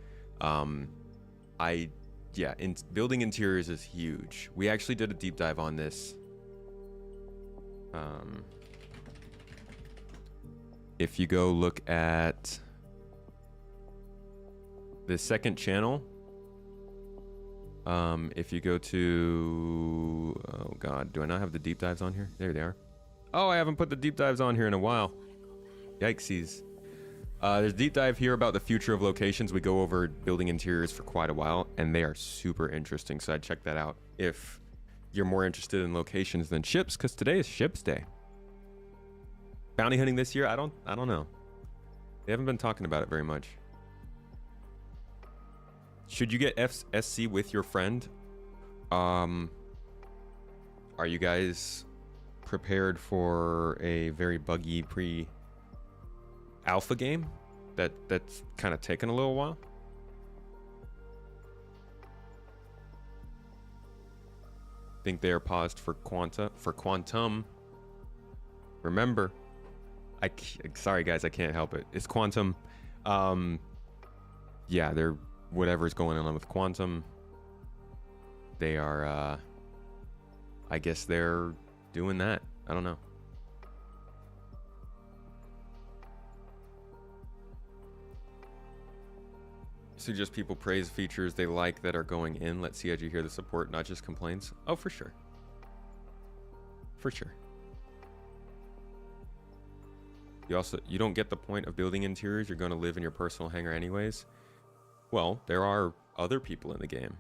building interiors is huge. We actually did a deep dive on this. If you go look at the second channel, if you go to, oh god, do I not have the deep dives on here? There they are. Oh, I haven't put the deep dives on here in a while. Yikesies. There's a deep dive here about the future of locations. We go over building interiors for quite a while, and they are super interesting, so I'd check that out if you're more interested in locations than ships, because today is ships day. Bounty hunting this year, I don't know. They haven't been talking about it very much. Should you get SC with your friend? Are you guys prepared for a very buggy pre-alpha game that's kind of taken a little while? Think they are paused for quantum. Remember, sorry guys, I can't help it. It's quantum. Yeah, they're whatever's going on with quantum. They are I guess they're doing that. I don't know. So just people praise features they like that are going in. Let CIG hear the support, not just complaints. Oh, for sure. For sure. You don't get the point of building interiors. You're going to live in your personal hangar anyways. Well, there are other people in the game.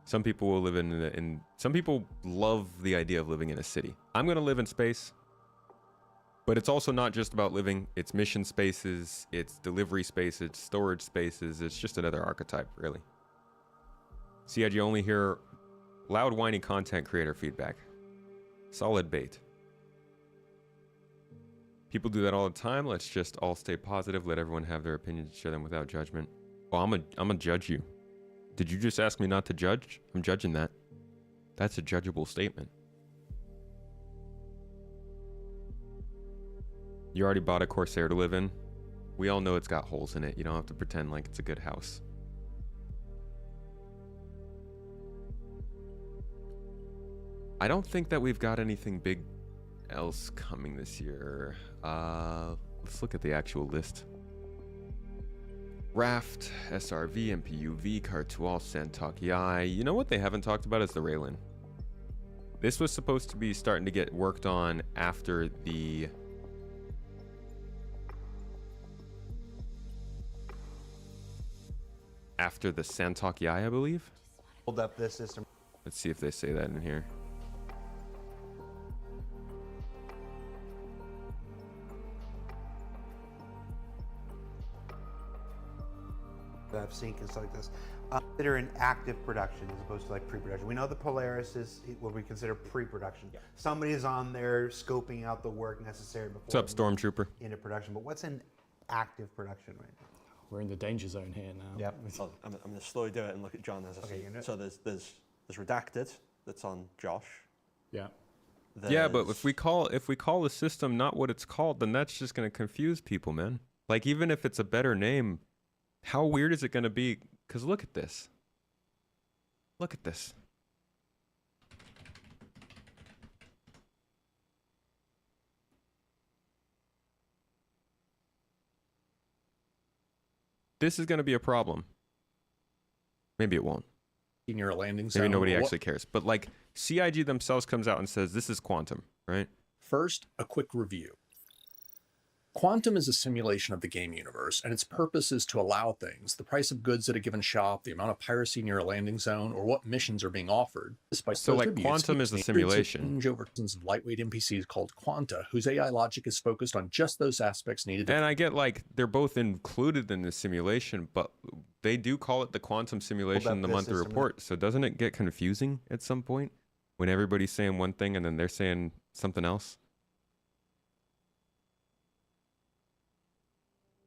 Some people will live in some people love the idea of living in a city. I'm going to live in space. But it's also not just about living. It's mission spaces, it's delivery spaces, storage spaces. It's just another archetype, really. CIG only hear loud, whiny content creator feedback. Solid bait. People do that all the time. Let's just all stay positive. Let everyone have their opinions, share them without judgment. Well, I'm gonna judge you. Did you just ask me not to judge? I'm judging that. That's a judgeable statement. You already bought a Corsair to live in. We all know it's got holes in it. You don't have to pretend like it's a good house. I don't think that we've got anything big else coming this year. Let's look at the actual list. Raft, SRV, MPUV, Cartual, Santokiai. You know what they haven't talked about is the Railen. This was supposed to be starting to get worked on after the Santokiai, I believe. Hold up this system. Let's see if they say that in here. That I've seen and stuff like this. That are in active production as opposed to like pre-production. We know the Polaris is what we consider pre-production. Yeah. Somebody is on there scoping out the work necessary before. What's up, Stormtrooper? Into production, but what's in active production right now? We're in the danger zone here now. Yep. I'm going to slowly do it and look at John as I see. So there's Redacted that's on Josh. Yeah. Yeah, but if we call the system not what it's called, then that's just going to confuse people, man. Like, even if it's a better name, how weird is it going to be? Because look at this. Look at this. This is going to be a problem. Maybe it won't. Near a landing zone. Maybe nobody actually cares. But like, CIG themselves comes out and says this is quantum, right? First, a quick review. Quantum is a simulation of the game universe, and its purpose is to allow things, the price of goods at a given shop, the amount of piracy near a landing zone, or what missions are being offered. So like Quantum is a simulation. Over tons of lightweight NPCs called Quanta, whose AI logic is focused on just those aspects needed. And I get like they're both included in the simulation, but they do call it the Quantum simulation in the monthly report. So doesn't it get confusing at some point when everybody's saying one thing and then they're saying something else?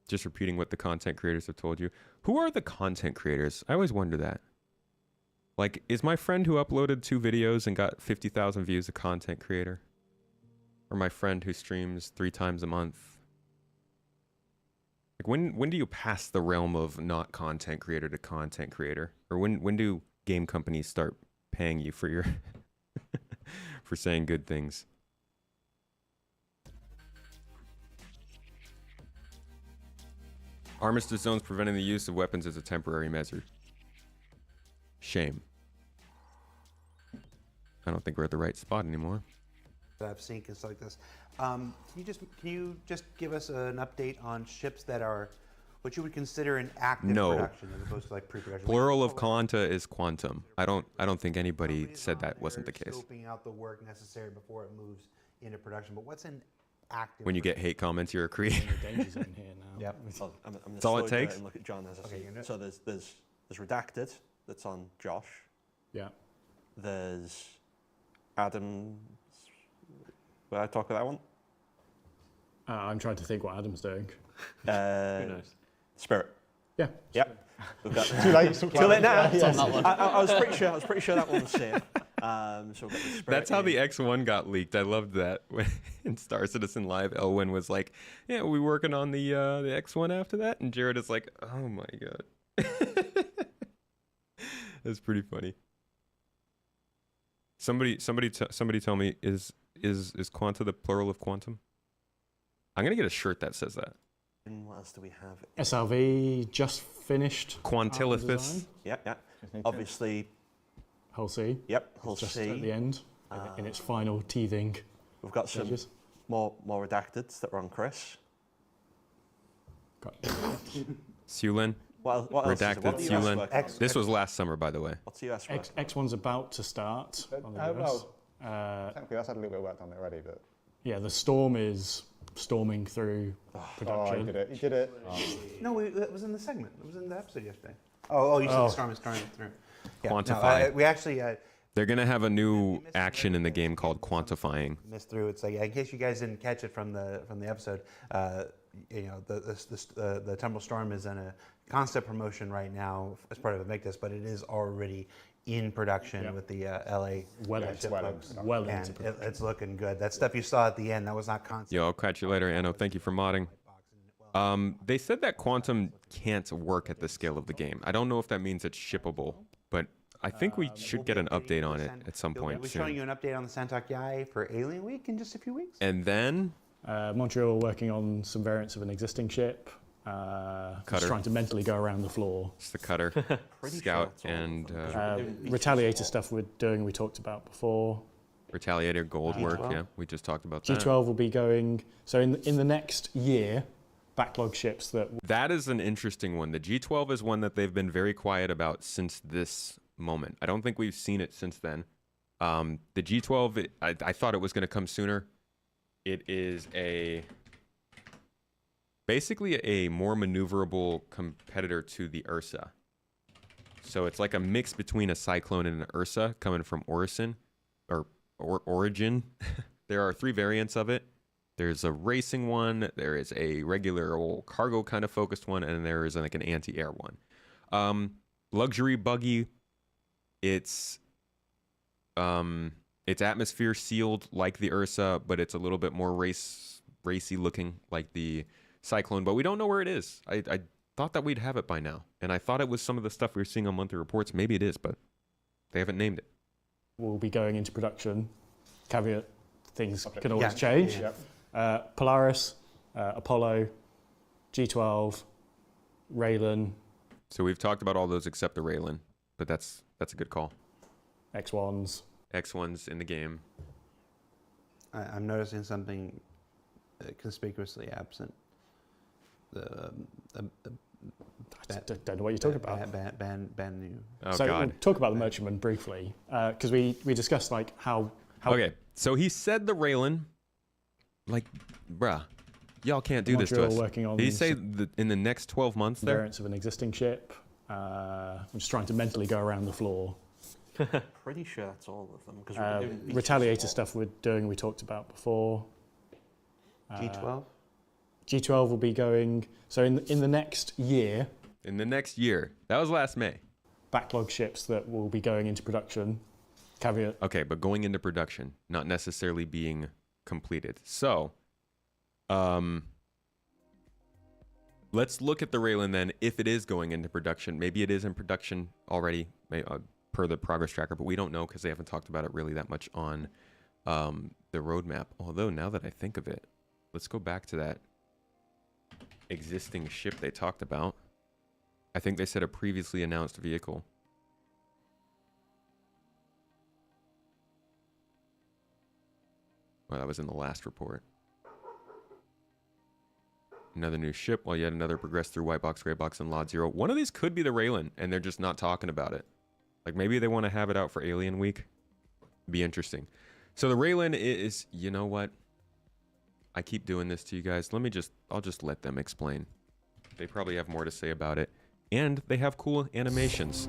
Just repeating what the content creators have told you. Who are the content creators? I always wonder that. Like, is my friend who uploaded 2 videos and got 50,000 views a content creator? Or my friend who streams 3 times a month? Like, when do you pass the realm of not content creator to content creator? Or when do game companies start paying you for your for saying good things? Armistice zones preventing the use of weapons as a temporary measure. Shame. I don't think we're at the right spot anymore. That I've seen and stuff like this. Can you just give us an update on ships that are what you would consider an active production as opposed to like pre-production? Plural of Quanta is quantum. I don't think anybody said that wasn't the case. Scoping out the work necessary before it moves into production. But what's an active? When you get hate comments, you're a creator. Danger zone here now. Yep. That's all it takes. And look at John as I see. So there's Redacted that's on Josh. Yeah. There's Adam's. Will I talk about that one? I'm trying to think what Adam's doing. Who knows? Spirit. Yeah. Yep. We've got Too late. Too late now. Yeah, on that one. I was pretty sure that one was safe. So we've got the Spirit. That's how the X1 got leaked. I loved that. When in Star Citizen Live, Elwyn was like, "Yeah, we working on the X1 after that," and Jared is like, "Oh my god." That's pretty funny. Somebody tell me, is Quanta the plural of quantum? I'm gonna get a shirt that says that. And what else do we have? SLV just finished. Quantilithus. Yeah. Obviously. Hull C. Yep. Hull just C. at the end, in its final teething. We've got some more redacteds that were on Chris. Sulin. What else Redacted Sulin. This was last summer, by the way. What's US X1's about to start on the US. Technically, that's had a little bit of work done already, but yeah, the Storm is storming through production. He did it. No, it was in the segment. It was in the episode yesterday. You said the storm is starting through. Yeah, Quantify. We actually. They're gonna have a new action in the game called quantifying. Missed through. It's like in case you guys didn't catch it from the episode. The Tumble Storm is in a concept promotion right now as part of Invictus, but it is already in production with the LA. It's looking good. That stuff you saw at the end, that was not concept. Yo, I'll catch you later, Anno. Thank you for modding. They said that Quantum can't work at the scale of the game. I don't know if that means it's shippable, but I think we should get an update on it at some point We're soon. showing you an update on the Santok Yai for Alien Week in just a few weeks. And then Montreal working on some variants of an existing ship. Just trying to mentally go around the floor. It's the cutter, scout, and Retaliator stuff we're doing. We talked about before. Retaliator gold G12. work. Yeah, we just talked about that. G12 will be going. So in the next year, backlog ships that is an interesting one. The G12 is one that they've been very quiet about since this moment. I don't think we've seen it since then. The G12, I thought it was going to come sooner. It is basically a more maneuverable competitor to the Ursa. So it's like a mix between a Cyclone and an Ursa coming from Origin. There are 3 variants of it. There's a racing one, there is a regular old cargo kind of focused one, and there is like an anti-air one. Luxury buggy, it's atmosphere sealed like the Ursa, but it's a little bit more racy looking like the Cyclone, but we don't know where it is. I thought that we'd have it by now, and I thought it was some of the stuff we were seeing on monthly reports. Maybe it is, but they haven't named it. will be going into production. Caveat, things can always change. Polaris, Apollo, G12, Railen. So we've talked about all those except the Railen, but that's a good call. X1s. X1s in the game. I'm noticing something conspicuously absent don't know what you're talking about. Ban new. Oh, so God. we'll talk about the merchantman briefly, because we discussed like how. Okay, so he said the Railen, like, bruh, y'all can't do this to us. Working on Did he say in the next 12 months there? Variants of an existing ship. I'm just trying to mentally go around the floor. Pretty sure that's all of them. Because Retaliator stuff we're doing, we talked about before. G12? G12 will be going, so in the next year. In the next year. That was last May. Backlog ships that will be going into production. Caveat. Okay, but going into production, not necessarily being completed. So, let's look at the Railen then. If it is going into production, maybe it is in production already, per the progress tracker, but we don't know because they haven't talked about it really that much on the roadmap. Although now that I think of it, let's go back to that existing ship they talked about. I think they said a previously announced vehicle. Well, that was in the last report. Another new ship, while yet another progressed through white box, gray box, and Lot Zero. One of these could be the Railen, and they're just not talking about it. Like, maybe they want to have it out for Alien Week. Be interesting. So the Railen is, you know what? I keep doing this to you guys. I'll just let them explain. They probably have more to say about it. And they have cool animations.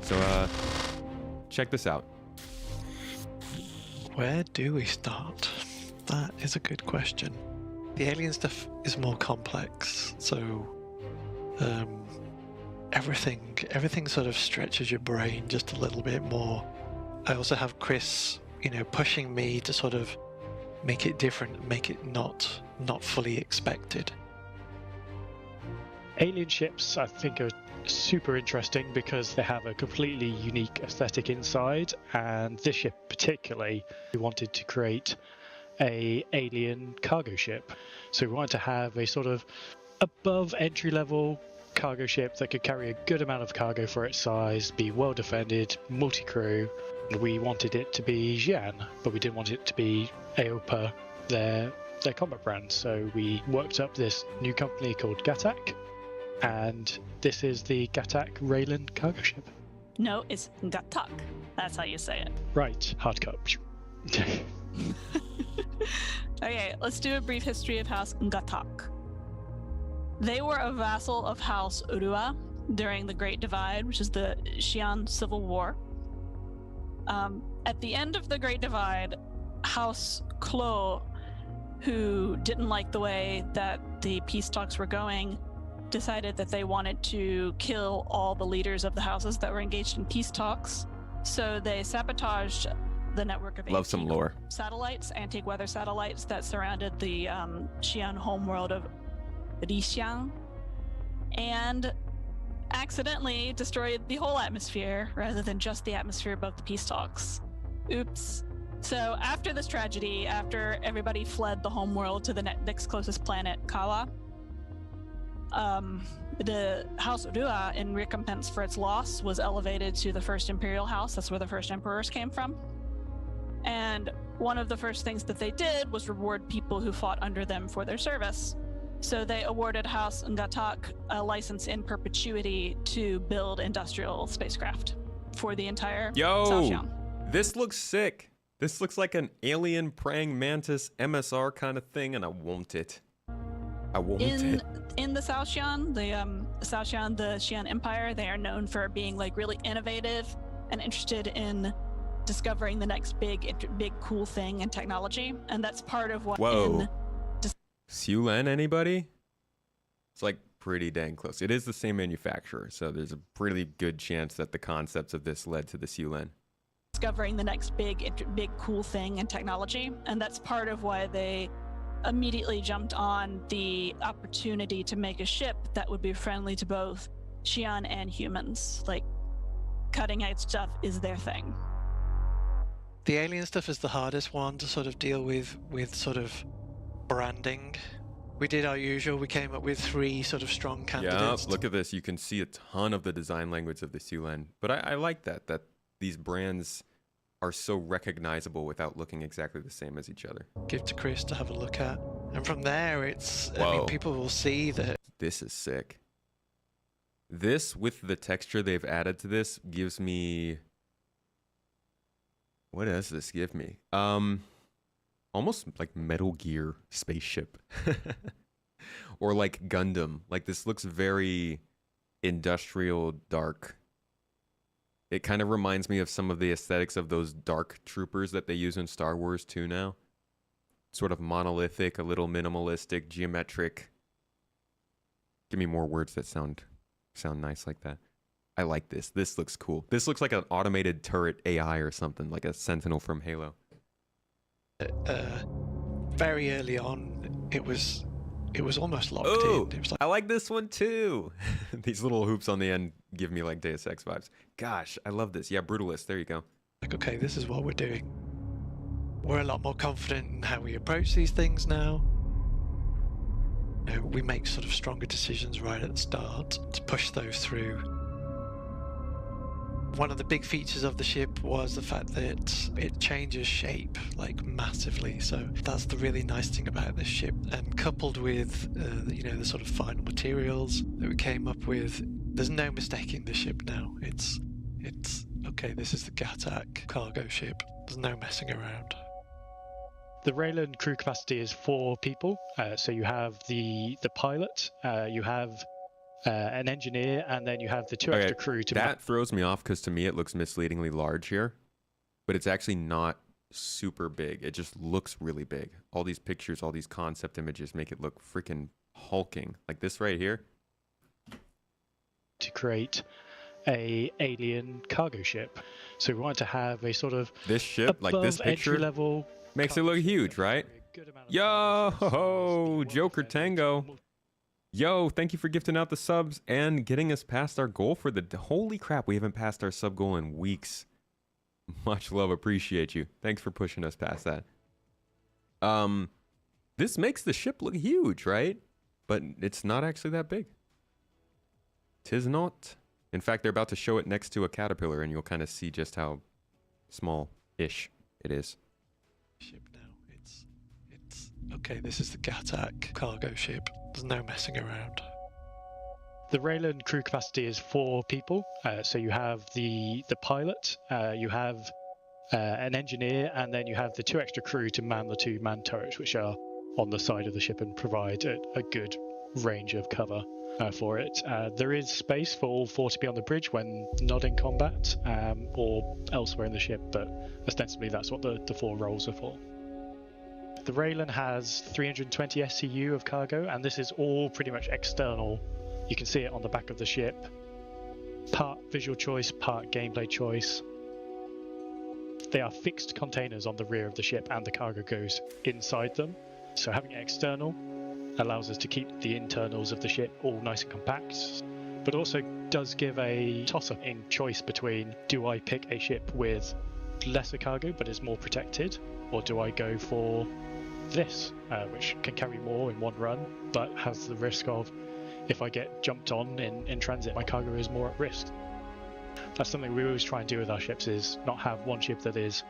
So, check this out. Where do we start? That is a good question. The alien stuff is more complex, so everything sort of stretches your brain just a little bit more. I also have Chris, pushing me to sort of make it different, make it not fully expected. Alien ships, I think, are super interesting because they have a completely unique aesthetic inside, and this ship particularly, we wanted to create a alien cargo ship. So we wanted to have a sort of above entry-level cargo ship that could carry a good amount of cargo for its size, be well defended, multi-crew. We wanted it to be Xi'an, but we didn't want it to be AOPA, their combat brand. So we worked up this new company called Gatack, and this is the Gatack Railen cargo ship. No, it's Gatack. That's how you say it. Right, hard cut. Okay, let's do a brief history of House Gatack. They were a vassal of House Urua during the Great Divide, which is the Xi'an Civil War. At the end of the Great Divide, House Klo, who didn't like the way that the peace talks were going, decided that they wanted to kill all the leaders of the houses that were engaged in peace talks. So they sabotaged the network of Love some lore. satellites, antique weather satellites that surrounded the Xi'an homeworld of Rixiang, and accidentally destroyed the whole atmosphere rather than just the atmosphere above the peace talks. Oops. So after this tragedy, after everybody fled the homeworld to the next closest planet, Kawa, the House Rua, in recompense for its loss, was elevated to the first imperial house. That's where the first emperors came from. And one of the first things that they did was reward people who fought under them for their service. So they awarded House Gatack a license in perpetuity to build industrial spacecraft for the entire South Xi'an. This looks sick. This looks like an alien praying mantis MSR kind of thing, and I want it. I want it. In the South Xi'an, the Xi'an Empire, they are known for being like really innovative and interested in discovering the next big cool thing in technology, and that's part of what. Whoa. Siulen, anybody? It's like pretty dang close. It is the same manufacturer, so there's a pretty good chance that the concepts of this led to the Siulen. Discovering the next big cool thing in technology, and that's part of why they immediately jumped on the opportunity to make a ship that would be friendly to both Xi'an and humans. Like, cutting edge stuff is their thing. The alien stuff is the hardest one to sort of deal with sort of branding. We did our usual. We came up with 3 sort of strong candidates. Yeah, look at this. You can see a ton of the design language of the Siulen. But I like that these brands are so recognizable without looking exactly the same as each other. Give to Chris to have a look at. And from there, it's, I Whoa. mean, people will see that. This is sick. This, with the texture they've added to this, gives me... What does this give me? Almost like Metal Gear spaceship. Or like Gundam. Like, this looks very industrial dark. It kind of reminds me of some of the aesthetics of those dark troopers that they use in Star Wars 2 now. Sort of monolithic, a little minimalistic, geometric. Give me more words that sound nice like that. I like this. This looks cool. This looks like an automated turret AI or something, like a Sentinel from Halo. Very early on, it was almost locked Ooh, in. It was I like this one too. These little hoops on the end give me like Deus Ex vibes. Gosh, I love this. Yeah, Brutalist. There you go. like, okay, this is what we're doing. We're a lot more confident in how we approach these things now. You know, we make sort of stronger decisions right at the start to push those through. One of the big features of the ship was the fact that it changes shape, like, massively. So that's the really nice thing about this ship. And coupled with, you know, the sort of final materials that we came up with, there's no mistaking the ship now. It's okay, this is the Gatack cargo ship. There's no messing around. The Railen crew capacity is 4 people. So you have the pilot, you have an engineer, and then you have the 2 extra crew to... That throws me off because to me it looks misleadingly large here, but it's actually not super big. It just looks really big. All these pictures, all these concept images make it look freaking hulking. Like this right here. To create a alien cargo ship. So we wanted to have a sort of... This ship, like this picture, entry-level makes it look huge, right? Yo, Joker Tango. Yo, thank you for gifting out the subs and getting us past our goal for the... Holy crap, we haven't passed our sub goal in weeks. Much love, appreciate you. Thanks for pushing us past that. This makes the ship look huge, right? But it's not actually that big. 'Tis not. In fact, they're about to show it next to a caterpillar and you'll kind of see just how small-ish it is. Ship now. It's okay, this is the Gatack cargo ship. There's no messing around. The Railen crew capacity is 4 people. So you have the pilot, you have an engineer, and then you have the 2 extra crew to man the 2 man turrets, which are on the side of the ship and provide a good range of cover for it. There is space for all 4 to be on the bridge when not in combat or elsewhere in the ship, but ostensibly that's what the 4 roles are for. The Railen has 320 SCU of cargo, and this is all pretty much external. You can see it on the back of the ship. Part visual choice, part gameplay choice. They are fixed containers on the rear of the ship, and the cargo goes inside them. So having it external allows us to keep the internals of the ship all nice and compact, but also does give a toss-up in choice between, do I pick a ship with lesser cargo but is more protected, or do I go for this, which can carry more in one run, but has the risk of, if I get jumped on in transit, my cargo is more at risk. That's something we always try and do with our ships, is not have one ship that is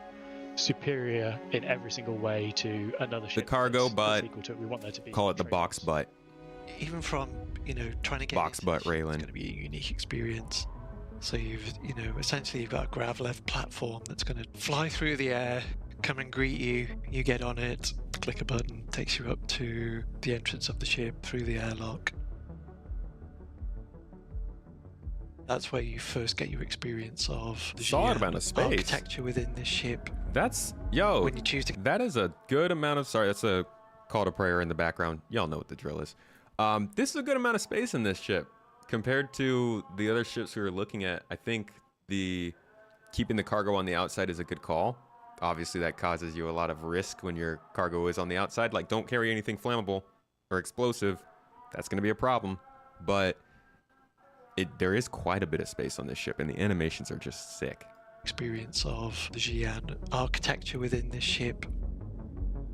superior in every single way to another ship. The cargo butt, equal to it. We want there to be call it the box butt. Even from, you know, trying to get box butt Railen. It's going to be a unique experience. So essentially you've got a grav-left platform that's going to fly through the air, come and greet you. You get on it, click a button, takes you up to the entrance of the ship through the airlock. That's where you first get your experience of the solid amount of space architecture within this ship. That's when you choose to. That is a good amount of. Sorry, that's a call to prayer in the background. Y'all know what the drill is. This is a good amount of space in this ship compared to the other ships we were looking at. I think keeping the cargo on the outside is a good call. Obviously, that causes you a lot of risk when your cargo is on the outside. Like, don't carry anything flammable or explosive. That's going to be a problem. But there is quite a bit of space on this ship, and the animations are just sick. Experience of the Xi'an architecture within this ship.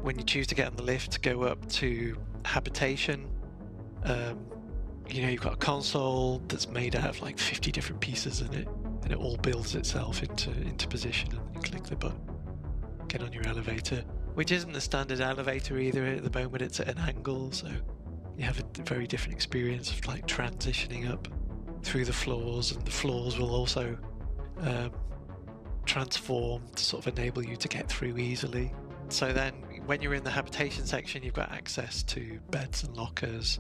When you choose to get on the lift to go up to habitation, you've got a console that's made out of like 50 different pieces in it. and it all builds itself into position, and you click the button, get on your elevator, which isn't the standard elevator either. At the moment it's at an angle, so you have a very different experience of like transitioning up through the floors, and the floors will also transform to sort of enable you to get through easily. So then when you're in the habitation section, you've got access to beds and lockers.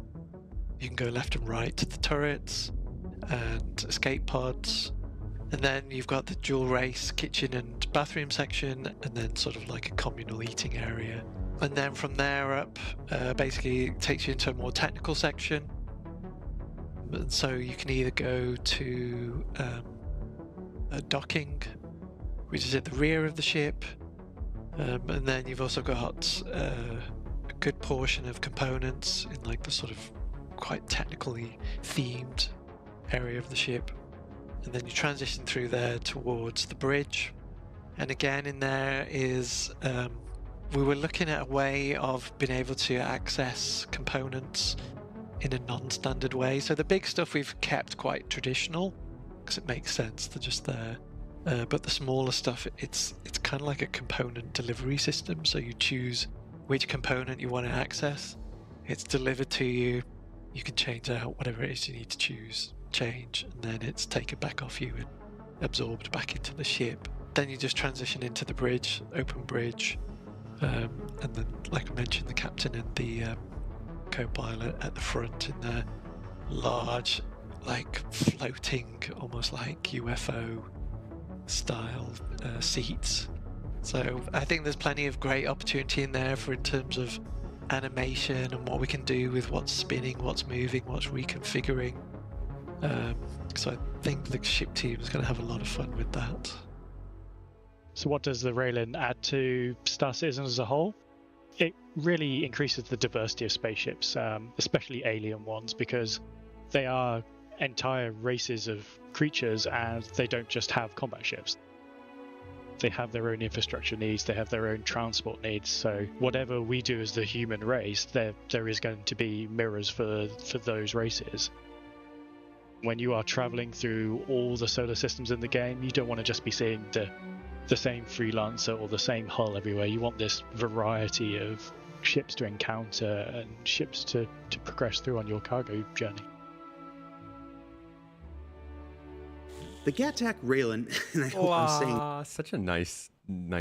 You can go left and right to the turrets and escape pods. And then you've got the dual race kitchen and bathroom section, and then sort of like a communal eating area. And then from there up, basically it takes you into a more technical section. And so you can either go to a docking, which is at the rear of the ship, and then you've also got a good portion of components in like the sort of quite technically themed area of the ship. And then you transition through there towards the bridge. And again in there is, we were looking at a way of being able to access components in a non-standard way. So the big stuff we've kept quite traditional, because it makes sense, they're just there. But the smaller stuff, it's kind of like a component delivery system. So you choose which component you want to access. It's delivered to you. You can change out whatever it is you need to change, and then it's taken back off you and absorbed back into the ship. Then you just transition into the bridge, open bridge, and then, like I mentioned, the captain and the co-pilot at the front in their large, like floating, almost like UFO style seats. So I think there's plenty of great opportunity in there in terms of animation and what we can do with what's spinning, what's moving, what's reconfiguring. So I think the ship team is going to have a lot of fun with that. So what does the Railen add to Star Citizen as a whole? It really increases the diversity of spaceships, especially alien ones, because they are entire races of creatures and they don't just have combat ships. They have their own infrastructure needs, they have their own transport needs, so whatever we do as the human race, there is going to be mirrors for those races. When you are traveling through all the solar systems in the game, you don't want to just be seeing the same Freelancer or the same hull everywhere. You want this variety of ships to encounter and ships to progress through on your cargo journey. The Gatack Railen, and I hope I'm saying... Such a nice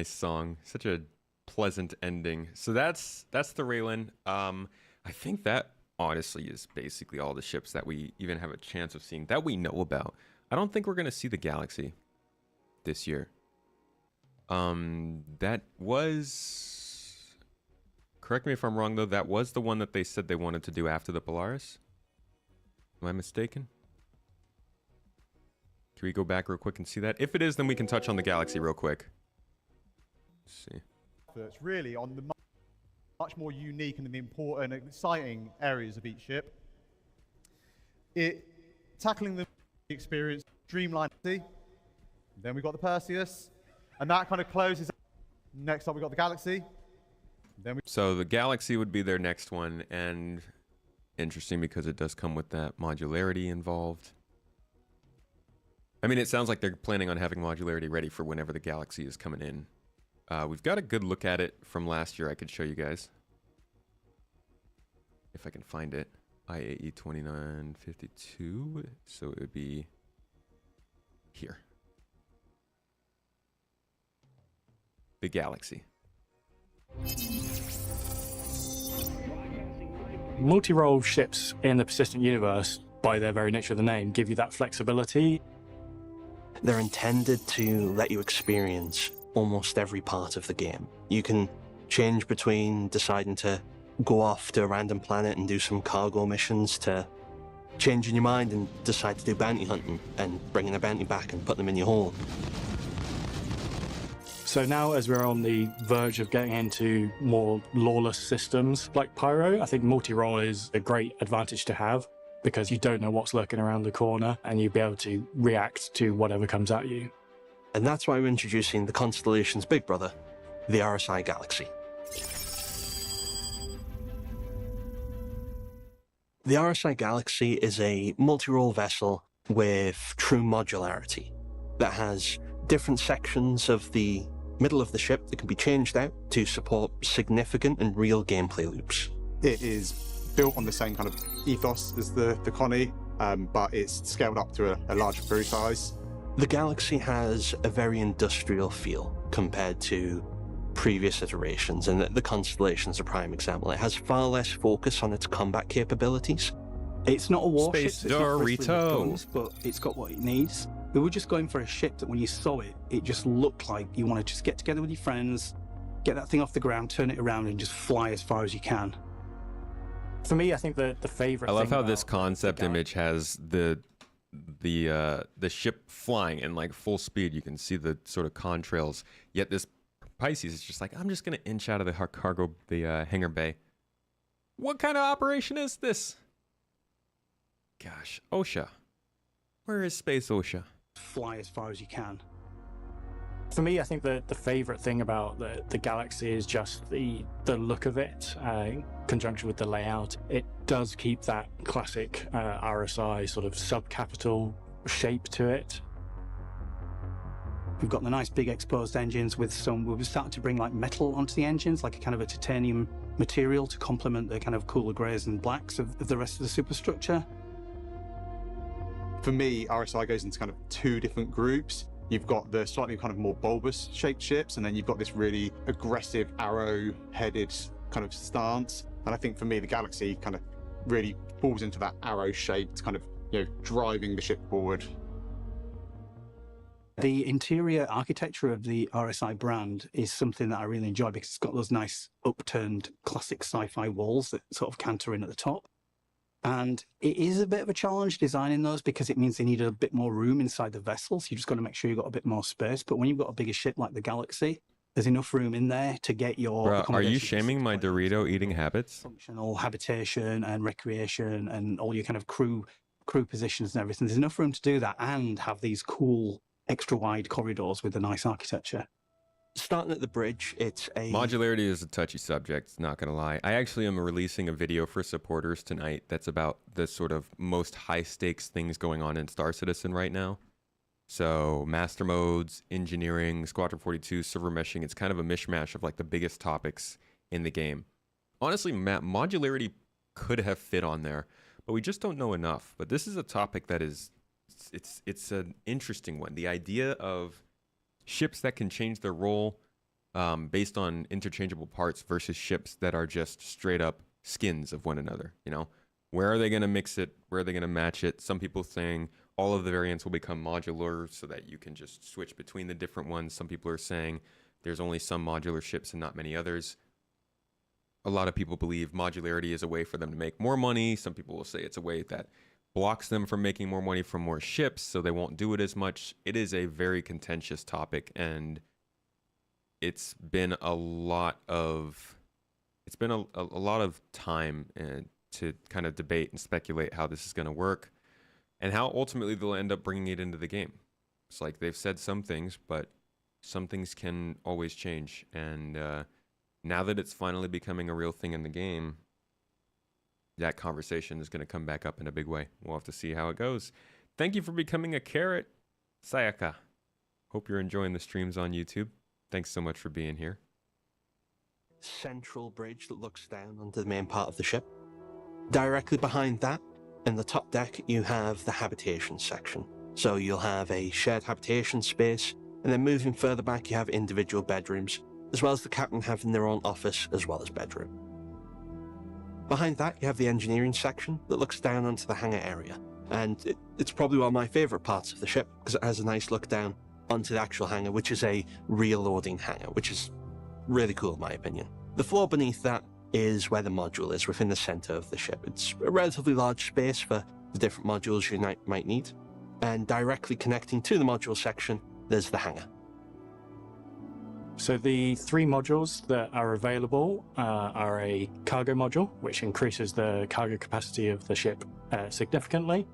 song. Such a pleasant ending. So that's the Railen. I think that honestly is basically all the ships that we even have a chance of seeing that we know about. I don't think we're going to see the Galaxy this year. That was... Correct me if I'm wrong, though. That was the one that they said they wanted to do after the Polaris. Am I mistaken? Can we go back real quick and see that? If it is, then we can touch on the Galaxy real quick. Let's see. It's really on the much more unique and the important and exciting areas of each ship. Tackling the experience, Dreamline. Then we've got the Perseus, and that kind of closes. Next up, we've got the Galaxy. So the Galaxy would be their next one, and interesting because it does come with that modularity involved. I mean, it sounds like they're planning on having modularity ready for whenever the Galaxy is coming in. We've got a good look at it from last year. I could show you guys. If I can find it. IAE 2952. So it would be here. The Galaxy. Multi-role ships in the persistent universe, by their very nature of the name, give you that flexibility. They're intended to let you experience almost every part of the game. You can change between deciding to go off to a random planet and do some cargo missions, to changing your mind and decide to do bounty hunting and bringing a bounty back and put them in your hold. So now, as we're on the verge of getting into more lawless systems like Pyro, I think multi-role is a great advantage to have, because you don't know what's lurking around the corner and you'll be able to react to whatever comes at you. And that's why we're introducing the Constellation's big brother, the RSI Galaxy. The RSI Galaxy is a multi-role vessel with true modularity. that has different sections of the middle of the ship that can be changed out to support significant and real gameplay loops. It is built on the same kind of ethos as the Connie, but it's scaled up to a larger crew size. The Galaxy has a very industrial feel compared to previous iterations, and the Constellation is a prime example. It has far less focus on its combat capabilities. It's not a warship, Space it's not bristling with Dorito. guns, but it's got what it needs. We were just going for a ship that when you saw it, it just looked like you want to just get together with your friends, get that thing off the ground, turn it around, and just fly as far as you can. For me, I think the favorite. I love thing how this about concept image has the ship flying in like full speed. You can see the sort of contrails. Yet this Pisces is just like, I'm just gonna inch out of the hangar bay. What kind of operation is this? Gosh, OSHA. Where is Space OSHA? Fly as far as you can. For me, I think the favorite thing about the Galaxy is just the look of it, in conjunction with the layout. It does keep that classic RSI sort of sub-capital shape to it. We've got the nice big exposed engines with some, we've started to bring like metal onto the engines, like a kind of a titanium material to complement the kind of cooler greys and blacks of the rest of the superstructure. For me, RSI goes into kind of two different groups. You've got the slightly kind of more bulbous shaped ships, and then you've got this really aggressive arrow-headed kind of stance. And I think for me, the Galaxy kind of really falls into that arrow-shaped kind of, driving the ship forward. The interior architecture of the RSI brand is something that I really enjoy because it's got those nice upturned classic sci-fi walls that sort of canter in at the top. And it is a bit of a challenge designing those because it means they need a bit more room inside the vessel. So you just got to make sure you've got a bit more space. But when you've got a bigger ship like the Galaxy, there's enough room in there to get your Bruh, are you accommodation shaming my Dorito eating habits? functional habitation and recreation and all your kind of crew positions and everything. There's enough room to do that and have these cool extra wide corridors with a nice architecture. Starting at the bridge, it's a... Modularity is a touchy subject, not gonna lie. I actually am releasing a video for supporters tonight that's about the sort of most high stakes things going on in Star Citizen right now. So master modes, engineering, Squadron 42, server meshing, it's kind of a mishmash of like the biggest topics in the game. Honestly, modularity could have fit on there, but we just don't know enough. But this is a topic that is, it's an interesting one. The idea of ships that can change their role based on interchangeable parts versus ships that are just straight up skins of one another. Where are they going to mix it? Where are they going to match it? Some people saying all of the variants will become modular so that you can just switch between the different ones. Some people are saying there's only some modular ships and not many others. A lot of people believe modularity is a way for them to make more money. Some people will say it's a way that blocks them from making more money from more ships, so they won't do it as much. It is a very contentious topic, and it's been a lot of time to kind of debate and speculate how this is going to work and how ultimately they'll end up bringing it into the game. It's like they've said some things, but some things can always change. And now that it's finally becoming a real thing in the game, that conversation is going to come back up in a big way. We'll have to see how it goes. Thank you for becoming a carrot, Sayaka. Hope you're enjoying the streams on YouTube. Thanks so much for being here. Central bridge that looks down onto the main part of the ship. Directly behind that, in the top deck, you have the habitation section. So you'll have a shared habitation space, and then moving further back, you have individual bedrooms, as well as the captain having their own office as well as bedroom. Behind that, you have the engineering section that looks down onto the hangar area. And it's probably one of my favourite parts of the ship, because it has a nice look down onto the actual hangar, which is a rear-loading hangar, which is really cool in my opinion. The floor beneath that is where the module is, within the centre of the ship. It's a relatively large space for the different modules you might need. And directly connecting to the module section, there's the hangar. So the 3 modules that are available are a cargo module, which increases the cargo capacity of the ship significantly.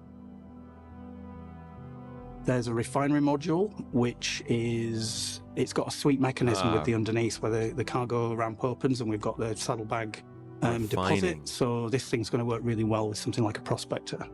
There's a refinery module, which is, it's got a sweep mechanism with the underneath where the cargo ramp opens, and we've got the saddlebag deposit. So this thing's going to work really well with something like a prospector.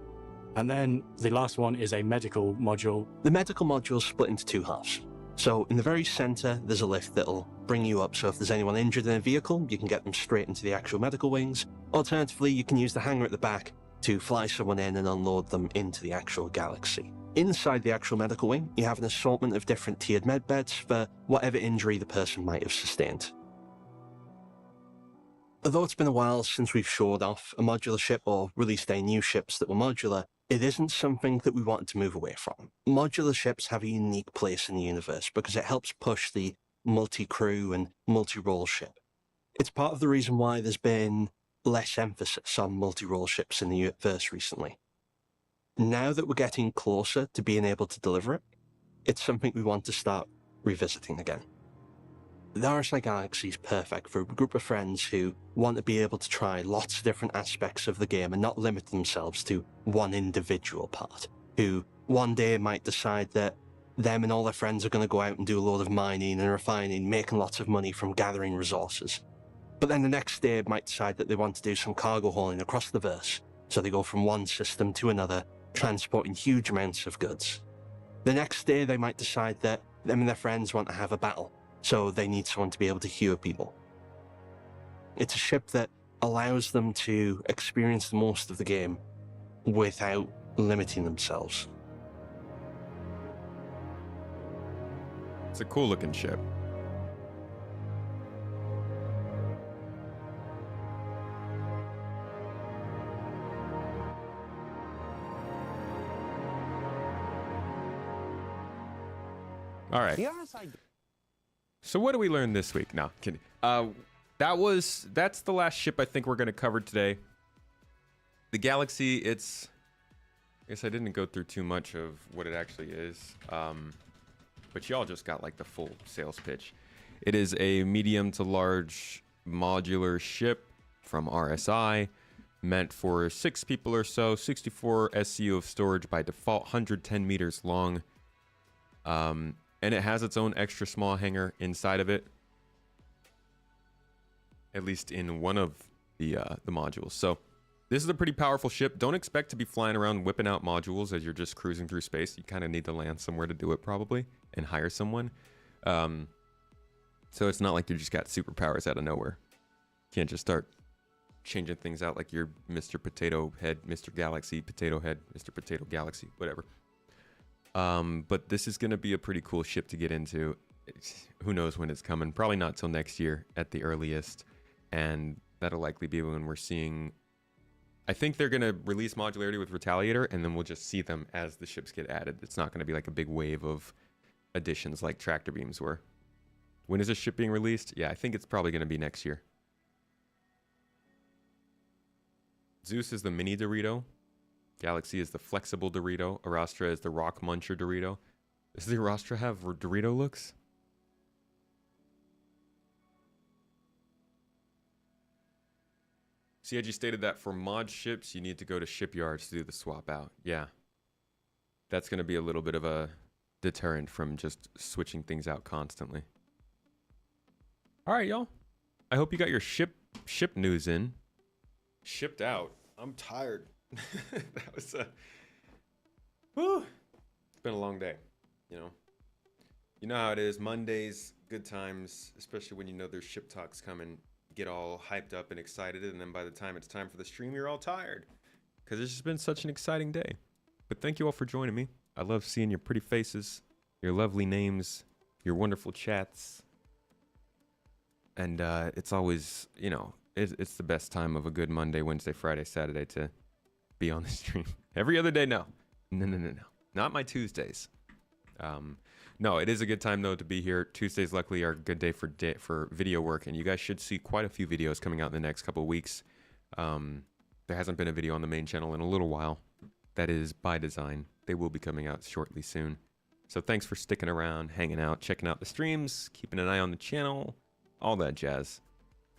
And then the last one is a medical module. The medical module is split into two halves. So in the very center, there's a lift that'll bring you up. So if there's anyone injured in a vehicle, you can get them straight into the actual medical wings. Alternatively, you can use the hangar at the back to fly someone in and unload them into the actual galaxy. Inside the actual medical wing, you have an assortment of different tiered med beds for whatever injury the person might have sustained. Although it's been a while since we've showed off a modular ship or released any new ships that were modular, it isn't something that we wanted to move away from. Modular ships have a unique place in the universe because it helps push the multi-crew and multi-role ship. It's part of the reason why there's been less emphasis on multi-role ships in the universe recently. Now that we're getting closer to being able to deliver it, it's something we want to start revisiting again. The RSI Galaxy is perfect for a group of friends who want to be able to try lots of different aspects of the game and not limit themselves to one individual part, who one day might decide that them and all their friends are going to go out and do a load of mining and refining, making lots of money from gathering resources. But then the next day might decide that they want to do some cargo hauling across the verse, so they go from one system to another, transporting huge amounts of goods. The next day they might decide that them and their friends want to have a battle, so they need someone to be able to heal people. It's a ship that allows them to experience the most of the game without limiting themselves. It's a cool looking ship. All right. So what do we learn this week? No, kidding. That's the last ship I think we're going to cover today. The Galaxy, I guess I didn't go through too much of what it actually is. But y'all just got like the full sales pitch. It is a medium to large modular ship from RSI, meant for 6 people or so, 64 SCU of storage by default, 110 meters long. And it has its own extra small hangar inside of it, at least in one of the modules. So this is a pretty powerful ship. Don't expect to be flying around whipping out modules as you're just cruising through space. You kind of need to land somewhere to do it probably and hire someone. So it's not like you just got superpowers out of nowhere. You can't just start changing things out like you're Mr. Potato Head, Mr. Galaxy, Potato Head, Mr. Potato Galaxy, whatever. But this is going to be a pretty cool ship to get into. Who knows when it's coming? Probably not till next year at the earliest. And that'll likely be when we're seeing... I think they're going to release modularity with Retaliator, and then we'll just see them as the ships get added. It's not going to be like a big wave of additions like tractor beams were. When is this ship being released? Yeah, I think it's probably going to be next year. Zeus is the mini Dorito. Galaxy is the flexible Dorito. Arastra is the rock muncher Dorito. Does the Arastra have Dorito looks? CIG stated that for mod ships, you need to go to shipyards to do the swap out. Yeah. That's going to be a little bit of a deterrent from just switching things out constantly. All right, y'all. I hope you got your ship news in. Shipped out. I'm tired. That was whew. It's been a long day, you know how it is. Mondays, good times, especially when you know there's ship talks coming. Get all hyped up and excited, and then by the time it's time for the stream, you're all tired because it's just been such an exciting day. But thank you all for joining me. I love seeing your pretty faces, your lovely names, your wonderful chats, and it's always, it's the best time of a good Monday, Wednesday, Friday, Saturday to be on the stream. Every other day, no. Not my Tuesdays. No, it is a good time though to be here. Tuesdays luckily are a good day for video work, and you guys should see quite a few videos coming out in the next couple of weeks. There hasn't been a video on the main channel in a little while. That is by design. They will be coming out shortly soon. So thanks for sticking around, hanging out, checking out the streams, keeping an eye on the channel, all that jazz.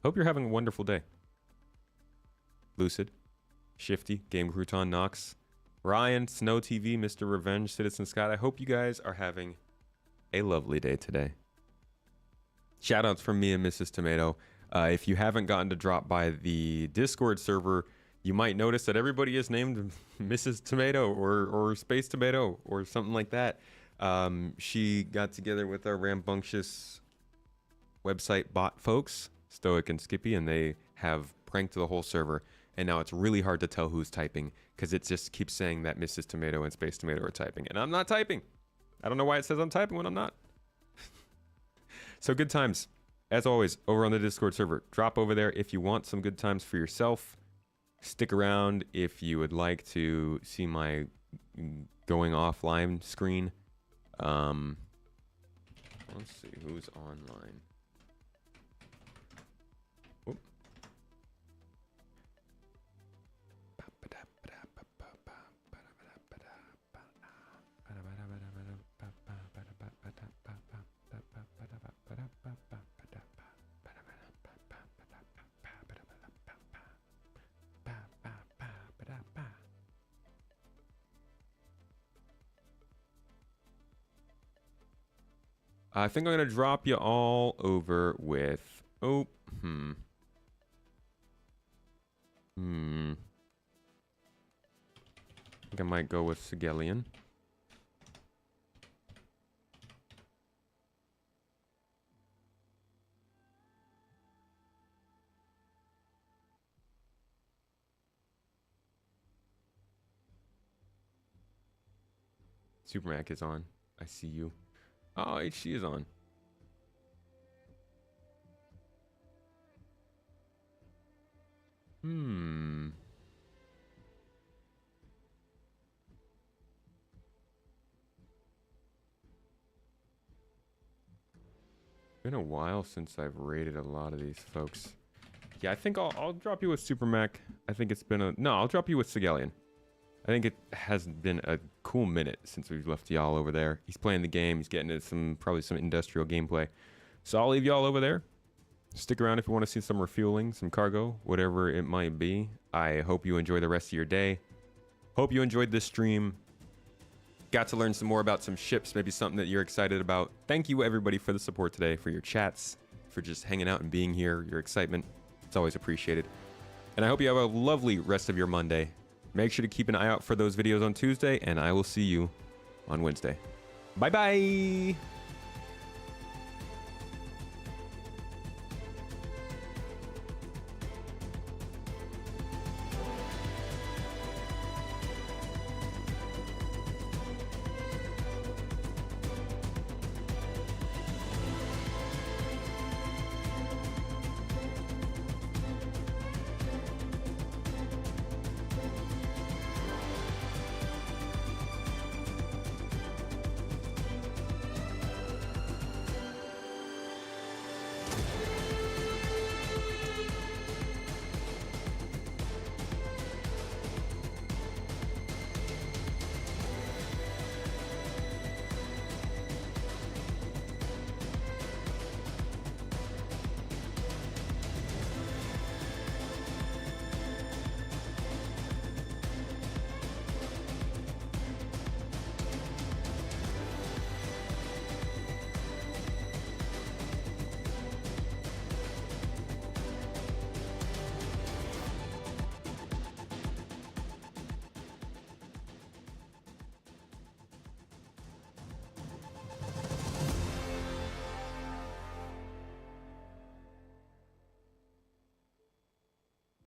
Hope you're having a wonderful day. Lucid, Shifty, Game Crouton, Nox, Ryan, Snow TV, Mr. Revenge, Citizen Scott. I hope you guys are having a lovely day today. Shoutouts from me and Mrs. Tomato. If you haven't gotten to drop by the Discord server, You might notice that everybody is named Mrs. Tomato or Space Tomato or something like that. She got together with our rambunctious website bot folks, Stoic and Skippy, and they have pranked the whole server. And now it's really hard to tell who's typing because it just keeps saying that Mrs. Tomato and Space Tomato are typing. And I'm not typing. I don't know why it says I'm typing when I'm not. So good times. As always, over on the Discord server. Drop over there if you want some good times for yourself. Stick around if you would like to see my going offline screen. Let's see who's online. Whoop. I think I'm going to drop you all over with... I think I might go with Sigelian. Supermac is on. I see you. Oh, HC is on. Been a while since I've rated a lot of these folks. Yeah, I think I'll drop you with Supermac. I think it's been I'll drop you with Sigelian. I think it has been a cool minute since we've left y'all over there. He's playing the game. He's getting into probably some industrial gameplay. So I'll leave y'all over there. Stick around if you want to see some refueling, some cargo, whatever it might be. I hope you enjoy the rest of your day. Hope you enjoyed this stream. Got to learn some more about some ships, maybe something that you're excited about. Thank you everybody for the support today, for your chats, for just hanging out and being here, your excitement. It's always appreciated. And I hope you have a lovely rest of your Monday. Make sure to keep an eye out for those videos on Tuesday, and I will see you on Wednesday. Bye-bye!